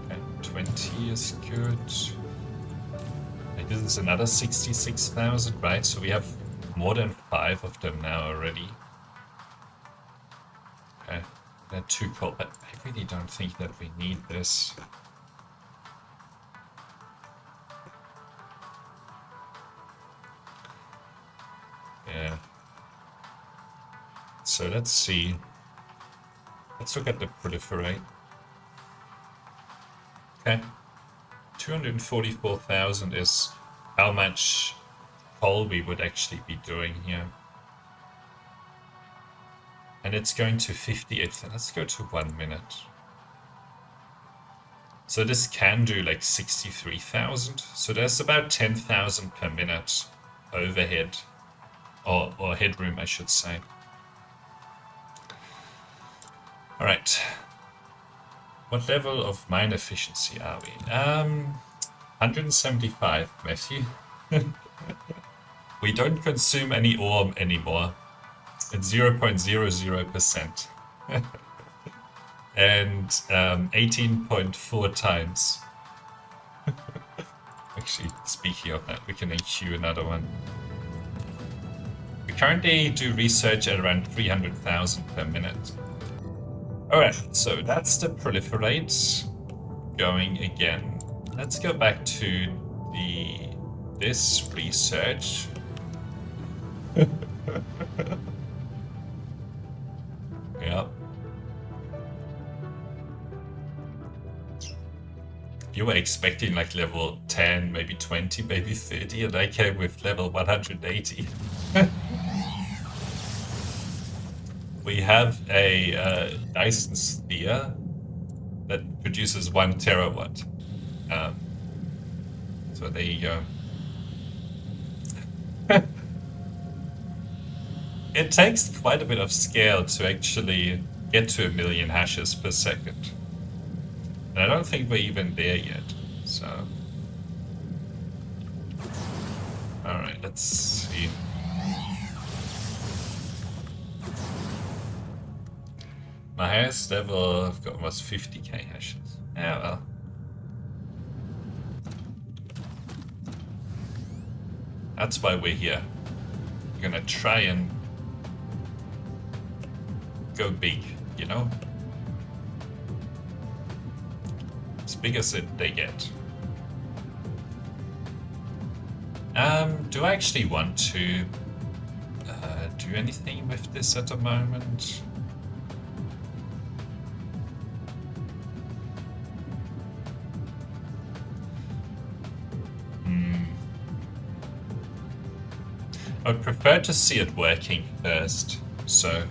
Okay, 20 is good. Like, this is another 66,000, right? So we have more than 5 of them now already. Okay, they're too cold, but I really don't think that we need this. Yeah. So let's see. Let's look at the proliferate. Okay. 244,000 is how much coal we would actually be doing here. And it's going to 58. Let's go to 1 minute. So this can do like 63,000. So there's about 10,000 per minute overhead. Or headroom, I should say. Alright. What level of mine efficiency are we? 175, Matthew. We don't consume any ore anymore. It's 0.00%. And 18.4 times. Actually, speaking of that, we can HQ another one. We currently do research at around 300,000 per minute. Alright, so that's the proliferate going again. Let's go back to this research. Yep. You were expecting like level 10, maybe 20, maybe 30, and I came with level 180. we have a Dyson Sphere that produces 1 terawatt. So there you go. It takes quite a bit of scale to actually get to 1,000,000 hashes per second. And I don't think we're even there yet, so... Alright, let's see. My highest level, I've got almost 50k hashes. Yeah, well. That's why we're here. We're gonna try and go big, you know? As big as they get. Do I actually want to do anything with this at the moment? I'd prefer to see it working first. So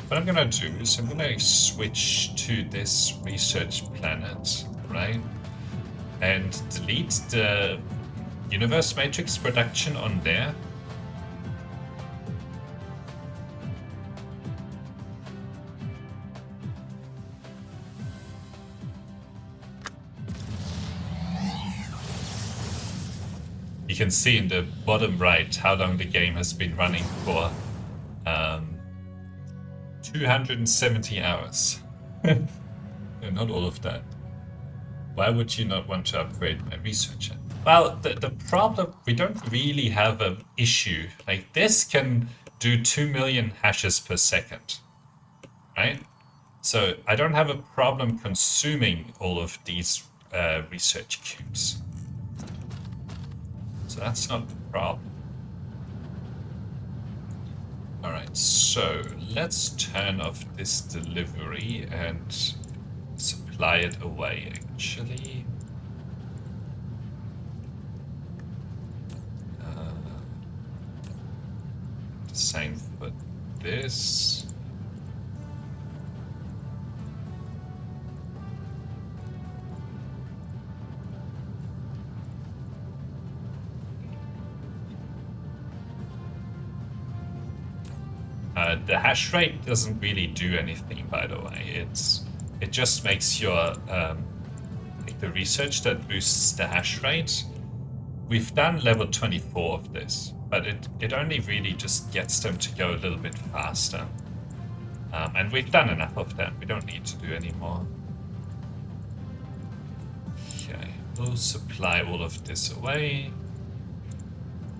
what I'm gonna do is I'm gonna switch to this research planet, right? And delete the universe matrix production on there. You can see in the bottom right how long the game has been running for. 270 hours. No, not all of that. Why would you not want to upgrade my researcher? Well, the problem, we don't really have an issue. Like, this can do 2 million hashes per second, right? So I don't have a problem consuming all of these research cubes. So that's not the problem. Alright, so let's turn off this delivery and supply it away, actually. Same for this. The hash rate doesn't really do anything, by the way. It just makes your like the research that boosts the hash rate. We've done level 24 of this, but it only really just gets them to go a little bit faster. And we've done enough of them. We don't need to do any more. Okay, we'll supply all of this away.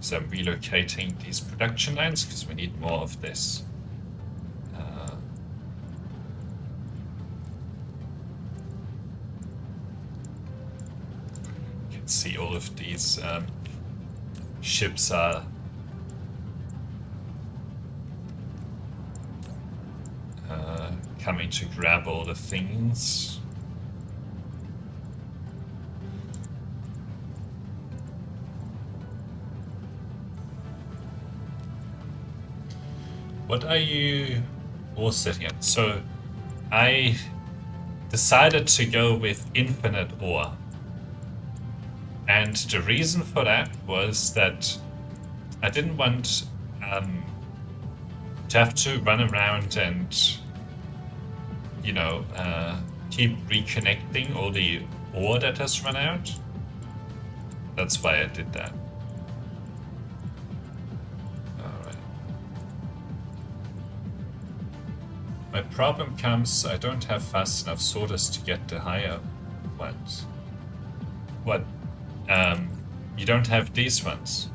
So I'm relocating these production lines because we need more of this. You can see all of these ships are coming to grab all the things. What are you all setting at? So I decided to go with infinite ore. And the reason for that was that I didn't want to have to run around and, you know, keep reconnecting all the ore that has run out. That's why I did that. My problem comes, I don't have fast enough sorters to get the higher ones. What? You don't have these ones?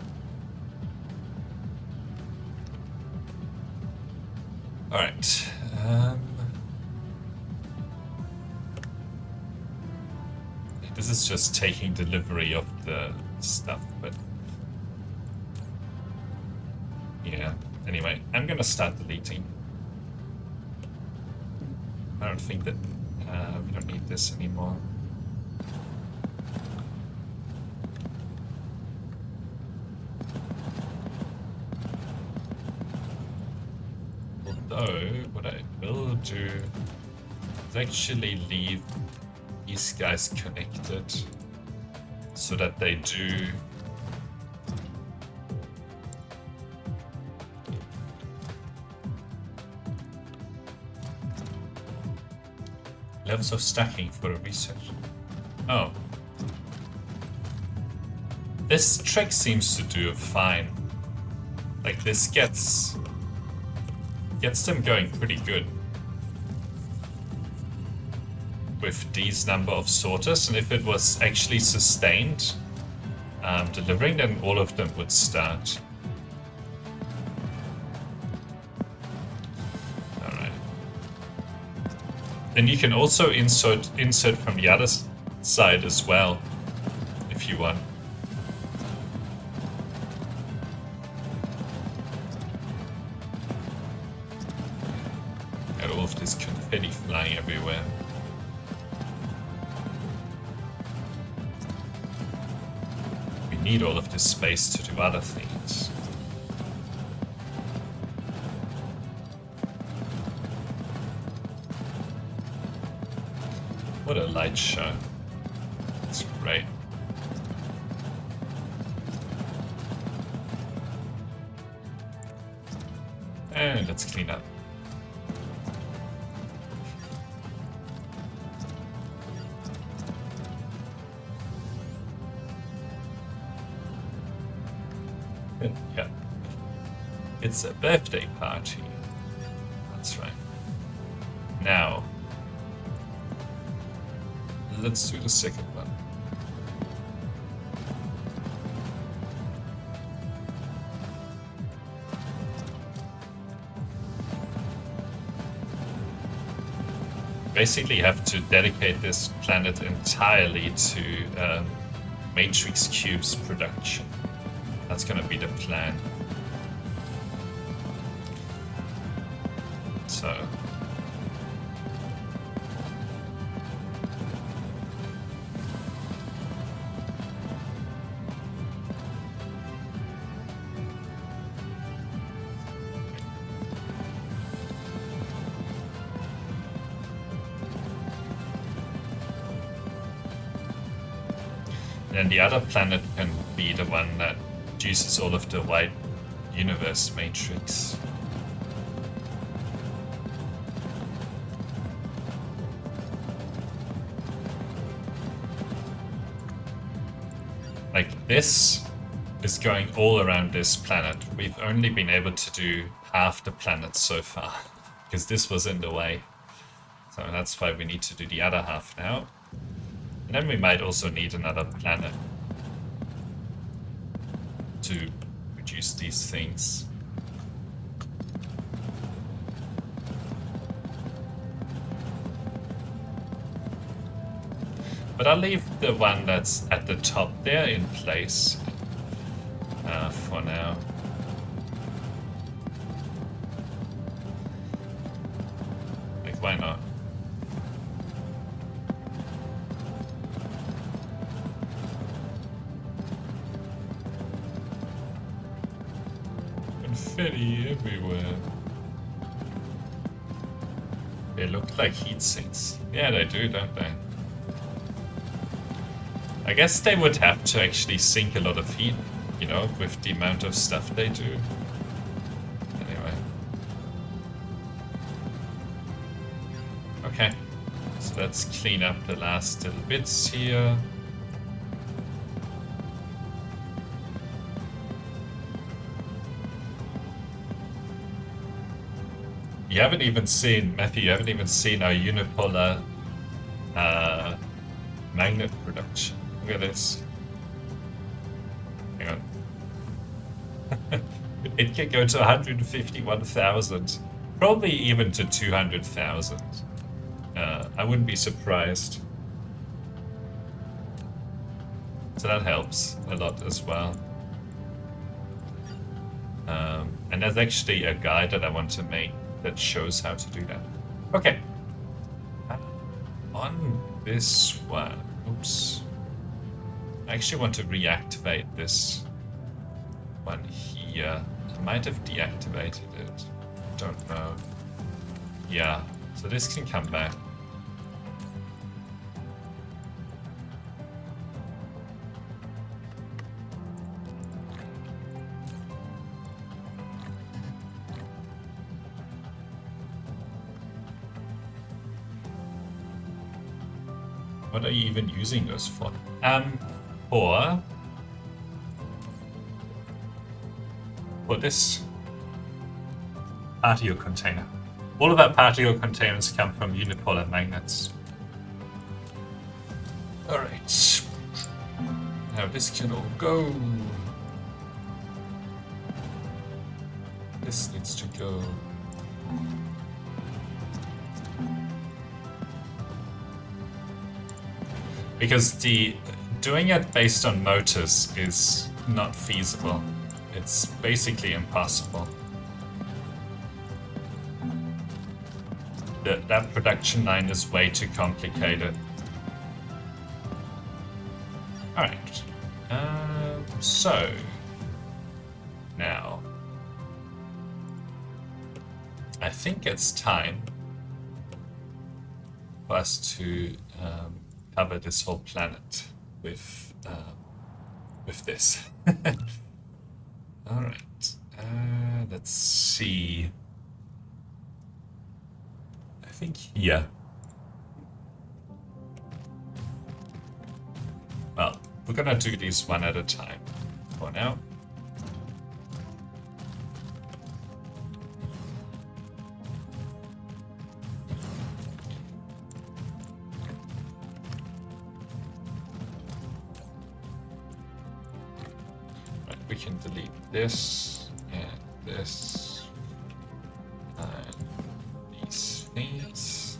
Alright. This is just taking delivery of the stuff, but... yeah, anyway, I'm gonna start deleting. I don't think that we don't need this anymore. Hold So, what I will do is actually leave these guys connected so that they do levels of stacking for a research. Oh. This trick seems to do fine. Like, this gets them going pretty good with these number of sorters, and if it was actually sustained delivering, then all of them would start. Alright. Then you can also insert from the other side as well, if you want. All of this confetti flying everywhere. We need all of this space to do other things. What a light show. It's great. And let's clean up. Yeah. It's a birthday party. That's right. Now, let's do the second one. Basically have to dedicate this planet entirely to matrix cubes production. That's gonna be the plan. So and the other planet can be the one that uses all of the white universe matrix. Like, this is going all around this planet. We've only been able to do half the planet so far, because this was in the way. So that's why we need to do the other half now. And then we might also need another planet to produce these things. But I'll leave the one that's at the top there in place for now. Like, why not? Confetti everywhere. They look like heat sinks. Yeah, they do, don't they? I guess they would have to actually sink a lot of heat, you know, with the amount of stuff they do. Anyway. Okay. So let's clean up the last little bits here. You haven't even seen, Matthew, you haven't even seen our unipolar magnet production. Look at this. Hang on. It can go to 151,000. Probably even to 200,000. I wouldn't be surprised. So that helps a lot as well. And there's actually a guide that I want to make that shows how to do that. Okay. On this one, oops. I actually want to reactivate this one here. I might have deactivated it. Don't know. Yeah, so this can come back. What are you even using those for? For this patio container. All of our patio containers come from Unipolar magnets. Alright. Now this can all go. This needs to go. Because doing it based on motors is not feasible. It's basically impossible. That production line is way too complicated. Alright. So now I think it's time for us to cover this whole planet with this. All right. Let's see. I think here. Well, we're gonna do these one at a time for now. We can delete this and this and these things.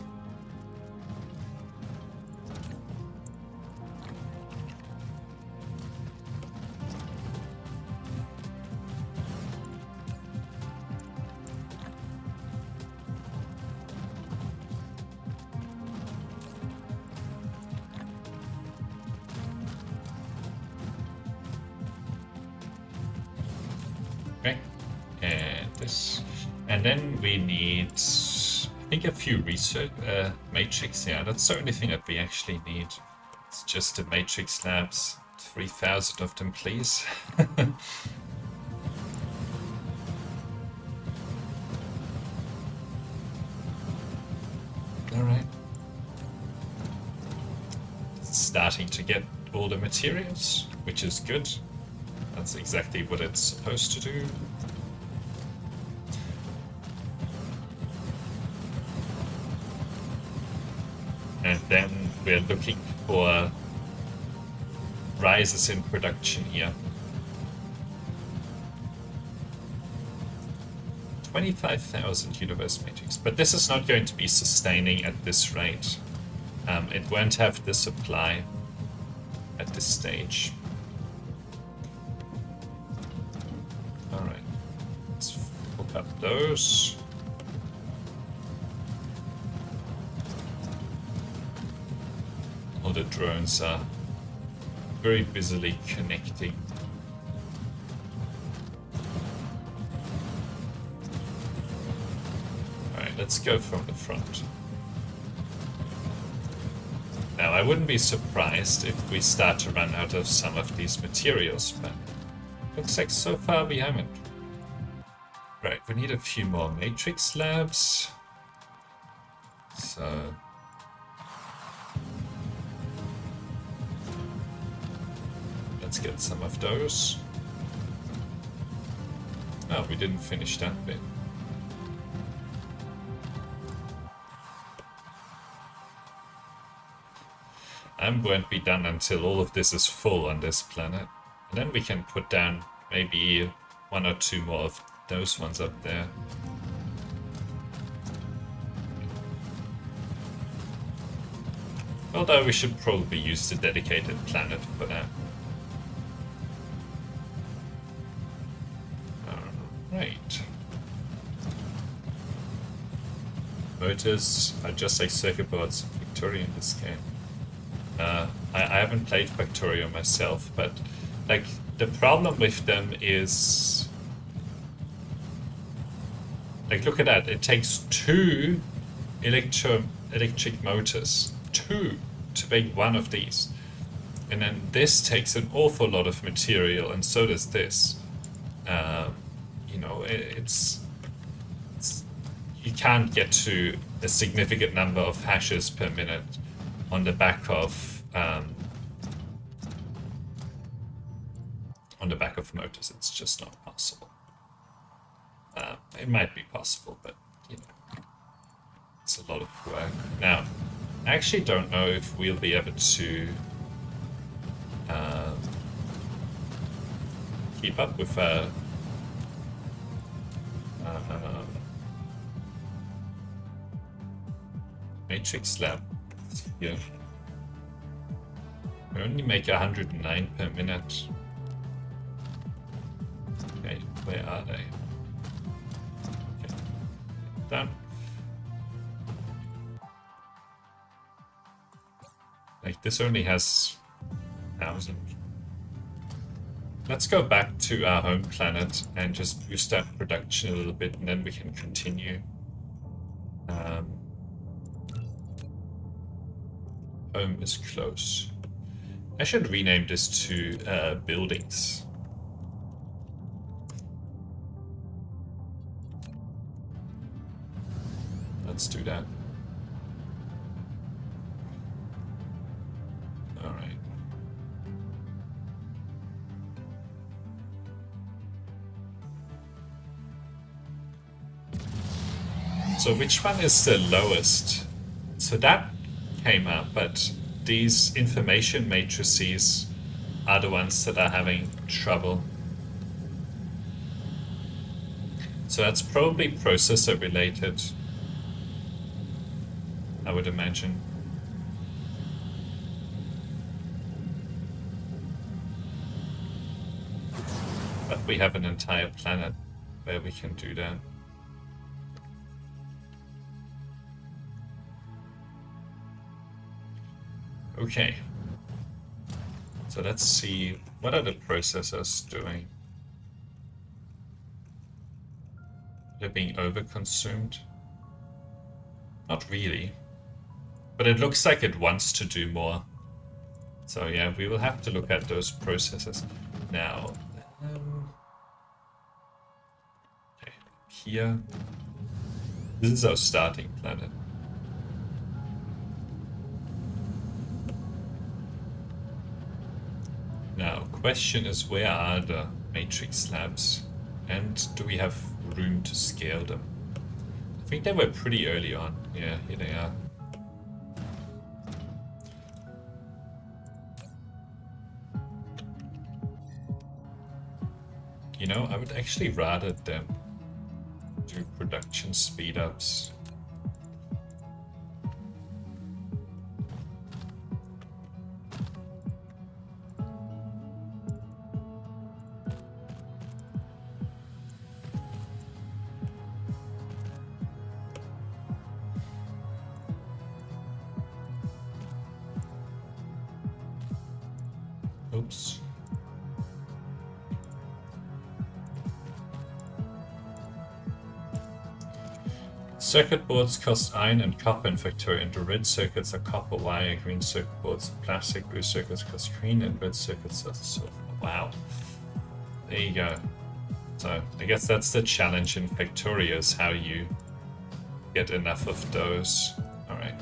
And then we need, I think, a few research matrix. Yeah, that's the only thing that we actually need. It's just the matrix labs. 3,000 of them, please. All right. Starting to get all the materials, which is good. That's exactly what it's supposed to do. And then we're looking for rises in production here. 25,000 universe matrix, but this is not going to be sustaining at this rate. It won't have the supply at this stage. All right, let's hook up those. All the drones are very busily connecting. Alright, let's go from the front. Now, I wouldn't be surprised if we start to run out of some of these materials, but looks like so far we haven't. Right, we need a few more matrix labs. So let's get some of those. Oh, we didn't finish that bit. And won't be done until all of this is full on this planet. And then we can put down maybe one or two more of those ones up there. Although we should probably use the dedicated planet for that. Right. Motors are just like circuit boards in Victoria in this game. I haven't played Factorio myself, but like the problem with them is, like, look at that. It takes 2 electric motors, 2 to make one of these. And then this takes an awful lot of material, and so does this. You know, it's you can't get to a significant number of hashes per minute on the back of motors. It's just not possible. It might be possible, but you know, it's a lot of work. Now, I actually don't know if we'll be able to keep up with matrix slab here. We only make 109 per minute. Okay, where are they? Okay, done. Like, this only has 1,000. Let's go back to our home planet and just boost that production a little bit, and then we can continue. Home is close. I should rename this to buildings. Let's do that. All right. So which one is the lowest? So that came up, but these information matrices are the ones that are having trouble. So that's probably processor related, I would imagine. But we have an entire planet where we can do that. Okay. So let's see, what are the processors doing? They're being overconsumed? Not really. But it looks like it wants to do more. So yeah, we will have to look at those processors. Now, okay, here, this is our starting planet. Now, question is, where are the matrix slabs? And do we have room to scale them? I think they were pretty early on. Yeah, here they are. You know, I would actually rather them do production speed-ups. Oops. Circuit boards cost iron and copper in Factorio, and the red circuits are copper wire, green circuit boards are plastic, blue circuits cost green, and red circuits are silver. Wow. There you go. So I guess that's the challenge in Factorio, is how you get enough of those. Alright.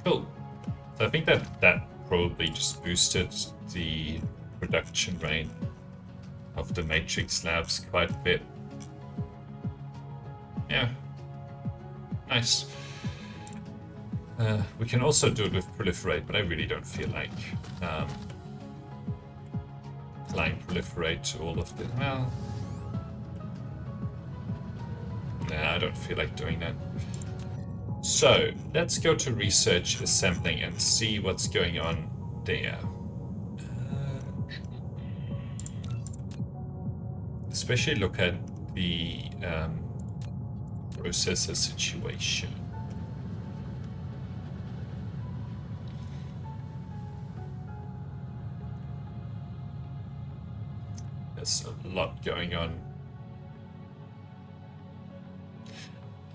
Cool. So I think that probably just boosted the production rate of the matrix slabs quite a bit. Yeah. Nice. We can also do it with proliferate, but I really don't feel like applying proliferate to all of the... Well... Nah, I don't feel like doing that. So, let's go to research assembling and see what's going on there. Especially look at the processor situation. There's a lot going on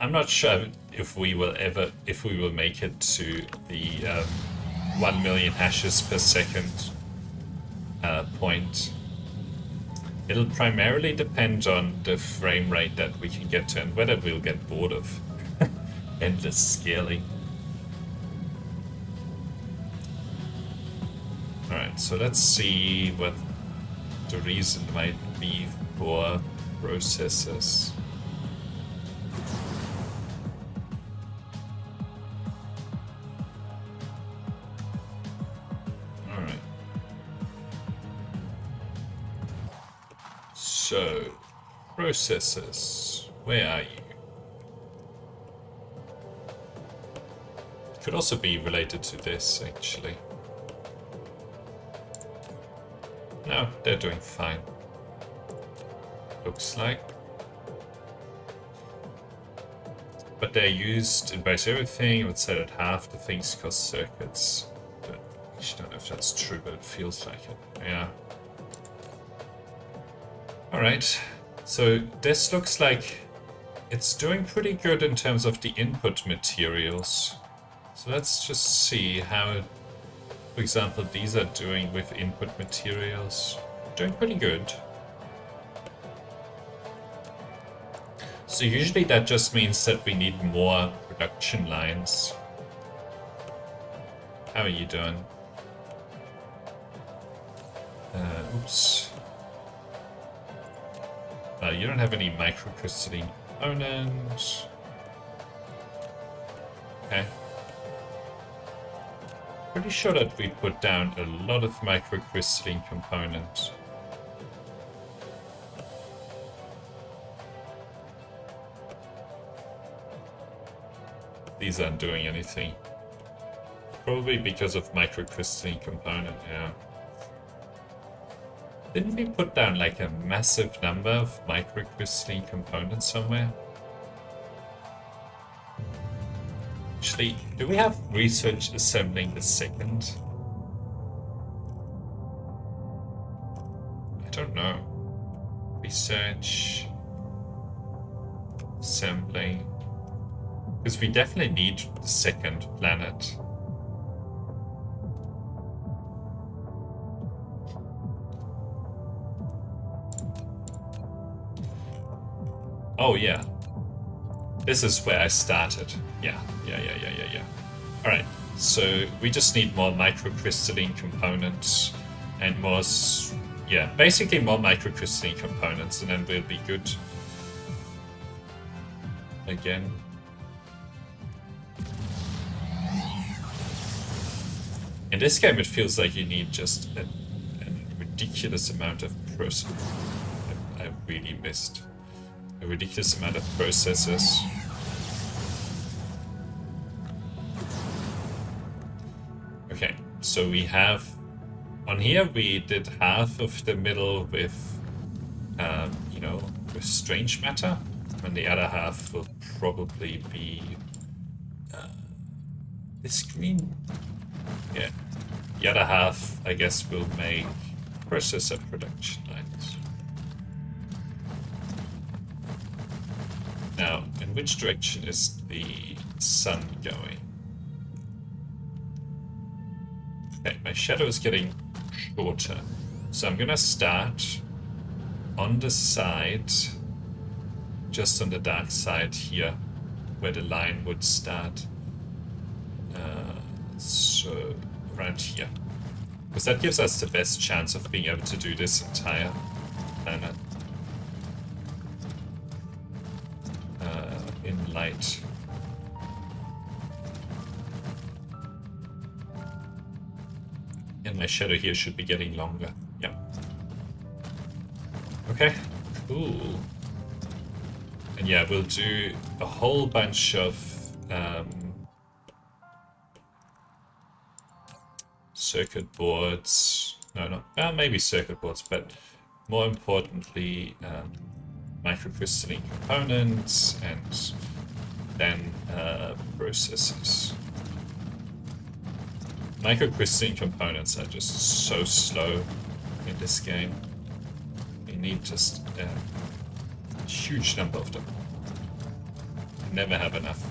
I'm not sure if we will make it to the 1 million hashes per second point. It'll primarily depend on the frame rate that we can get to and whether we'll get bored of endless scaling. Alright, so let's see what the reason might be for processors. Alright. So, processors, where are you? Could also be related to this, actually. No, they're doing fine. Looks like. But they're used in basically everything. I would say that half the things cost circuits. But I actually don't know if that's true, but it feels like it. Yeah. Alright. So this looks like it's doing pretty good in terms of the input materials. So let's just see how, for example, these are doing with input materials. Doing pretty good. So usually that just means that we need more production lines. How are you doing? Oops. You don't have any microcrystalline components. Okay. Pretty sure that we put down a lot of microcrystalline components. These aren't doing anything. Probably because of microcrystalline component, yeah. Didn't we put down like a massive number of microcrystalline components somewhere? Actually, do we have research assembling the second? I don't know. Research assembling. Because we definitely need the second planet. Oh yeah. This is where I started. Yeah. Alright, so we just need more microcrystalline components and more, basically more microcrystalline components, and then we'll be good. Again. In this game, it feels like you need just a ridiculous amount of processors. I really missed a ridiculous amount of processors. Okay, so we have on here we did half of the middle with, with strange matter, and the other half will probably be this green. Yeah, the other half, I guess, will make processor production lines. Now, in which direction is the sun going? Okay, my shadow is getting shorter. So I'm gonna start on the side, just on the dark side here, where the line would start. So around here. Because that gives us the best chance of being able to do this entire planet. In light. And my shadow here should be getting longer. Yeah. Okay, cool. And yeah, we'll do a whole bunch of circuit boards. No, maybe circuit boards, but more importantly, microcrystalline components and then processors. Microcrystalline components are just so slow in this game. You need just a huge number of them. Never have enough.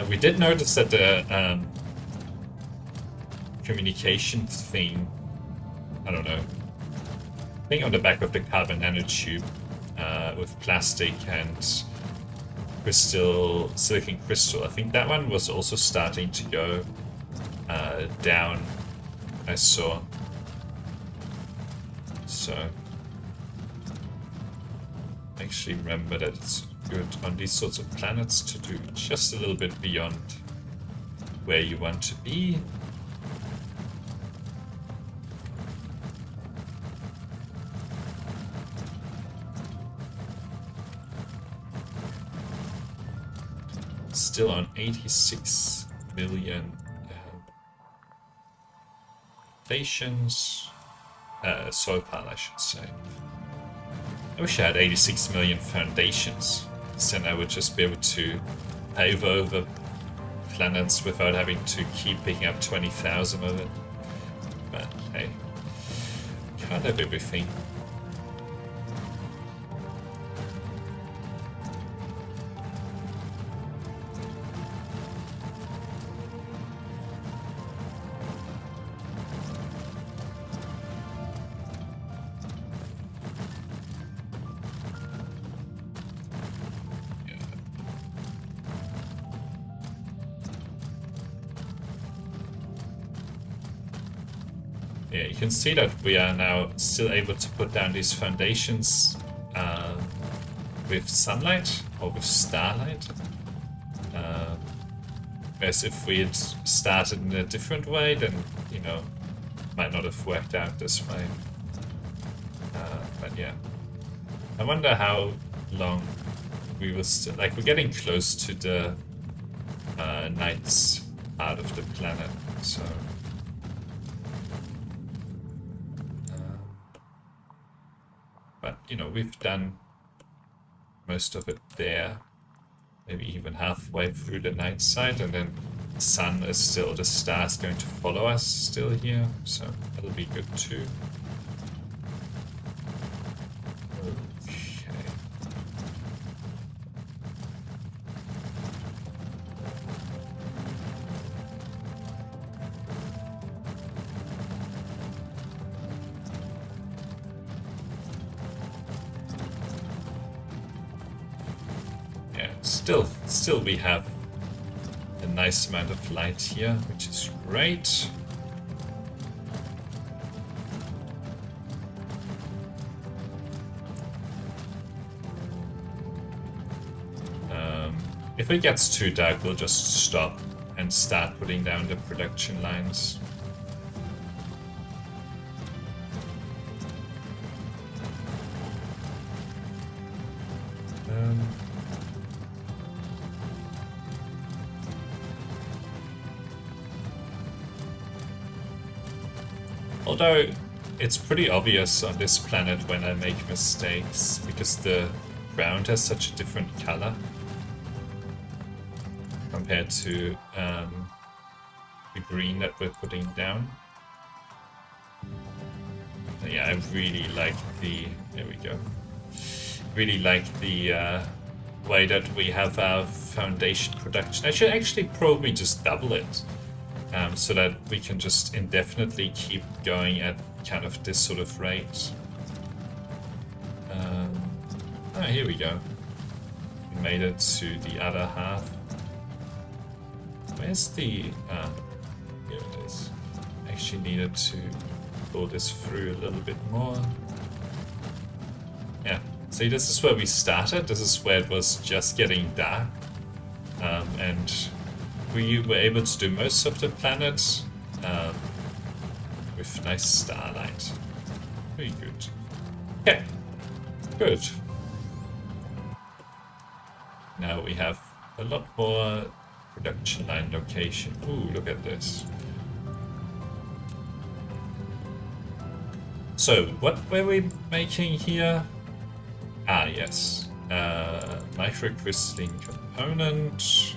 We did notice that the communication thing, I don't know, thing on the back of the carbon nanotube with plastic and silicon crystal, I think that one was also starting to go down, I saw. So actually remember that it's good on these sorts of planets to do just a little bit beyond where you want to be. Still on 86 million stations. Soil pile, I should say. I wish I had 86 million foundations. So then I would just be able to pave over planets without having to keep picking up 20,000 of it. But hey, can't have everything. Yeah, you can see that we are now still able to put down these foundations with sunlight or with starlight. Whereas if we had started in a different way, then, you know, might not have worked out this way. But yeah, I wonder how long we will still, like, we're getting close to the nights out of the planet, so. But, you know, we've done most of it there. Maybe even halfway through the night side, and then the sun is still, the stars going to follow us still here, so that'll be good too. Okay. Still we have a nice amount of light here, which is great. If it gets too dark, we'll just stop and start putting down the production lines. Although it's pretty obvious on this planet when I make mistakes, because the ground has such a different color compared to the green that we're putting down. Yeah, I really like the, there we go, really like the way that we have our foundation production. I should actually probably just double it. So that we can just indefinitely keep going at kind of this sort of rate. Here we go. We made it to the other half. Where's the... here it is. Actually needed to pull this through a little bit more. Yeah, see, this is where we started. This is where it was just getting dark. And we were able to do most of the planet with nice starlight. Very good. Okay, good. Now we have a lot more production line location. Ooh, look at this. So, what were we making here? Ah, yes. Microcrystalline component.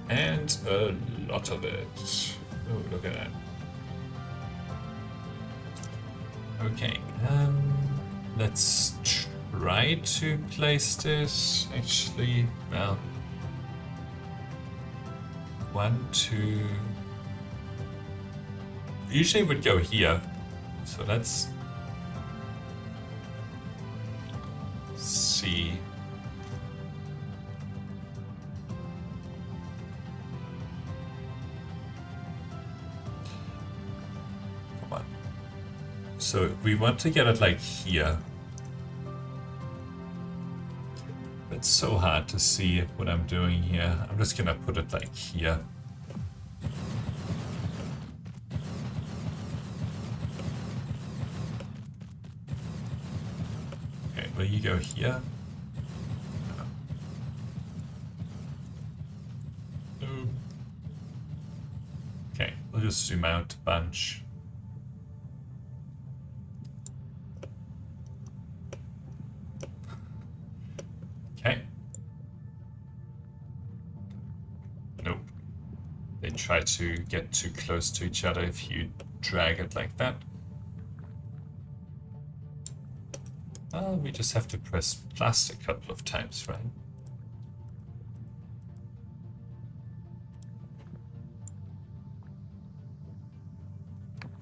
And a lot of it. Oh, look at that. Okay, let's try to place this. Actually, well, 1, 2. Usually would go here, so let's see. Come on. So we want to get it like here. It's so hard to see what I'm doing here. I'm just gonna put it like here. Okay, will you go here? No. Okay, we'll just zoom out a bunch. Okay. Nope. They try to get too close to each other if you drag it like that. Well, we just have to press plus a couple of times, right?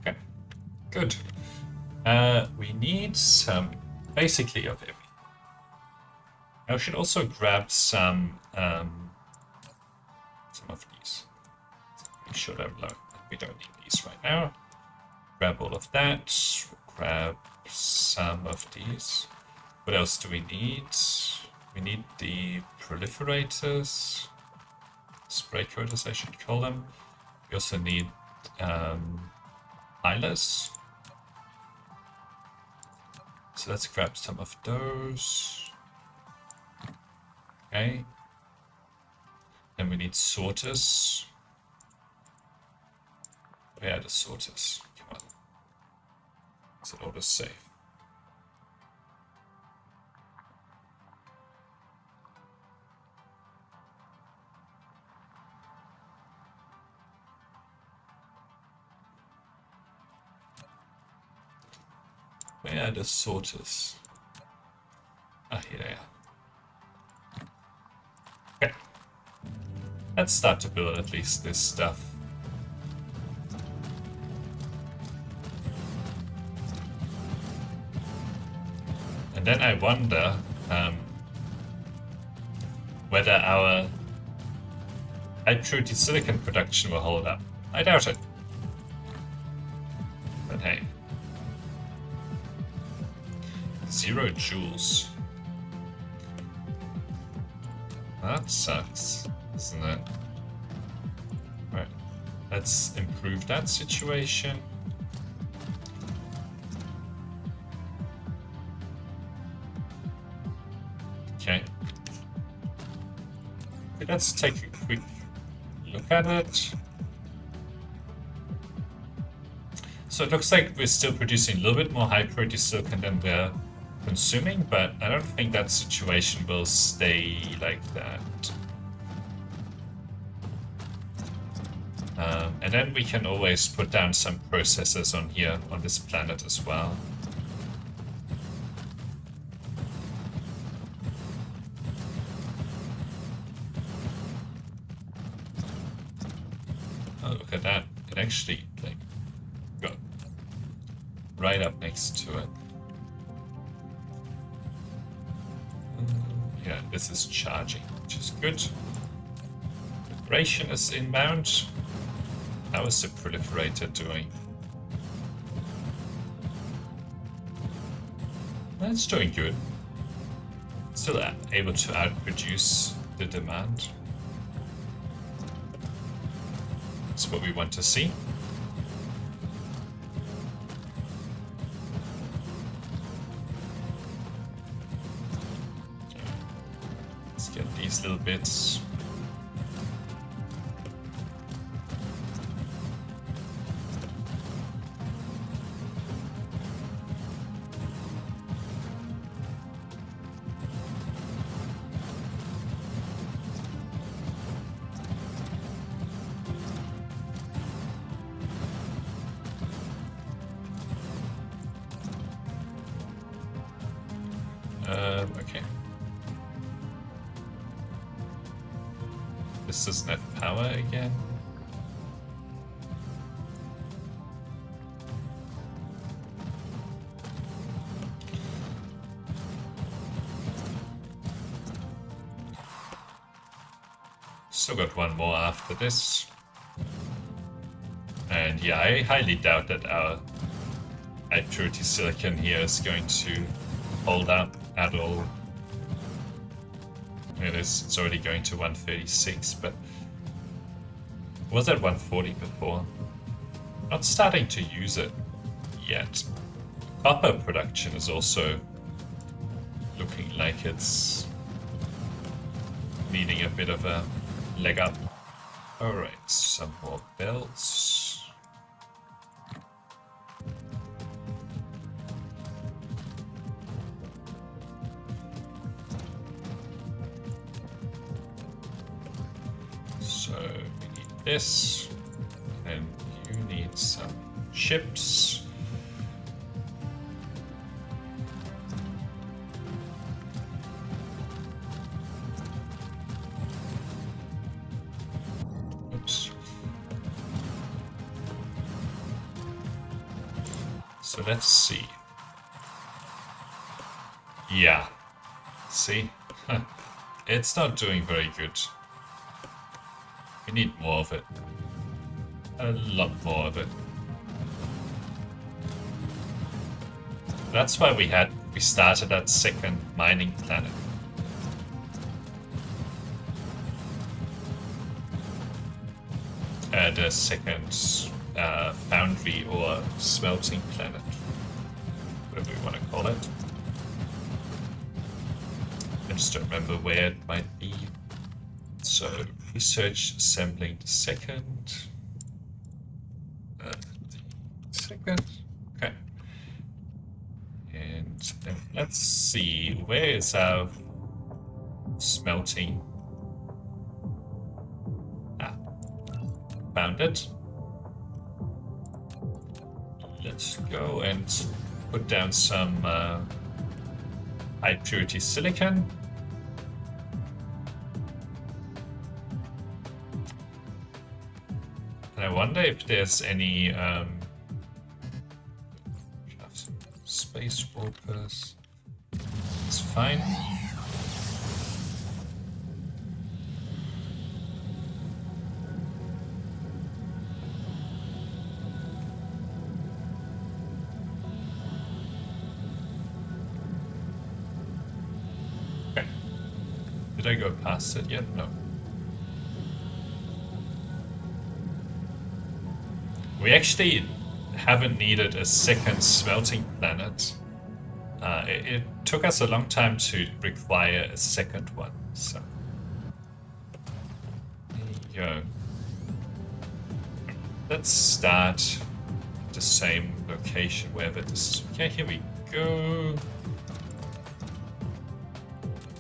Okay, good. We need some, basically of everything. I should also grab some of these. Make sure that we don't need these right now. Grab all of that. Grab some of these. What else do we need? We need the proliferators, spray coaters I should call them. We also need pilers. So let's grab some of those. Okay. Then we need sorters. Where are the sorters? Come on. Is it auto save? Where are the sorters? Ah, here they are. Okay. Let's start to build at least this stuff. And then I wonder whether our high purity silicon production will hold up. I doubt it. But hey. 0 joules. That sucks, isn't it? Right. Let's improve that situation. Okay. Okay, let's take a quick look at it. So it looks like we're still producing a little bit more high purity silicon than we're consuming, but I don't think that situation will stay like that. And then we can always put down some processors on here, on this planet as well. Oh, look at that. It actually, like, got right up next to it. Yeah, this is charging, which is good. Preparation is inbound. How is the proliferator doing? It's doing good. Still able to outproduce the demand. That's what we want to see. Get these little bits. Okay. This doesn't have power again. Still got one more after this. And yeah, I highly doubt that our high purity silicon here is going to hold up at all. It's already going to 136, but it was at 140 before. Not starting to use it yet. Copper production is also looking like it's needing a bit of a leg up. Alright, some more belts. So we need this, and you need some chips. Oops. So let's see. Yeah. See? It's not doing very good. We need more of it. A lot more of it. That's why we started that second mining planet. The second foundry or smelting planet. Whatever we want to call it. I just don't remember where it might be. So, research assembling the second. Okay. And let's see, where is our smelting? Ah, found it. Let's go and put down some high purity silicon. I wonder if there's any space warpers. It's fine. Okay. Did I go past it yet? No. We actually haven't needed a second smelting planet. It took us a long time to require a second one, so there you go. Let's start at the same location, wherever this is. Okay, here we go.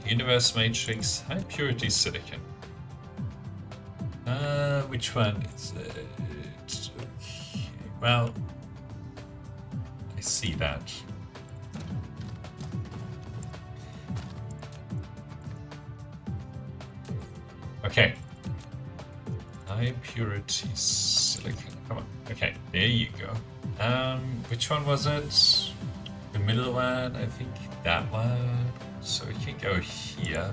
Universe matrix, high purity silicon. Which one is it? Well, I see that. Okay. High purity silicon. Come on. Okay, there you go. Which one was it? The middle one, I think that one. So we can go here.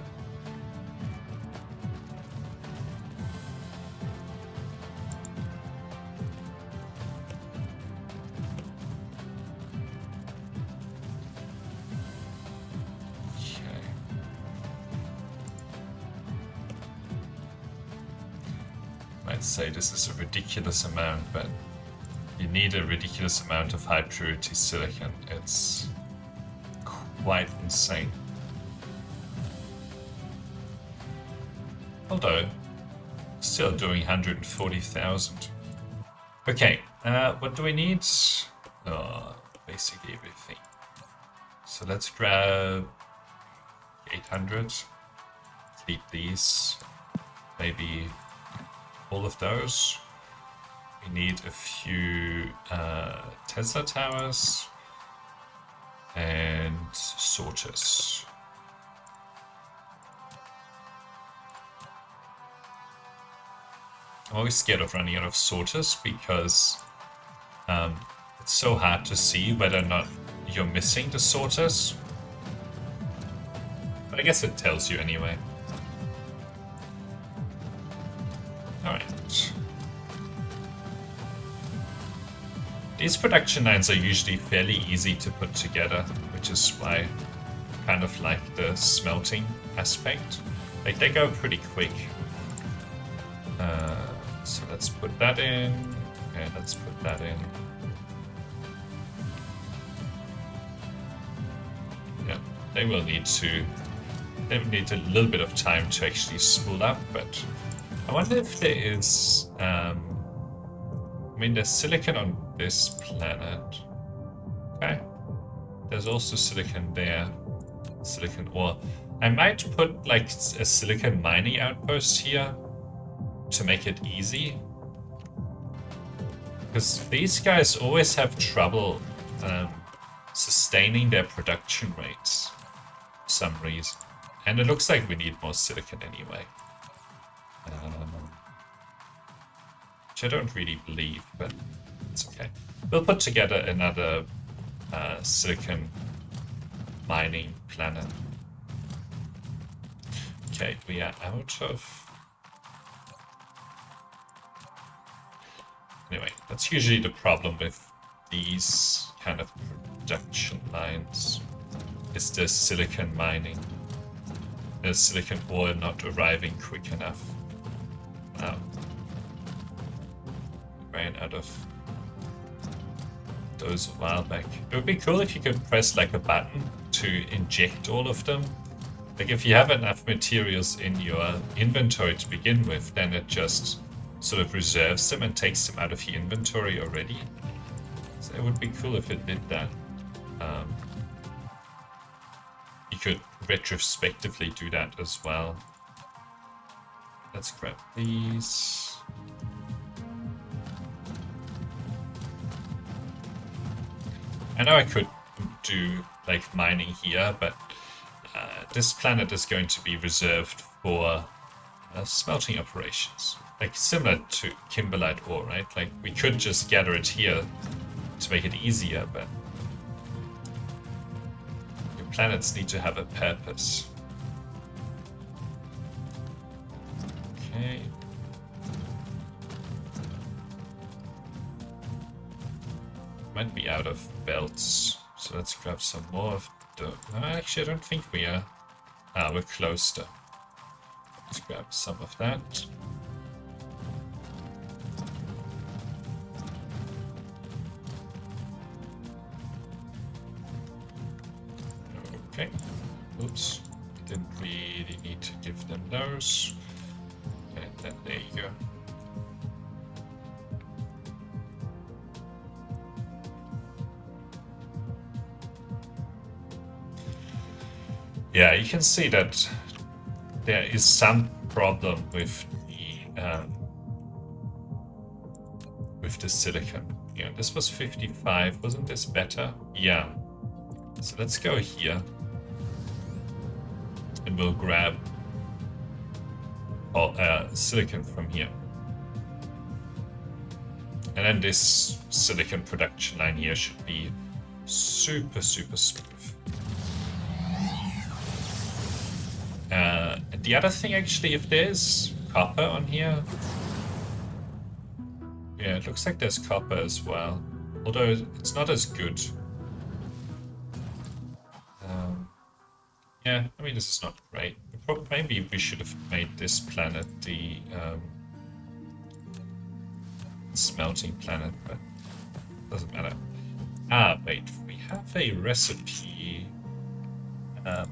Say this is a ridiculous amount, but you need a ridiculous amount of high purity silicon. It's quite insane. Although, still doing 140,000. Okay, what do we need? Basically everything. So let's grab 800. Keep these. Maybe all of those. We need a few Tesla towers and sorters. I'm always scared of running out of sorters because it's so hard to see whether or not you're missing the sorters. But I guess it tells you anyway. Alright. These production lines are usually fairly easy to put together, which is why I kind of like the smelting aspect. Like, they go pretty quick. So let's put that in. Okay, let's put that in. Yeah, they will need to... They need a little bit of time to actually spool up, but I wonder if there is... I mean, there's silicon on this planet. Okay. There's also silicon there. Silicon ore. I might put like a silicon mining outpost here to make it easy. Because these guys always have trouble sustaining their production rates for some reason. And it looks like we need more silicon anyway. Which I don't really believe, but it's okay. We'll put together another silicon mining planet. Okay, we are out of... Anyway, that's usually the problem with these kind of production lines. Is the silicon mining. The silicon ore not arriving quick enough. Ran out of those a while back. It would be cool if you could press like a button to inject all of them. Like if you have enough materials in your inventory to begin with, then it just sort of reserves them and takes them out of your inventory already. So it would be cool if it did that. You could retrospectively do that as well. Let's grab these. I know I could do like mining here, but this planet is going to be reserved for smelting operations. Like similar to kimberlite ore, right? Like we could just gather it here to make it easier, but your planets need to have a purpose. Okay. Might be out of belts, so let's grab some more of the... No, actually, I don't think we are. We're close to. Let's grab some of that. Okay. Oops. Didn't really need to give them those. And then there you go. Yeah, you can see that there is some problem with the silicon. Yeah, this was 55. Wasn't this better? Yeah. So let's go here, and we'll grab silicon from here. And then this silicon production line here should be super, super smooth. And the other thing, actually, if there's copper on here... Yeah, it looks like there's copper as well. Although it's not as good. Yeah, I mean, this is not great. Maybe we should have made this planet the smelting planet, but doesn't matter. Ah, wait, we have a recipe.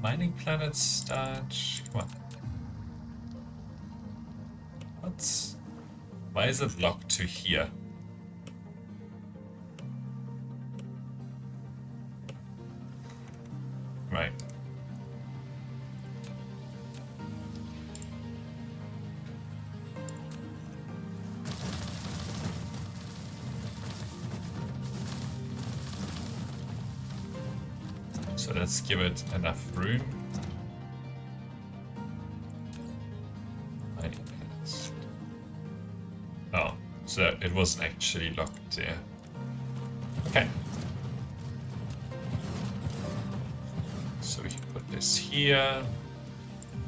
Mining planet start. Come on. Why is it locked to here? Right. So let's give it enough room. So it wasn't actually locked there. Okay. So we can put this here.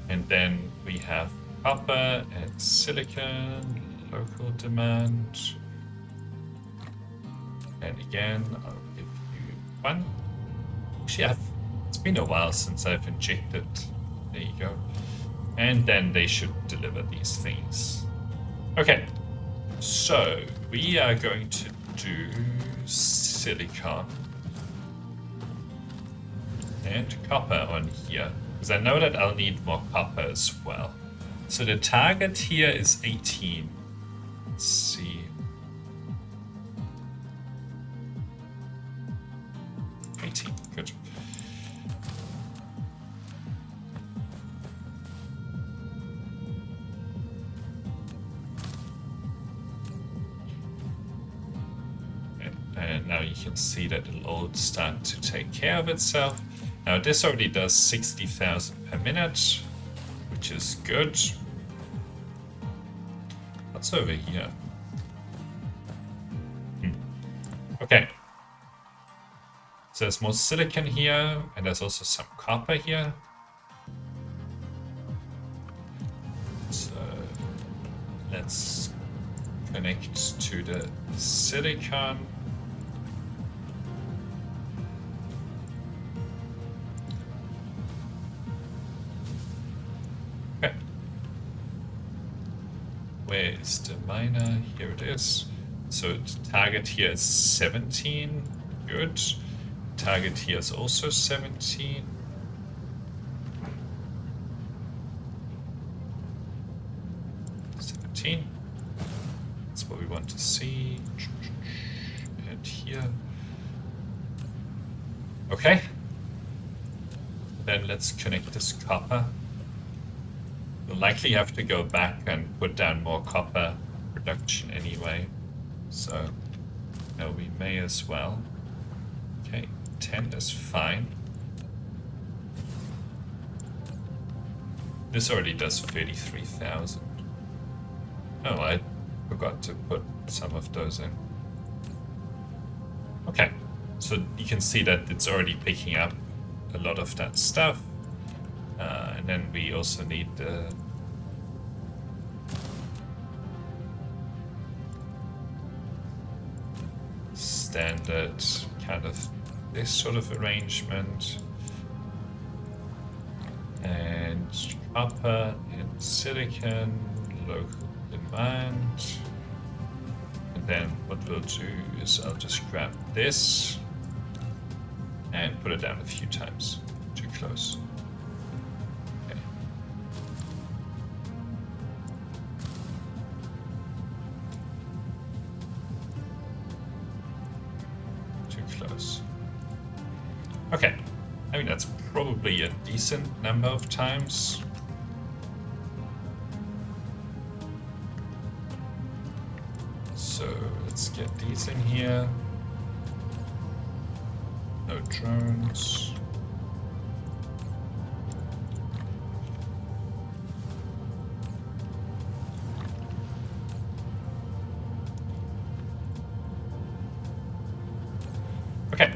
And then we have copper and silicon, local demand. And again, I'll give you one. Actually, it's been a while since I've injected. There you go. And then they should deliver these things. Okay, so we are going to do silicon and copper on here, because I know that I'll need more copper as well. So the target here is 18. Let's see. 18, good. And now you can see that it'll all start to take care of itself. Now this already does 60,000 per minute, which is good. What's over here? Okay. So there's more silicon here, and there's also some copper here. So let's connect to the silicon. Okay. Where is the miner? Here it is. So the target here is 17. Good. Target here is also 17. That's what we want to see. And here. Okay. Then let's connect this copper. We'll likely have to go back and put down more copper production anyway. So we may as well. Okay, 10 is fine. This already does 33,000. Oh, I forgot to put some of those in. Okay, so you can see that it's already picking up a lot of that stuff. And then we also need the standard kind of this sort of arrangement. And copper and silicon, local demand. And then what we'll do is I'll just grab this and put it down a few times. Too close. Okay. Too close. Okay. I mean, that's probably a decent number of times. So let's get these in here. No drones. Okay.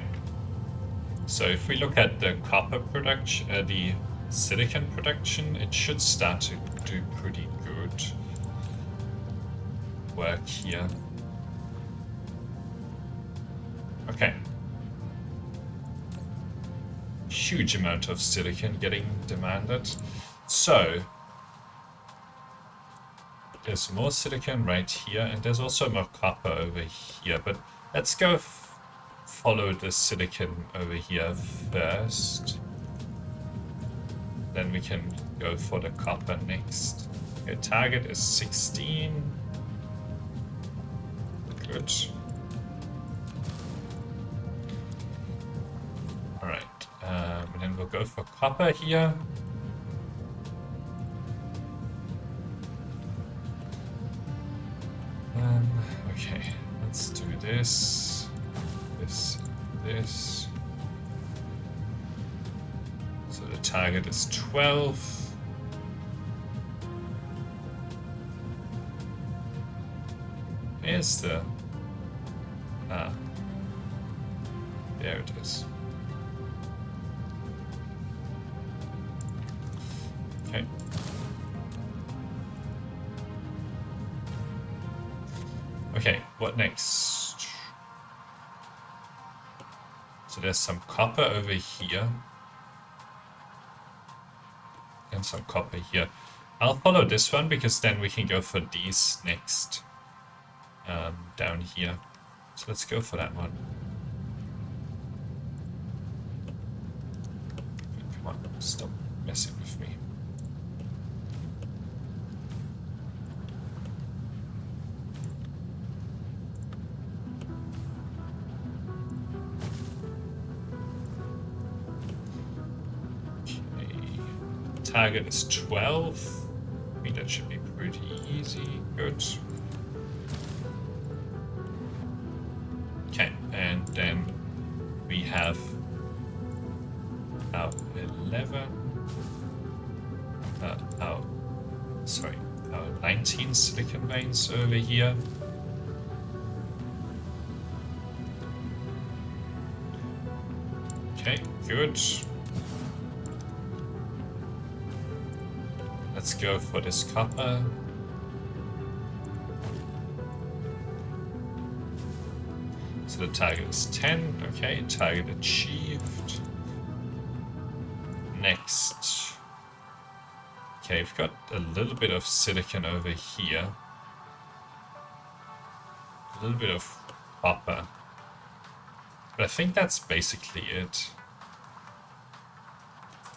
So if we look at the copper production, the silicon production, it should start to do pretty good work here. Okay. Huge amount of silicon getting demanded. So there's more silicon right here, and there's also more copper over here, but let's go follow the silicon over here first. Then we can go for the copper next. Okay, target is 16. Good. Alright, and then we'll go for copper here. Okay, let's do this, this. So the target is 12. Where's the... Ah. There it is. Okay. Okay, what next? So there's some copper over here. And some copper here. I'll follow this one because then we can go for these next. Down here. So let's go for that one. Come on, stop messing with me. Target is 12. I mean, that should be pretty easy. Good. Okay, and then we have our 11. Our 19 silicon veins over here. Okay, good. Let's go for this copper. So the target is 10. Okay, target achieved. Next. Okay, we've got a little bit of silicon over here. A little bit of copper. But I think that's basically it.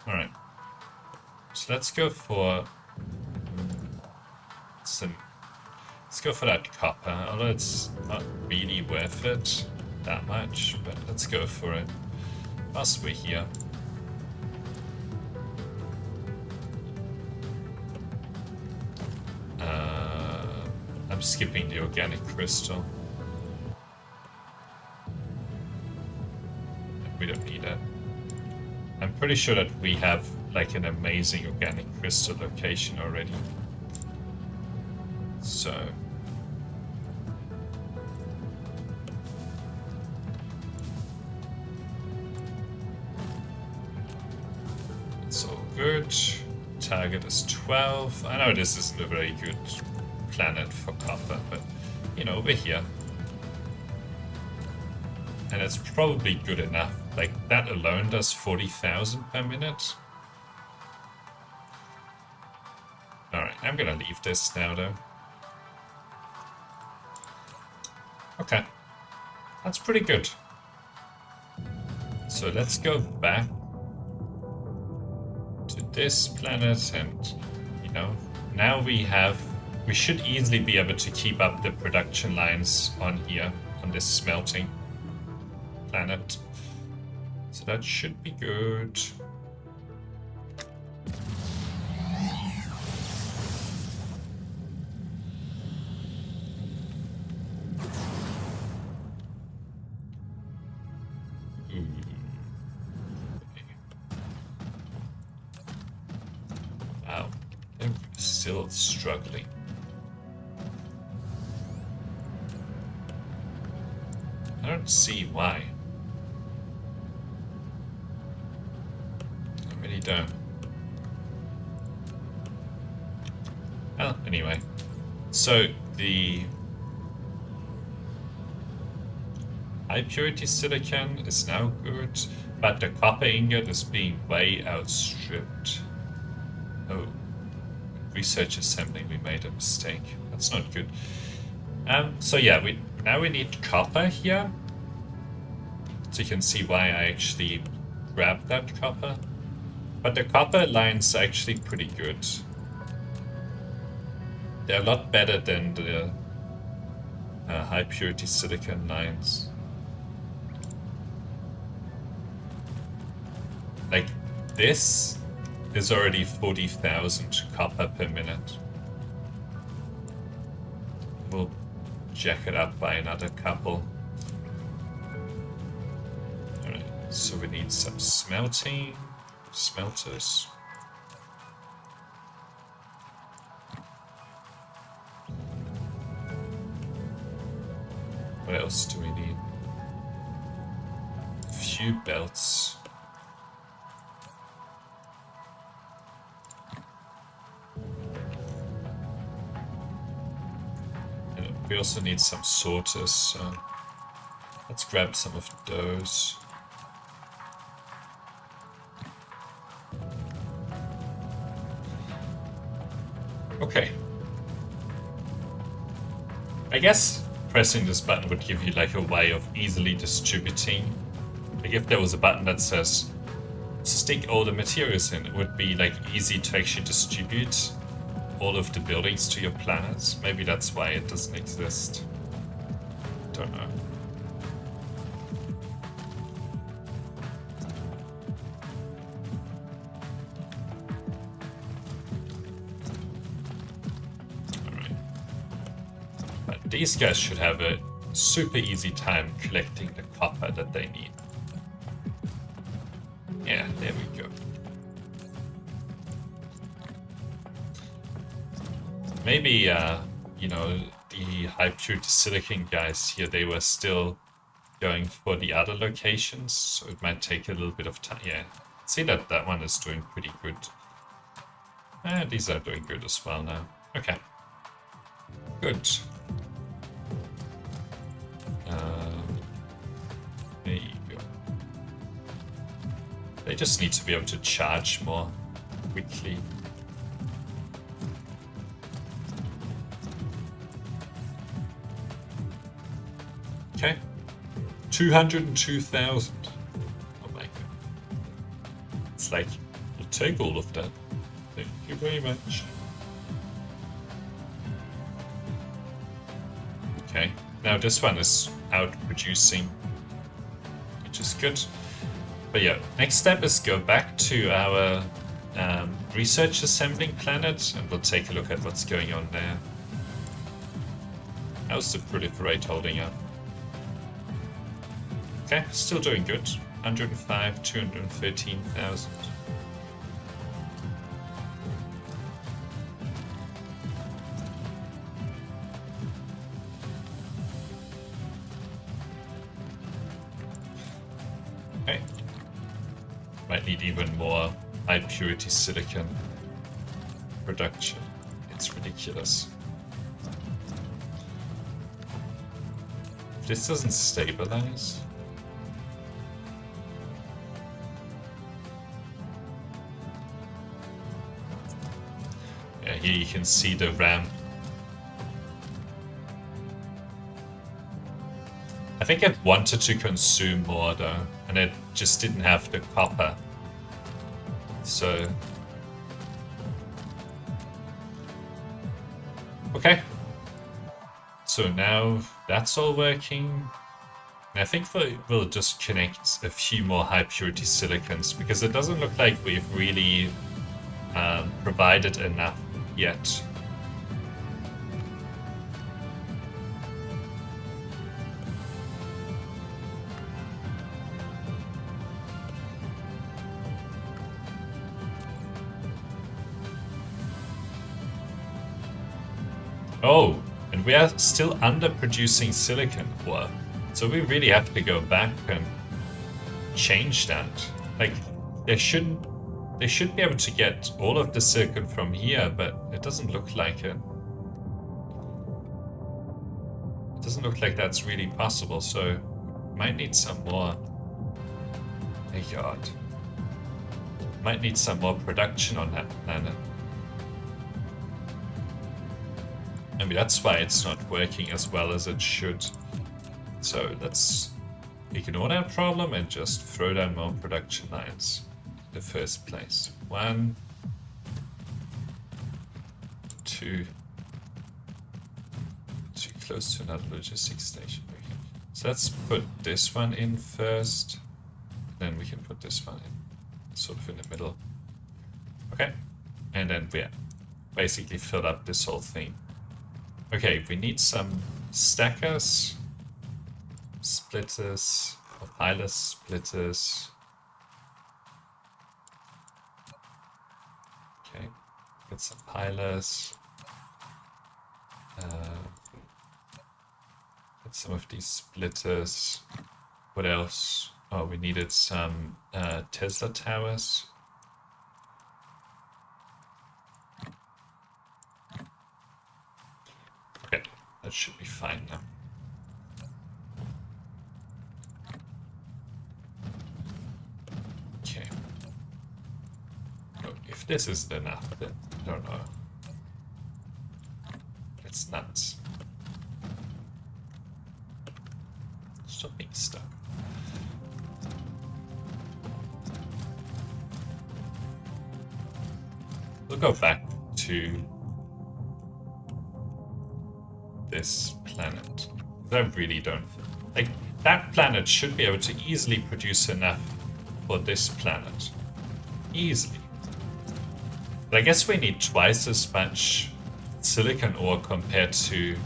Alright. So let's go for let's go for that copper, although it's not really worth it that much, but let's go for it whilst we're here. I'm skipping the organic crystal. We don't need it. I'm pretty sure that we have like an amazing organic crystal location already. So it's all good. Target is 12. I know this isn't a very good planet for copper, but you know, we're here. And it's probably good enough. Like, that alone does 40,000 per minute. Alright, I'm gonna leave this now, though. Okay. That's pretty good. So let's go back to this planet and, you know, now we should easily be able to keep up the production lines on here, on this smelting planet. So that should be good. Wow, they're still struggling. I don't see why. I really don't. Well, anyway. So the high purity silicon is now good, but the copper ingot is being way outstripped. Oh, research assembly, we made a mistake. That's not good. So yeah, now we need copper here. So you can see why I actually grabbed that copper. But the copper lines are actually pretty good. They're a lot better than the high purity silicon lines. Like, this is already 40,000 copper per minute. We'll jack it up by another couple. Alright, so we need some smelters. else do we need? A few belts. And we also need some sorters, so let's grab some of those. Okay. I guess pressing this button would give you like a way of easily distributing. Like if there was a button that says stick all the materials in, it would be like easy to actually distribute all of the buildings to your planets. Maybe that's why it doesn't exist. Don't know. These guys should have a super easy time collecting the copper that they need. Yeah, there we go. Maybe, you know, the high purity silicon guys here, they were still going for the other locations, so it might take a little bit of time. Yeah, see that that one is doing pretty good. These are doing good as well now. Okay. Good. There you go. They just need to be able to charge more quickly. Okay. 202,000. Oh my god. It's like, we'll take all of that. Thank you very much. Okay. Now this one is out producing, which is good. But yeah, next step is go back to our research assembling planet and we'll take a look at what's going on there. How's the proliferate holding up? Okay, still doing good. 105, 213,000. Okay. Might need even more high purity silicon production. It's ridiculous. If this doesn't stabilize. Yeah, here you can see the ramp. I think it wanted to consume more though, and it just didn't have the copper. So... okay. So now that's all working. And I think we'll just connect a few more high purity silicons, because it doesn't look like we've really provided enough yet. Oh, and we are still underproducing silicon ore. So we really have to go back and change that. Like, they should be able to get all of the silicon from here, but it doesn't look like it. It doesn't look like that's really possible, so might need some more. Oh god. Might need some more production on that planet. Maybe that's why it's not working as well as it should. So let's ignore that problem and just throw down more production lines in the first place. 1, 2. Too close to another logistics station. Okay. So let's put this one in first. Then we can put this one in, sort of in the middle. Okay. And then we basically fill up this whole thing. Okay, we need some stackers, splitters, or pilot splitters. Okay, get some pilers. Get some of these splitters. What else? Oh, we needed some Tesla towers. Okay, that should be fine now. Okay. Oh, if this isn't enough, then I don't know. It's nuts. Stop being stuck. We'll go back to this planet. I really don't... Like, that planet should be able to easily produce enough for this planet. Easily. But I guess we need twice as much silicon ore compared to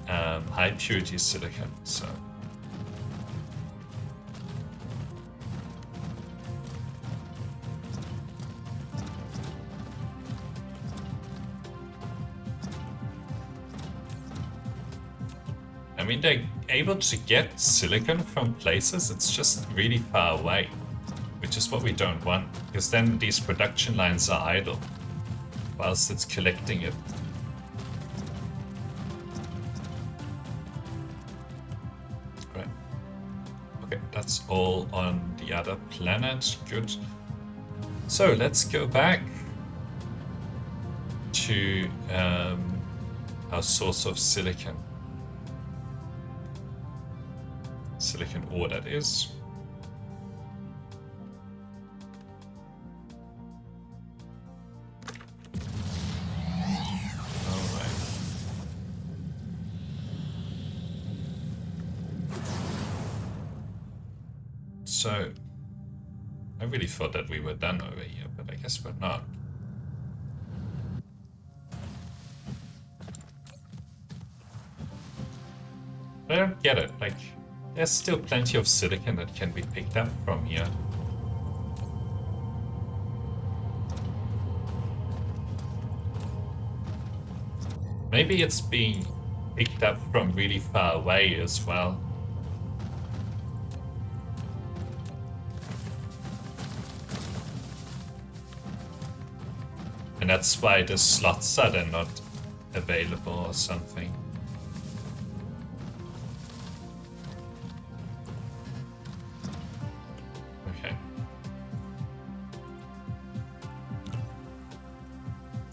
high purity silicon, so... I mean, they're able to get silicon from places, it's just really far away, which is what we don't want, because then these production lines are idle whilst it's collecting it. Right. Okay, that's all on the other planet. Good. So let's go back to our source of silicon. Silicon ore, that is. Alright. So, I really thought that we were done over here, but I guess we're not. I don't get it, like... There's still plenty of silicon that can be picked up from here. Maybe it's being picked up from really far away as well. And that's why the slots are then not available or something.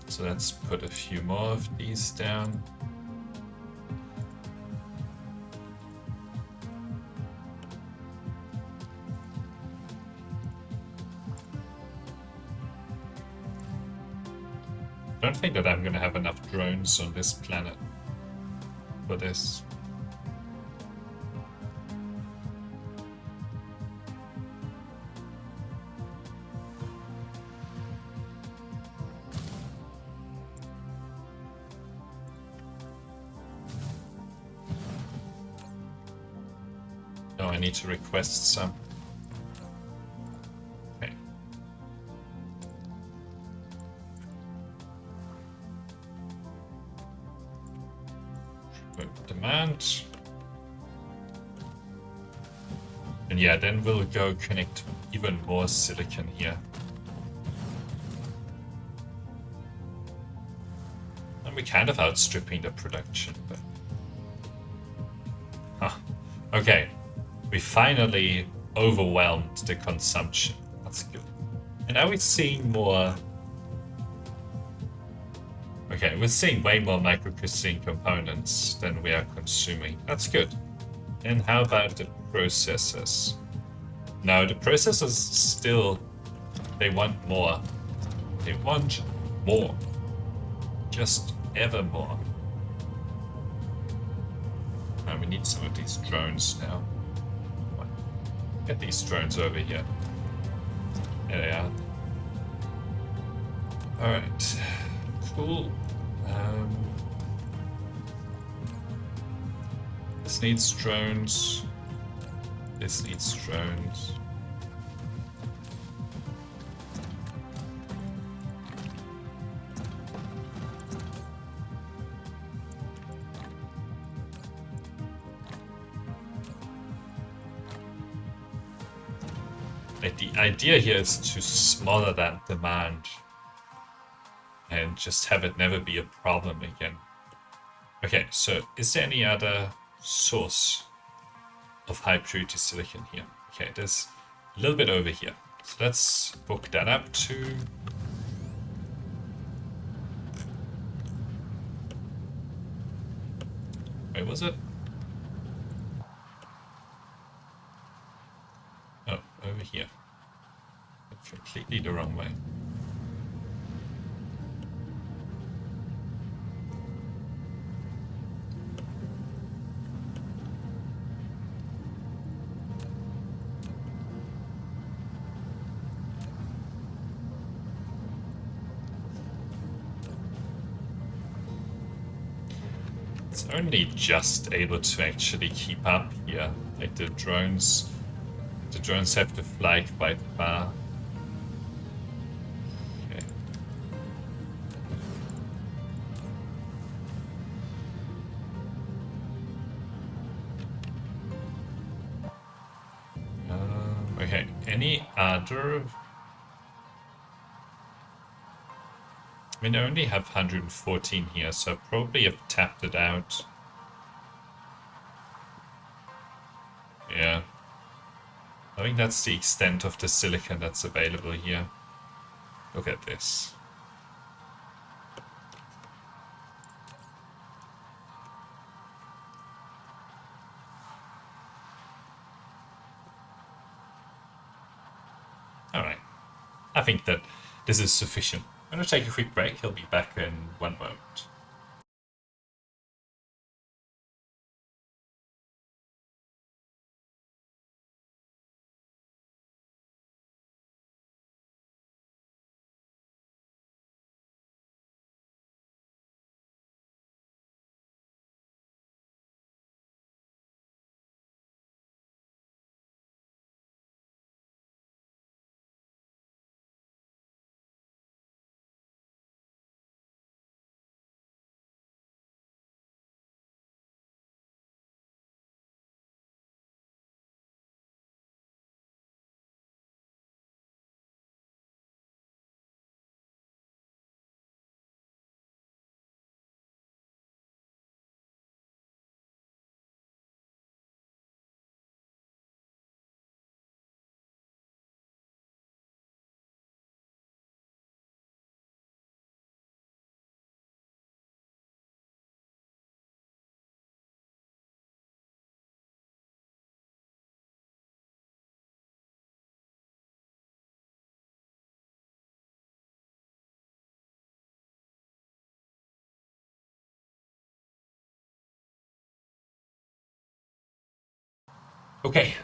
So let's put a few more of these down. I don't think that I'm going to have enough drones on this planet for this. I need to request some. Okay. Demand. And yeah, then we'll go connect even more silicon here. And we're kind of outstripping the production, but... Huh. Okay. We finally overwhelmed the consumption. That's good. And are we seeing more... Okay, we're seeing way more microcrystalline components than we are consuming. That's good. And how about the processors? No, the processors still... They want more. They want more. Just ever more. And we need some of these drones now. Get these drones over here. There they are. Alright. Cool. This needs drones. This needs drones. Like, the idea here is to smother that demand and just have it never be a problem again. Okay, so is there any other source of high purity silicon here? Okay, there's a little bit over here. So let's book that up to... Where was it? Oh, over here. Completely the wrong way. It's only just able to actually keep up here. Like the drones have to fly quite far. Okay. Okay, any other? I mean, I only have 114 here, so I probably have tapped it out. Yeah. I think that's the extent of the silicon that's available here. Look at this. Alright. I think that this is sufficient. I'm going to take a quick break. He'll be back in 1 moment. Okay.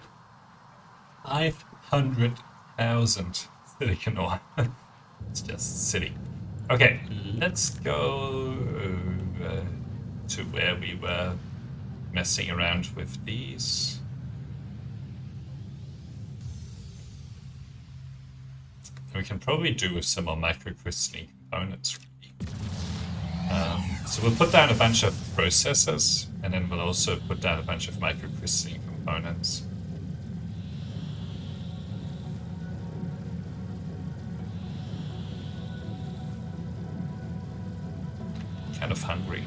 500,000 silicon ore. It's just silly. Okay, let's go to where we were messing around with these. And we can probably do with some more microcrystalline components. So we'll put down a bunch of processors, and then we'll also put down a bunch of microcrystalline components. Kind of hungry.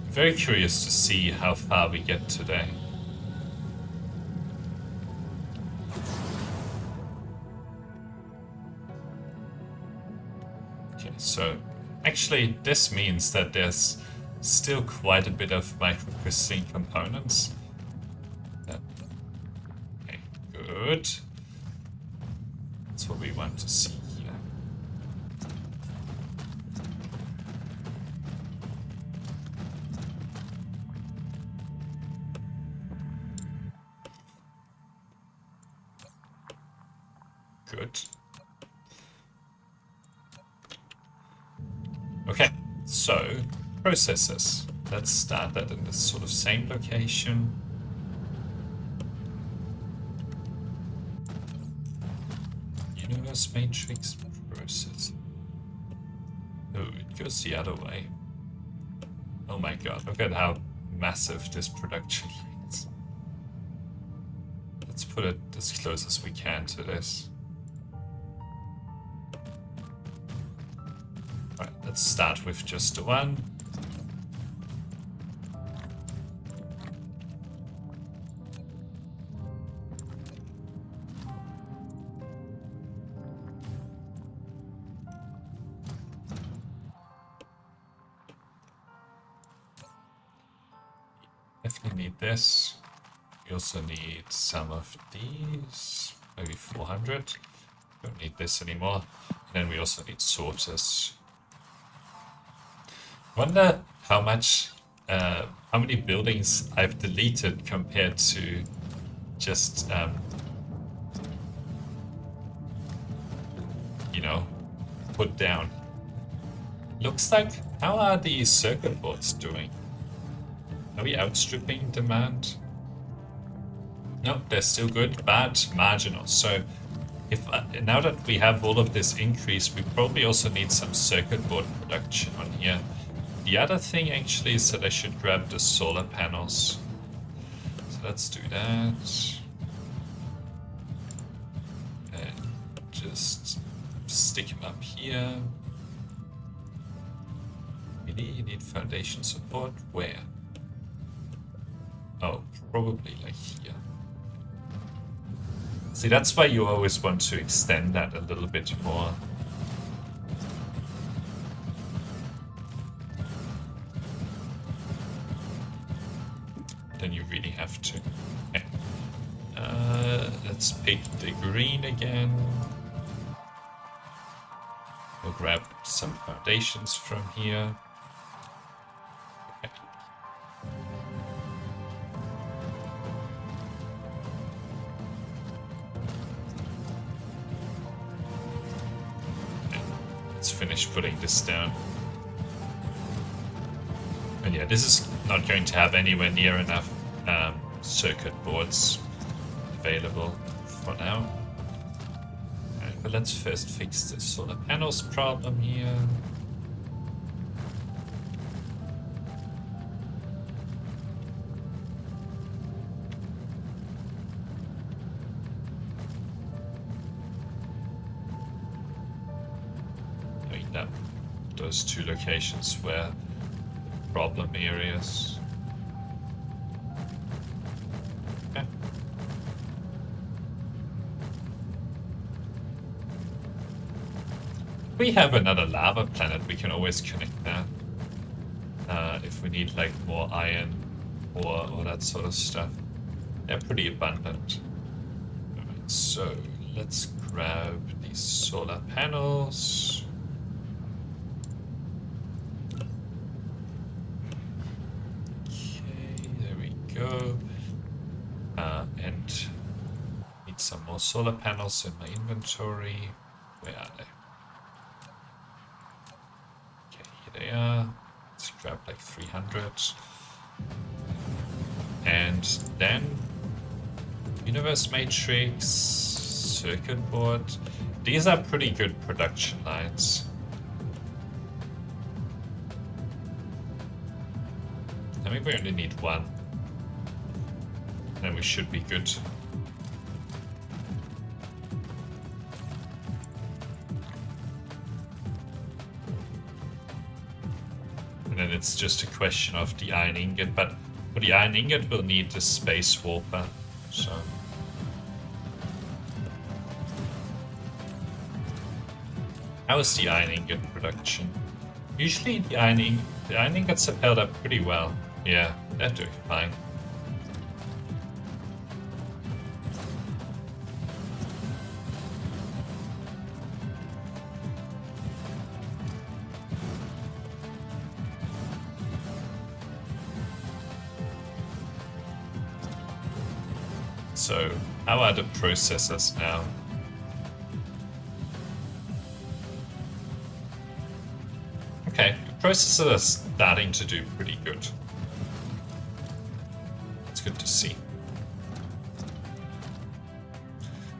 Very curious to see how far we get today. Okay, so actually this means that there's still quite a bit of microcrystalline components. Okay, good. That's what we want to see. Good. Okay, so processors. Let's start that in this sort of same location. Universe matrix processor. Oh, it goes the other way. Oh my god, look at how massive this production line is. Let's put it as close as we can to this. Alright, let's start with just the one. Definitely need this. We also need some of these, maybe 400. Don't need this anymore. And then we also need sorters. Wonder how many buildings I've deleted compared to just, you know, put down. Looks like, how are these circuit boards doing? Are we outstripping demand? No, they're still good, but marginal. So if now that we have all of this increase, we probably also need some circuit board production on here. The other thing actually is that I should grab the solar panels. So let's do that. And just stick them up here. Really need foundation support. Where? Oh, probably like here. See, that's why you always want to extend that a little bit more. Then you really have to. Okay. Let's pick the green again. We'll grab some foundations from here. Okay. Let's finish putting this down. And yeah, this is not going to have anywhere near enough circuit boards available for now. Right, but let's first fix the solar panels problem here. I mean, those two locations were problem areas. Okay. We have another lava planet, we can always connect that. If we need like more iron or that sort of stuff. They're pretty abundant. Alright, so let's grab these solar panels. Go and need some more solar panels in my inventory. Where are they? Okay, here they are. Let's grab like 300. And then universe matrix, circuit board. These are pretty good production lines. I mean, we only need one. Then we should be good. And then it's just a question of the iron ingot, but for the iron ingot we'll need the space warper, so. How is the iron ingot production? Usually the iron ingots have held up pretty well. Yeah, they're doing fine. So, how are the processors now? Okay, the processors are starting to do pretty good. It's good to see.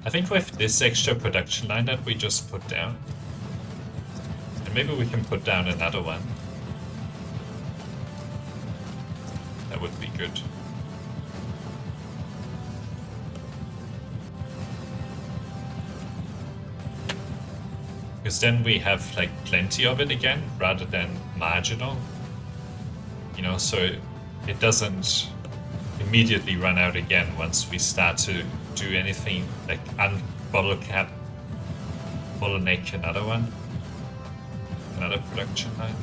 I think with this extra production line that we just put down, and maybe we can put down another one, that would be good. Because then we have like plenty of it again, rather than marginal. You know, so it doesn't immediately run out again once we start to do anything like unbottle cap, bottleneck another one, another production line.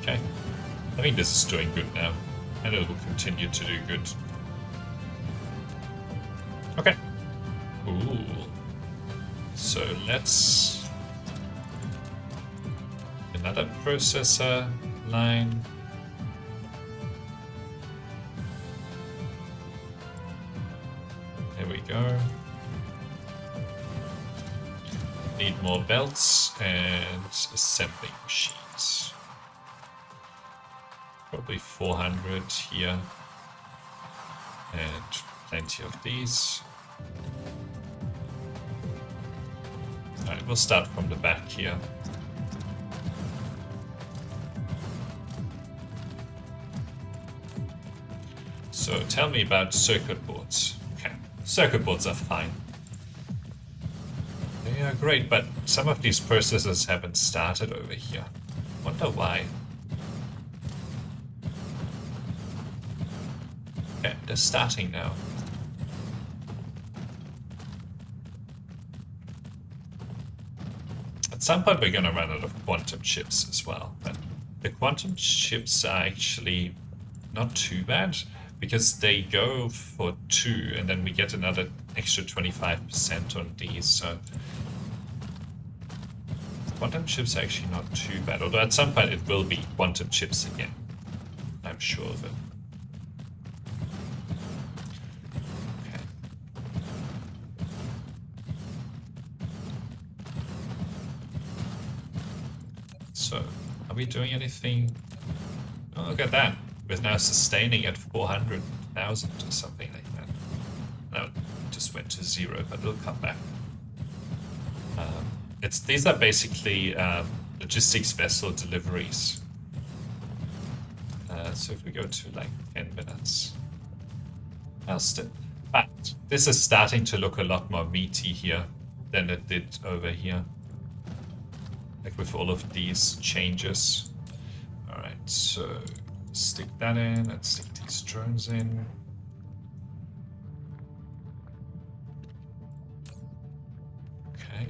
Okay, I think this is doing good now, and it will continue to do good. Okay. Ooh. So let's another processor line. There we go. Need more belts and assembling machines. Probably 400 here. And plenty of these. Alright, we'll start from the back here. So tell me about circuit boards. Okay, circuit boards are fine. They are great, but some of these processors haven't started over here. Wonder why. Okay, they're starting now. At some point we're gonna run out of quantum chips as well, but the quantum chips are actually not too bad because they go for 2 and then we get another extra 25% on these, so quantum chips are actually not too bad, although at some point it will be quantum chips again. I'm sure of it. So, are we doing anything? Oh, look at that. We're now sustaining at 400,000 or something like that. No, it just went to 0, but it'll come back. These are basically logistics vessel deliveries. So if we go to like 10 minutes. But this is starting to look a lot more meaty here than it did over here. Like with all of these changes. Alright, so stick that in, let's stick these drones in. Okay.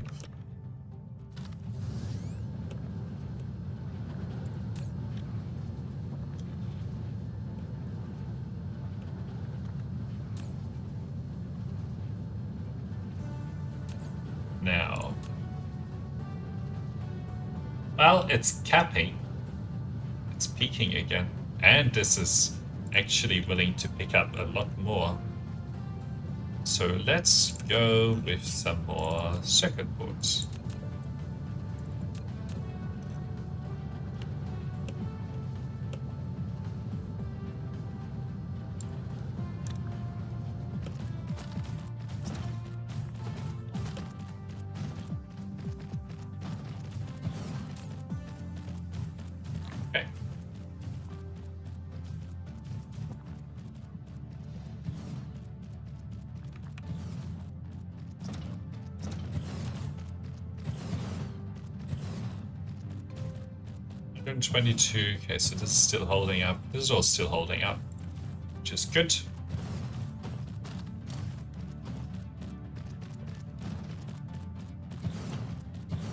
Now, well, it's capping. It's peaking again. And this is actually willing to pick up a lot more. So let's go with some more circuit boards. $122. Okay, so this is still holding up. This is all still holding up, which is good.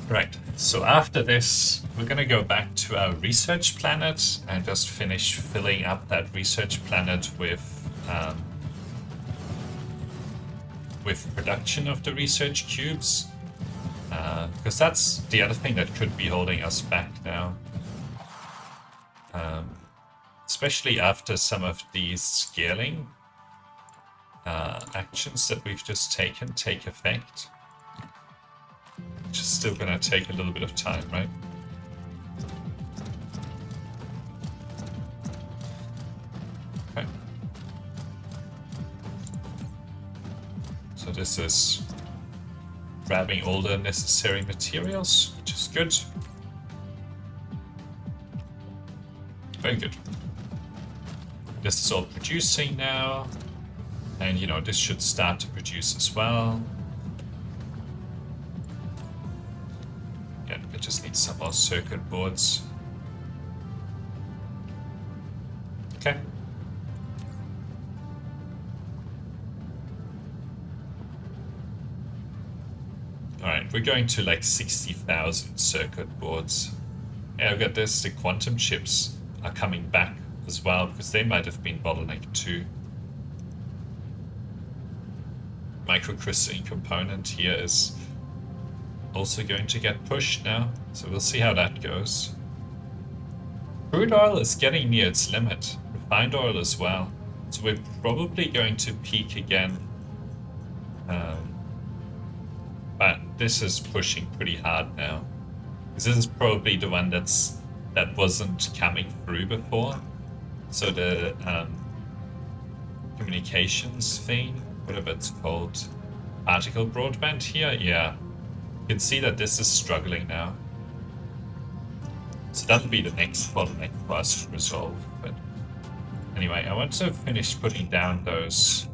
Right, so after this, we're gonna go back to our research planet and just finish filling up that research planet with production of the research cubes. Because that's the other thing that could be holding us back now. Especially after some of these scaling actions that we've just taken take effect. Which is still going to take a little bit of time, right? Okay. So this is grabbing all the necessary materials, which is good. very good. This is all producing now. And, you know, this should start to produce as well. Yeah, we just need some more circuit boards. Okay. Alright, we're going to like 60,000 circuit boards. Yeah, look at this, the quantum chips are coming back as well, because they might have been bottlenecked too. Microcrystalline component here is also going to get pushed now, so we'll see how that goes. Crude oil is getting near its limit, refined oil as well, so we're probably going to peak again. But this is pushing pretty hard now, because this is probably the one that wasn't coming through before. So the communications thing, whatever it's called, particle broadband here, yeah, you can see that this is struggling now. So that'll be the next bottleneck for us to resolve. But anyway, I want to finish putting down those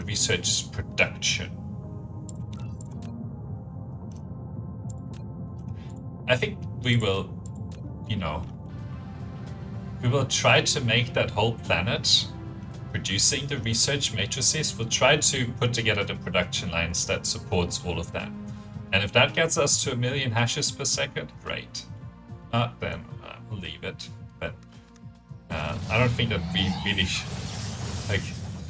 research production. I think we will, you know, we will try to make that whole planet producing the research matrices. We'll try to put together the production lines that supports all of that. And if that gets us to 1 million hashes per second, great. Then we'll leave it. But I don't think that we really like,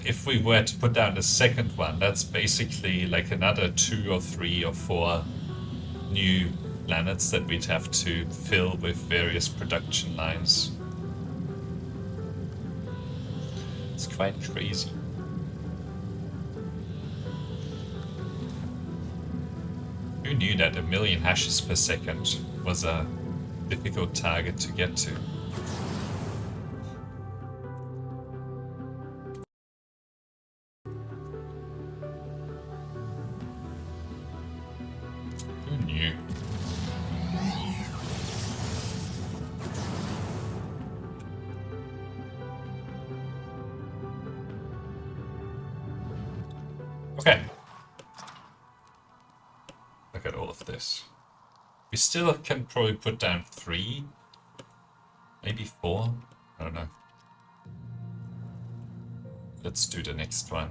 if we were to put down the second one, that's basically like another 2 or 3 or 4 new planets that we'd have to fill with various production lines. It's quite crazy. Who knew that 1 million hashes per second was a difficult target to get to? Who knew? Okay. Look at all of this. We still can probably put down 3, maybe 4. I don't know. Let's do the next one.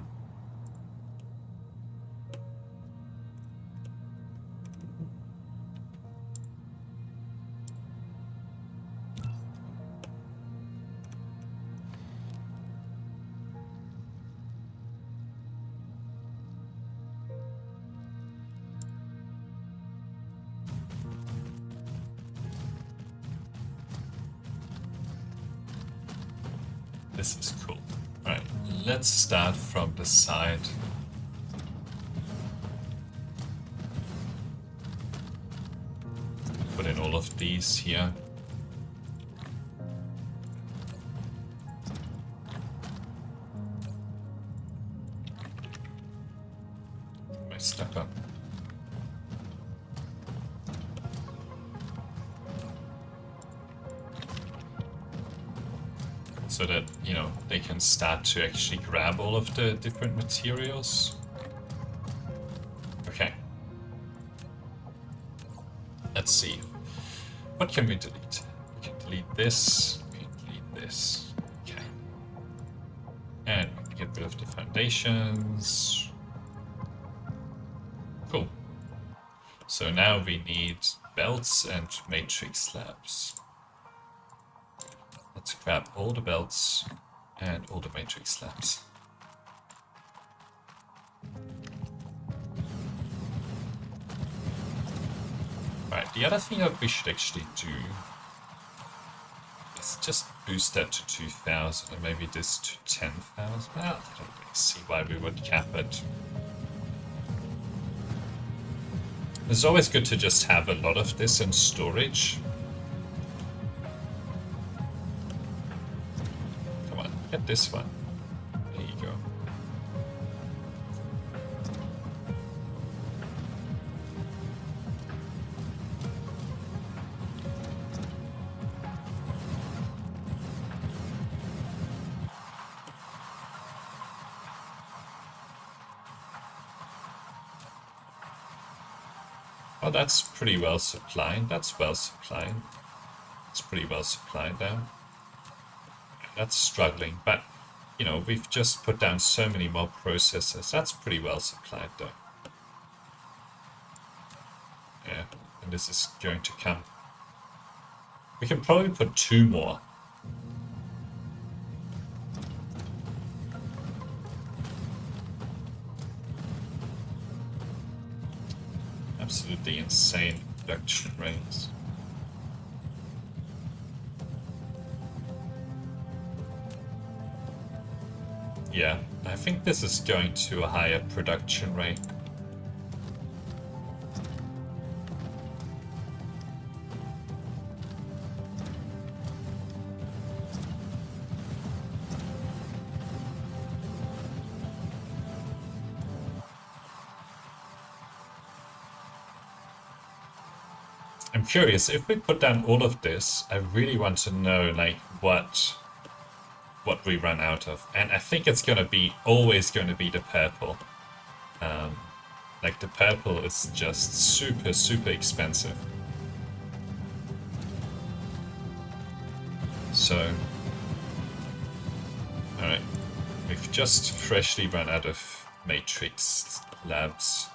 This is cool. Alright, let's start from the side. Put in all of these here. Am I stuck up? So that, you know, they can start to actually grab all of the different materials. Okay. Let's see. What can we delete? We can delete this. We can delete this. Okay. And we can get rid of the foundations. Cool. So now we need belts and matrix slabs. Let's grab all the belts and all the matrix slabs. Right, the other thing that we should actually do is just boost that to 2,000 and maybe this to 10,000. Well, I don't really see why we would cap it. It's always good to just have a lot of this in storage. Get this one. There you go. Oh, that's pretty well supplied. That's well supplied. It's pretty well supplied there. That's struggling, but you know, we've just put down so many more processors. That's pretty well supplied though. Yeah, and this is going to come. We can probably put 2 more. Absolutely insane production rates. Yeah, I think this is going to a higher production rate. I'm curious, if we put down all of this, I really want to know like what we run out of. And I think it's gonna be always gonna be the purple. Like the purple is just super, super expensive. So, alright, we've just freshly run out of matrix labs.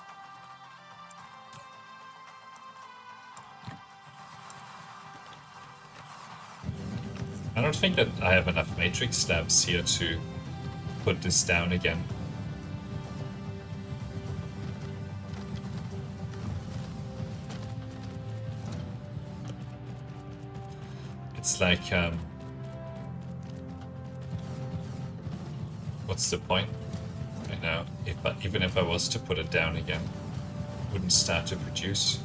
I don't think that I have enough matrix slabs here to put this down again. It's like, what's the point right now? Even if I was to put it down again, it wouldn't start to produce.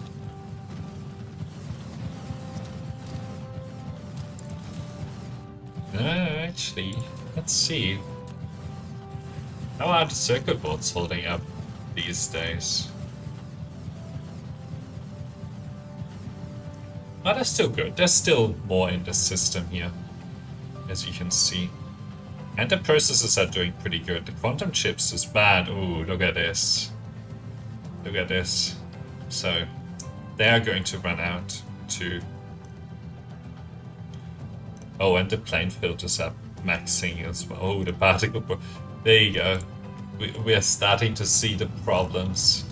Actually, let's see. How are the circuit boards holding up these days? Oh, they're still good. There's still more in the system here, as you can see. And the processors are doing pretty good. The quantum chips is bad. Ooh, look at this. Look at this. So, they are going to run out too. Oh, and the plane filters are maxing as well. Oh, the particle... There you go. We are starting to see the problems.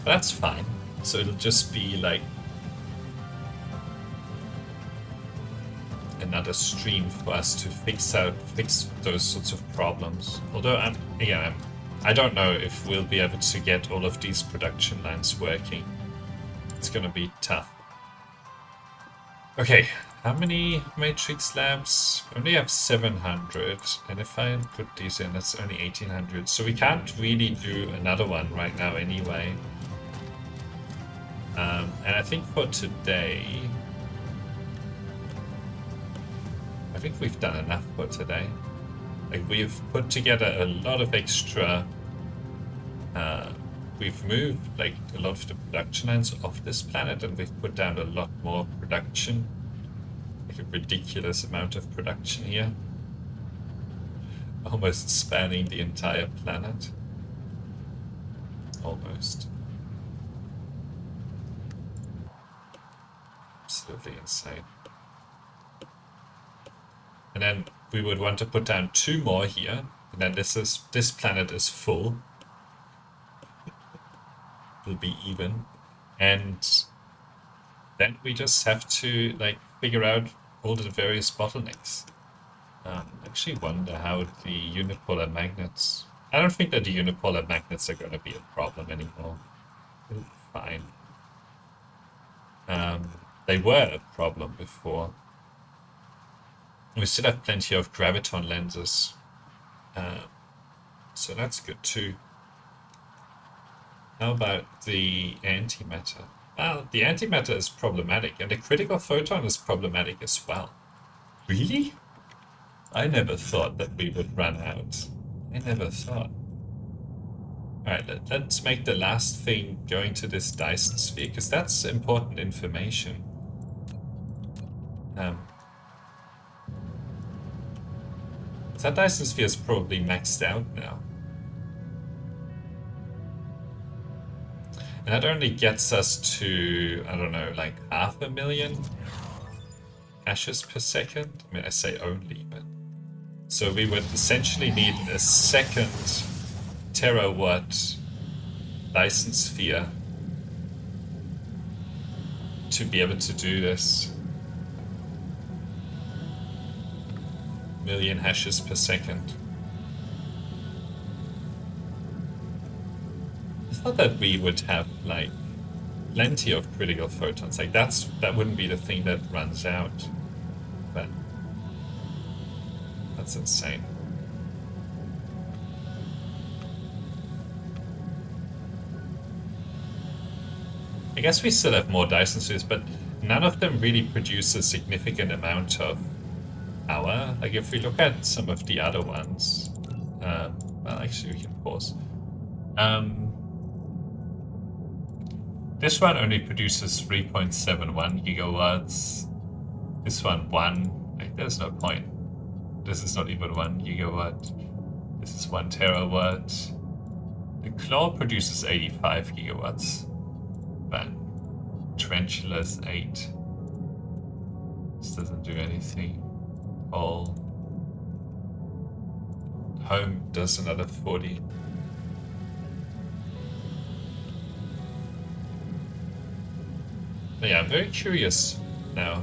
But that's fine. So it'll just be like another stream for us to fix those sorts of problems. Although I don't know if we'll be able to get all of these production lines working. It's gonna be tough. Okay, how many matrix labs? We only have 700, and if I put these in, that's only 1800. So we can't really do another one right now anyway. And I think for today, I think we've done enough for today. Like, we've put together a lot of extra, we've moved like a lot of the production lines off this planet, and we've put down a lot more production, like a ridiculous amount of production here, almost spanning the entire planet, almost. Absolutely insane. And then we would want to put down 2 more here, and then this planet is full. It'll be even, and then we just have to like figure out all the various bottlenecks. Actually wonder how the unipolar magnets... I don't think that the unipolar magnets are going to be a problem anymore. It'll be fine. They were a problem before. We still have plenty of graviton lenses, so that's good too. How about the antimatter? Well, the antimatter is problematic, and the critical photon is problematic as well. Really? I never thought that we would run out. I never thought. Alright, let's make the last thing going to this Dyson sphere, because that's important information. So that Dyson Sphere is probably maxed out now. And that only gets us to, I don't know, like 500,000 hashes per second. I mean, I say only, but... So we would essentially need a second terawatt Dyson Sphere to be able to do this. Million hashes per second. I thought that we would have like plenty of critical photons. Like that wouldn't be the thing that runs out. But that's insane. I guess we still have more Dyson Spheres, but none of them really produce a significant amount of power. Like if we look at some of the other ones, well, actually we can pause. This one only produces 3.71 gigawatts. This one 1. Like, there's no point. This is not even 1 gigawatt. This is 1 terawatt. The claw produces 85 gigawatts. But Tarantula's 8. This doesn't do anything. All home does another 40. But yeah, I'm very curious now.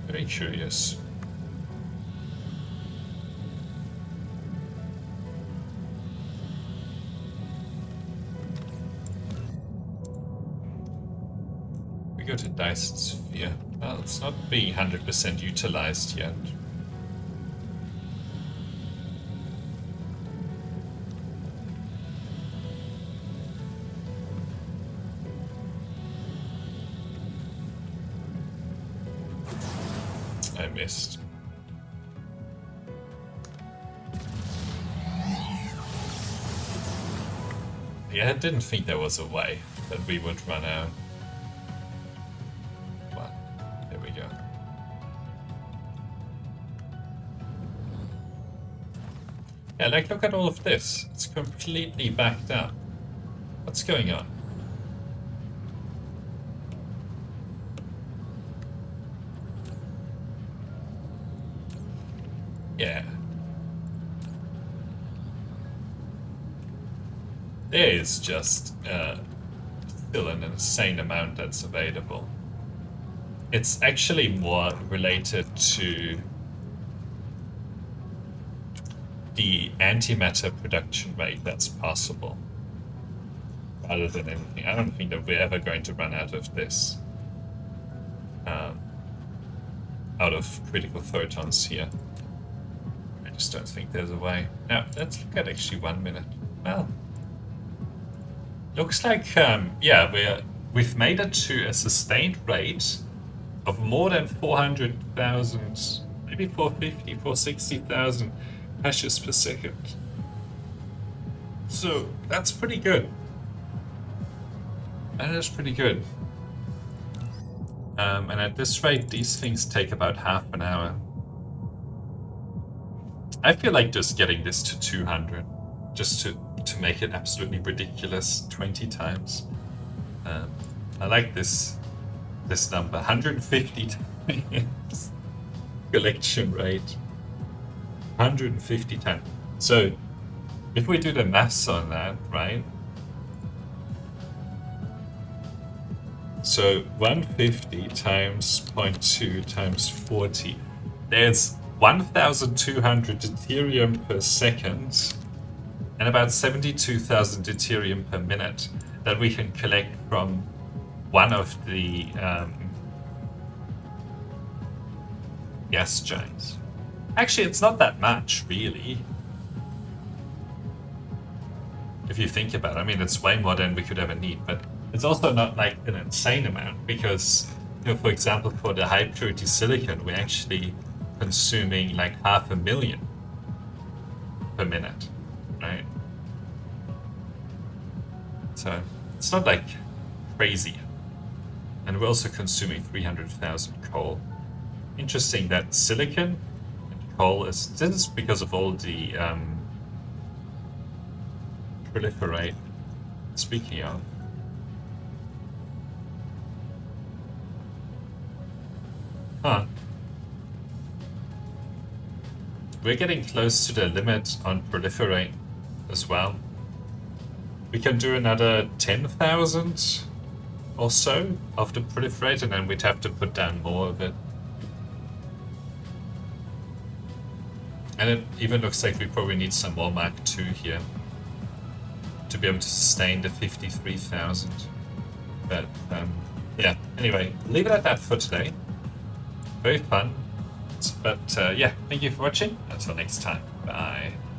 Very curious. We go to Dyson Sphere. Well, it's not being 100% utilized yet. I missed. Yeah, I didn't think there was a way that we would run out. Well, there we go. Yeah, like look at all of this. It's completely backed up. What's going on? Yeah. There is just still an insane amount that's available. It's actually more related to the antimatter production rate that's possible, rather than anything. I don't think that we're ever going to run out of this. Out of critical photons here. I just don't think there's a way. Now, let's look at actually 1 minute. Well, looks like, yeah, we've made it to a sustained rate of more than 400,000, maybe 450, 460,000 hashes per second. So that's pretty good. That is pretty good. And at this rate, these things take about half an hour. I feel like just getting this to 200, just to make it absolutely ridiculous 20 times. I like this number, 150 times collection rate. 150 times. So if we do the maths on that, right? So 150 times 0.2 times 40. There's 1,200 deuterium per second and about 72,000 deuterium per minute that we can collect from one of the gas giants. Actually, it's not that much, really. If you think about it, I mean, it's way more than we could ever need, but it's also not like an insane amount because, you know, for example, for the high purity silicon, we're actually consuming like 500,000 per minute, right? So it's not like crazy. And we're also consuming 300,000 coal. Interesting that silicon and coal is, this is because of all the proliferate. Speaking of, huh? We're getting close to the limit on proliferate as well. We can do another 10,000 or so of the proliferate, and then we'd have to put down more of it. And it even looks like we probably need some more Mark II here to be able to sustain the 53,000. But yeah, anyway, leave it at that for today. Very fun. But yeah, thank you for watching. Until next time, bye.